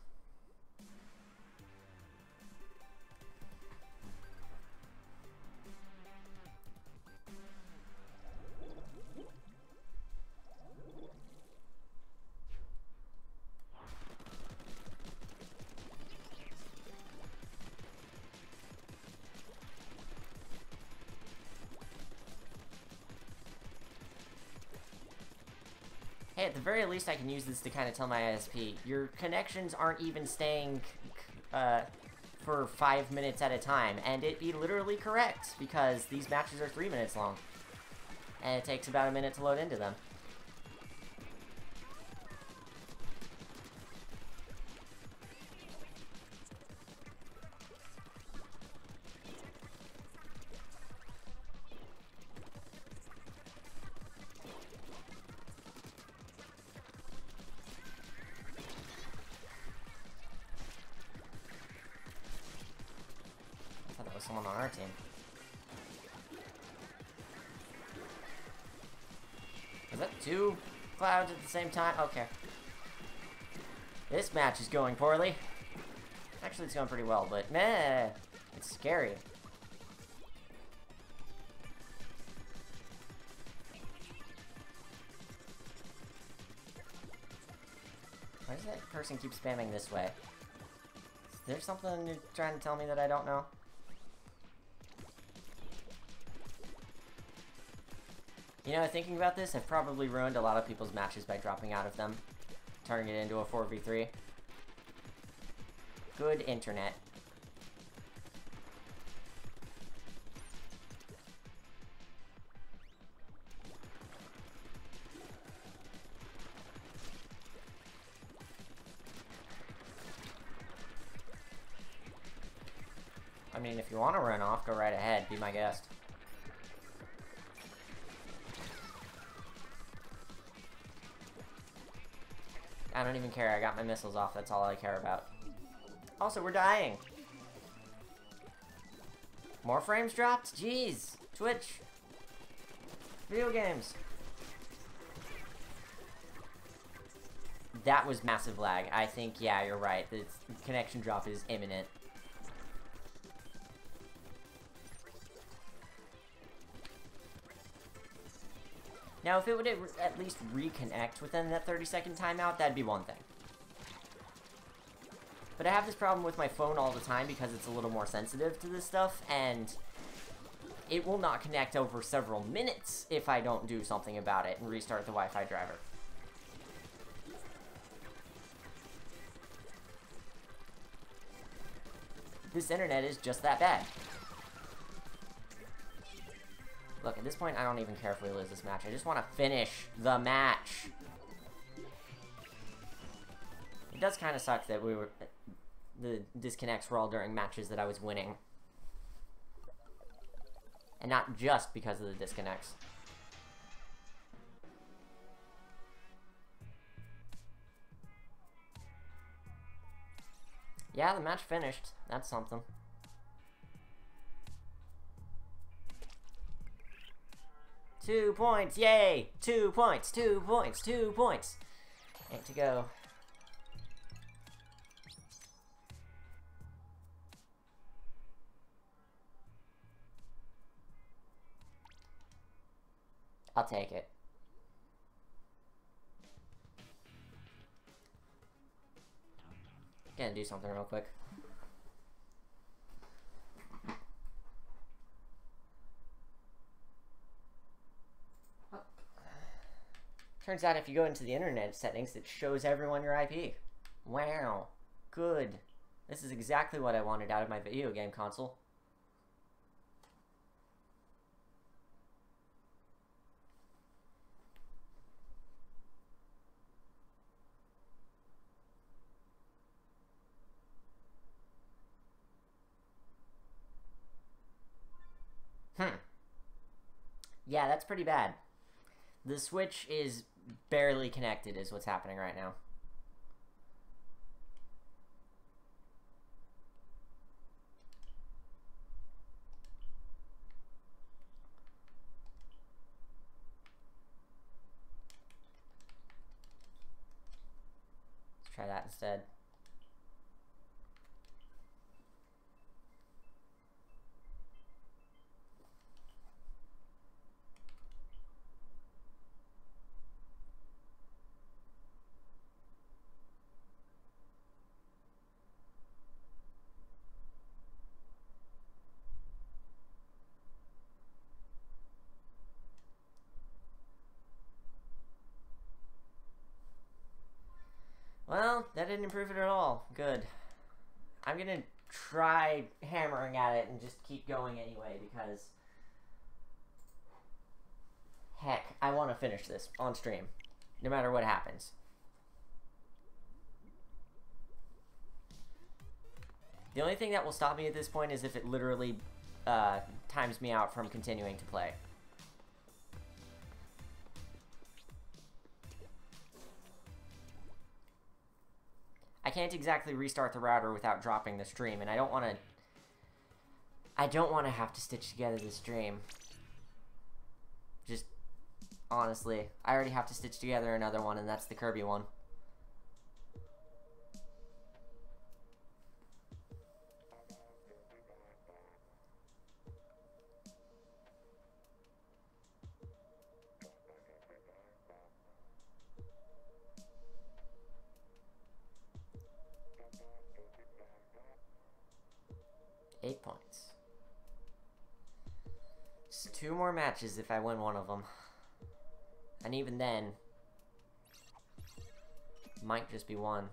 Hey, at the very least I can use this to kind of tell my ISP, your connections aren't even staying for 5 minutes at a time, and it'd be literally correct, because these matches are 3 minutes long, and it takes about a minute to load into them. Someone on our team. Is that 2 clouds at the same time? Okay. This match is going poorly. Actually, it's going pretty well, but meh, it's scary. Why does that person keep spamming this way? Is there something you're trying to tell me that I don't know? You know, thinking about this, I've probably ruined a lot of people's matches by dropping out of them, turning it into a 4v3. Good internet. I mean, if you want to run off, go right ahead. Be my guest. I don't even care. I got my missiles off. That's all I care about. Also, we're dying. More frames dropped? Jeez. Twitch. Video games. That was massive lag. I think, yeah, you're right. The connection drop is imminent. Now, if it would at least reconnect within that 30-second timeout, that'd be one thing. But I have this problem with my phone all the time because it's a little more sensitive to this stuff, and it will not connect over several minutes if I don't do something about it and restart the Wi-Fi driver. This internet is just that bad. Look, at this point, I don't even care if we lose this match. I just want to finish the match. It does kind of suck that the disconnects were all during matches that I was winning. And not just because of the disconnects. Yeah, the match finished. That's something. Two points, yay! 2 points, 2 points, 2 points. 8 to go. I'll take it. Gonna do something real quick. Turns out if you go into the internet settings, it shows everyone your IP. Wow. Good. This is exactly what I wanted out of my video game console. Yeah, that's pretty bad. The Switch is barely connected is what's happening right now. Let's try that instead. Well, that didn't improve it at all. Good. I'm gonna try hammering at it and just keep going anyway because... heck, I want to finish this on stream. No matter what happens. The only thing that will stop me at this point is if it literally times me out from continuing to play. I can't exactly restart the router without dropping the stream, and I don't want to have to stitch together the stream. Just, honestly, I already have to stitch together another one, and that's the Kirby one. Eight points. Just 2 more matches if I win one of them. And even then, might just be 1.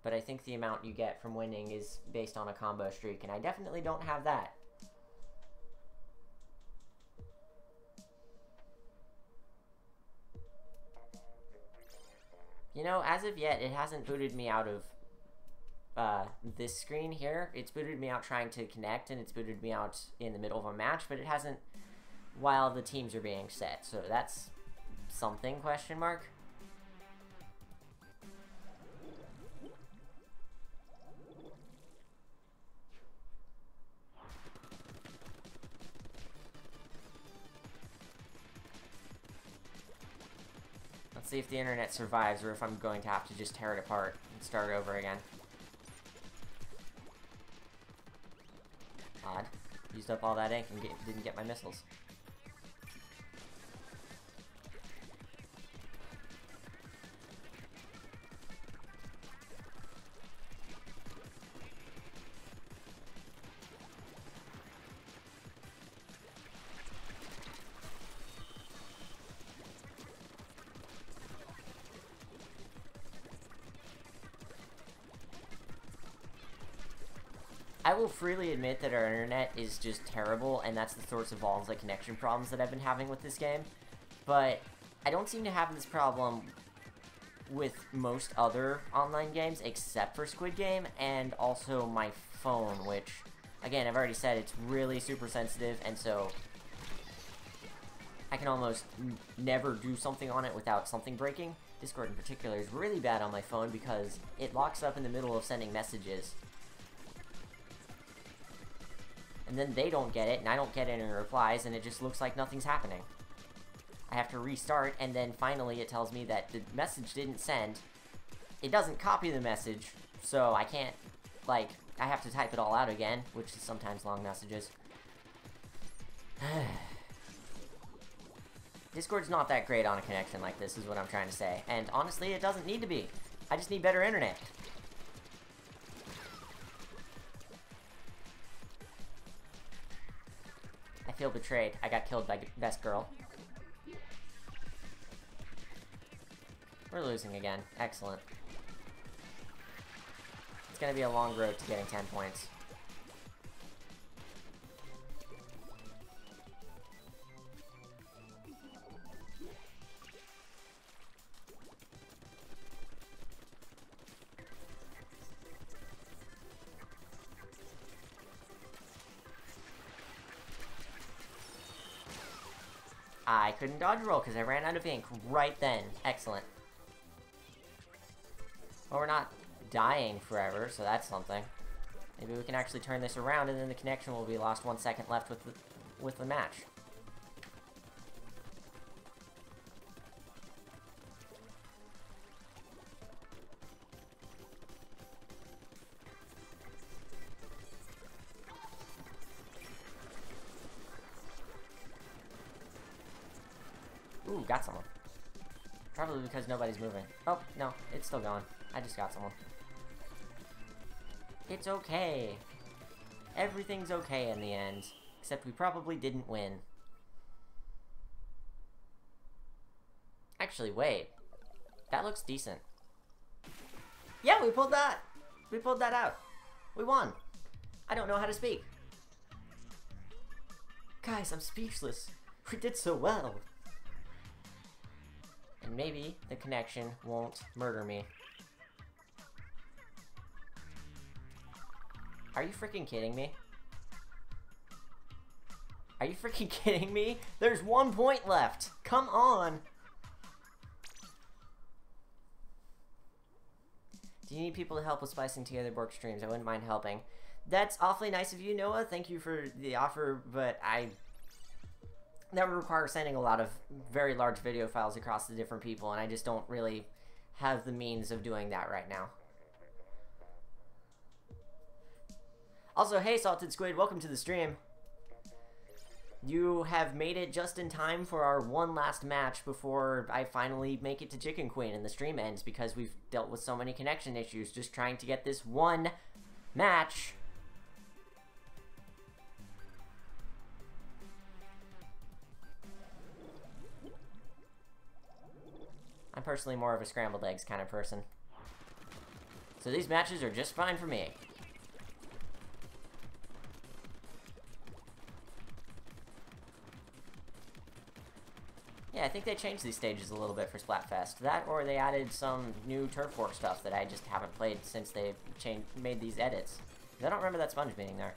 But I think the amount you get from winning is based on a combo streak, and I definitely don't have that. You know, as of yet, it hasn't booted me out of this screen here. It's booted me out trying to connect, and it's booted me out in the middle of a match, but it hasn't while the teams are being set. So that's something, question mark. Let's see if the internet survives or if I'm going to have to just tear it apart and start over again. Odd. Used up all that ink and didn't get my missiles. I will freely admit that our internet is just terrible, and that's the source of all the connection problems that I've been having with this game. But I don't seem to have this problem with most other online games, except for Squid Game, and also my phone, which, again, I've already said, it's really super sensitive, and so I can almost never do something on it without something breaking. Discord in particular is really bad on my phone because it locks up in the middle of sending messages. And then they don't get it, and I don't get any replies, and it just looks like nothing's happening. I have to restart, and then finally it tells me that the message didn't send. It doesn't copy the message, so I can't, like, I have to type it all out again, which is sometimes long messages. Discord's not that great on a connection like this, is what I'm trying to say. And honestly, it doesn't need to be. I just need better internet. I feel betrayed. I got killed by best girl. We're losing again. Excellent. It's gonna be a long road to getting 10 points. I couldn't dodge roll because I ran out of ink right then. Excellent. Well, we're not dying forever, so that's something. Maybe we can actually turn this around, and then the connection will be lost 1 second left with the match. Ooh, got someone. Probably because nobody's moving. Oh, no, it's still going. I just got someone. It's okay. Everything's okay in the end. Except we probably didn't win. Actually, wait. That looks decent. Yeah, we pulled that! We pulled that out. We won. I don't know how to speak. Guys, I'm speechless. We did so well. And maybe the connection won't murder me. Are you freaking kidding me? Are you freaking kidding me? There's 1 point left. Come on. Do you need people to help with splicing together work streams? I wouldn't mind helping. That's awfully nice of you, Noah. Thank you for the offer, but that would require sending a lot of very large video files across to different people, and I just don't really have the means of doing that right now. Also, hey Salted Squid, welcome to the stream. You have made it just in time for our one last match before I finally make it to Chicken Queen and the stream ends, because we've dealt with so many connection issues just trying to get this one match. I'm personally more of a scrambled eggs kind of person. So these matches are just fine for me. Yeah, I think they changed these stages a little bit for Splatfest. That, or they added some new Turf War stuff that I just haven't played since they made these edits. 'Cause I don't remember that sponge being there.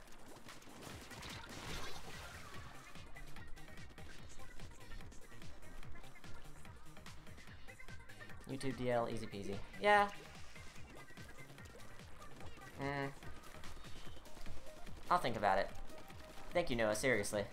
YouTube DL, easy peasy. Yeah. I'll think about it. Thank you, Noah, seriously.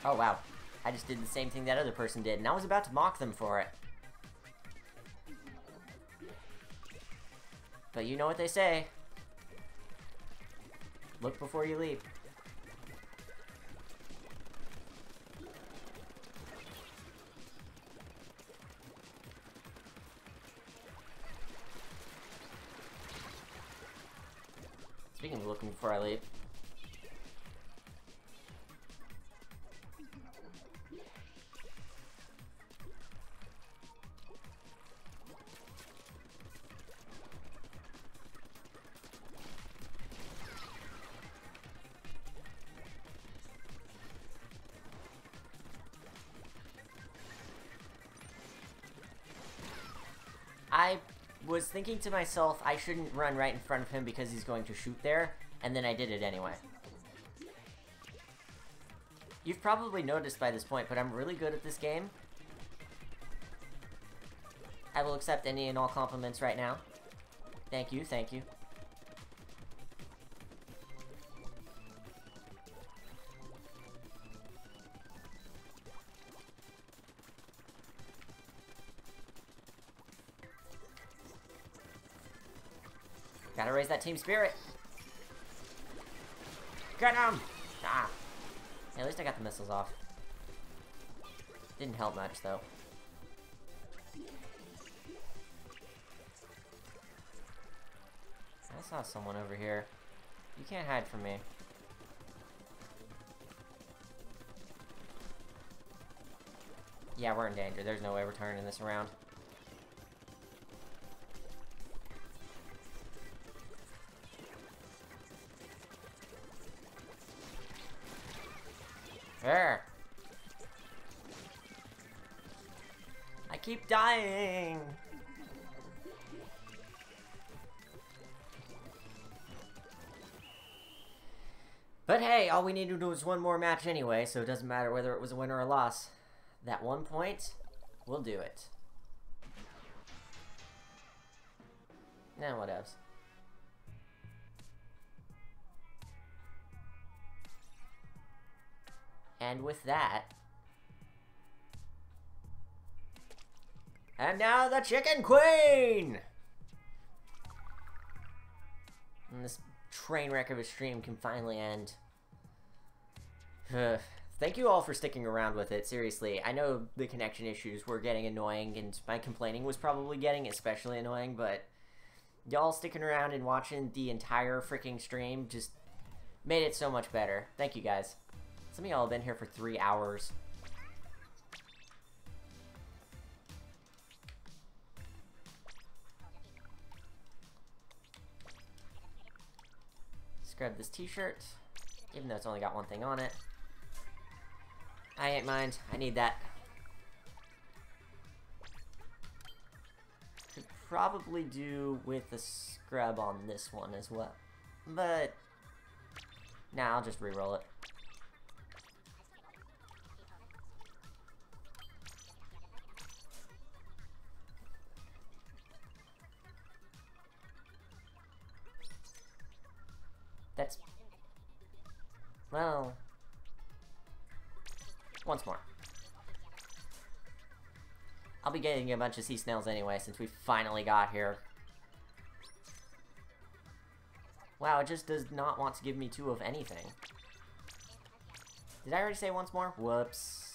Oh, wow. I just did the same thing that other person did, and I was about to mock them for it. But you know what they say. Look before you leap. Speaking of looking before I leap. I was thinking to myself, I shouldn't run right in front of him because he's going to shoot there, and then I did it anyway. You've probably noticed by this point, but I'm really good at this game. I will accept any and all compliments right now. Thank you, thank you. Gotta raise that team spirit. Get him! Ah. At least I got the missiles off. Didn't help much, though. I saw someone over here. You can't hide from me. Yeah, we're in danger. There's no way we're turning this around. There. I keep dying. But hey, all we need to do is one more match anyway, so it doesn't matter whether it was a win or a loss. That 1 point will do it. Nah, whatevs. And with that... And now the Chicken Queen! And this train wreck of a stream can finally end. Thank you all for sticking around with it, seriously. I know the connection issues were getting annoying, and my complaining was probably getting especially annoying, but y'all sticking around and watching the entire freaking stream just made it so much better. Thank you guys. Some of y'all have been here for 3 hours. Let's grab this t-shirt, even though it's only got one thing on it. I ain't mind. I need that. Could probably do with a scrub on this one as well. But, nah, I'll just re-roll it. That's... well... once more. I'll be getting a bunch of sea snails anyway, since we finally got here. Wow, it just does not want to give me 2 of anything. Did I already say once more? Whoops.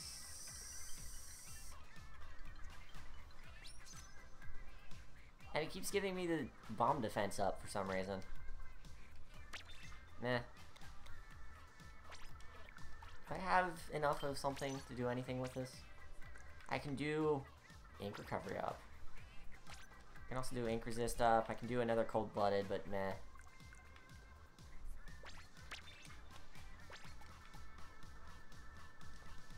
And it keeps giving me the bomb defense up for some reason. Nah. Do I have enough of something to do anything with this? I can do ink recovery up. I can also do ink resist up. I can do another cold-blooded, but meh.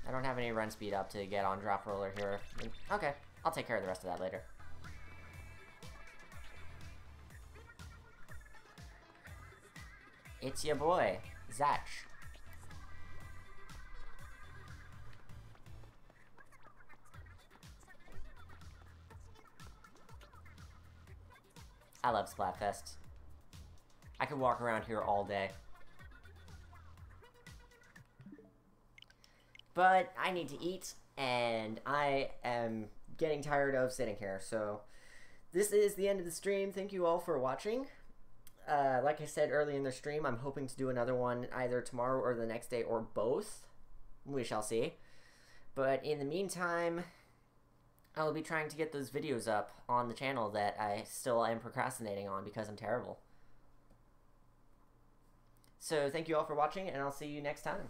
I don't have any run speed up to get on drop roller here. Okay, I'll take care of the rest of that later. It's your boy, Zach. I love Splatfest. I could walk around here all day. But I need to eat, and I am getting tired of sitting here, so this is the end of the stream. Thank you all for watching. Like I said early in the stream, I'm hoping to do another one either tomorrow or the next day, or both. We shall see. But in the meantime, I will be trying to get those videos up on the channel that I still am procrastinating on because I'm terrible. So thank you all for watching, and I'll see you next time.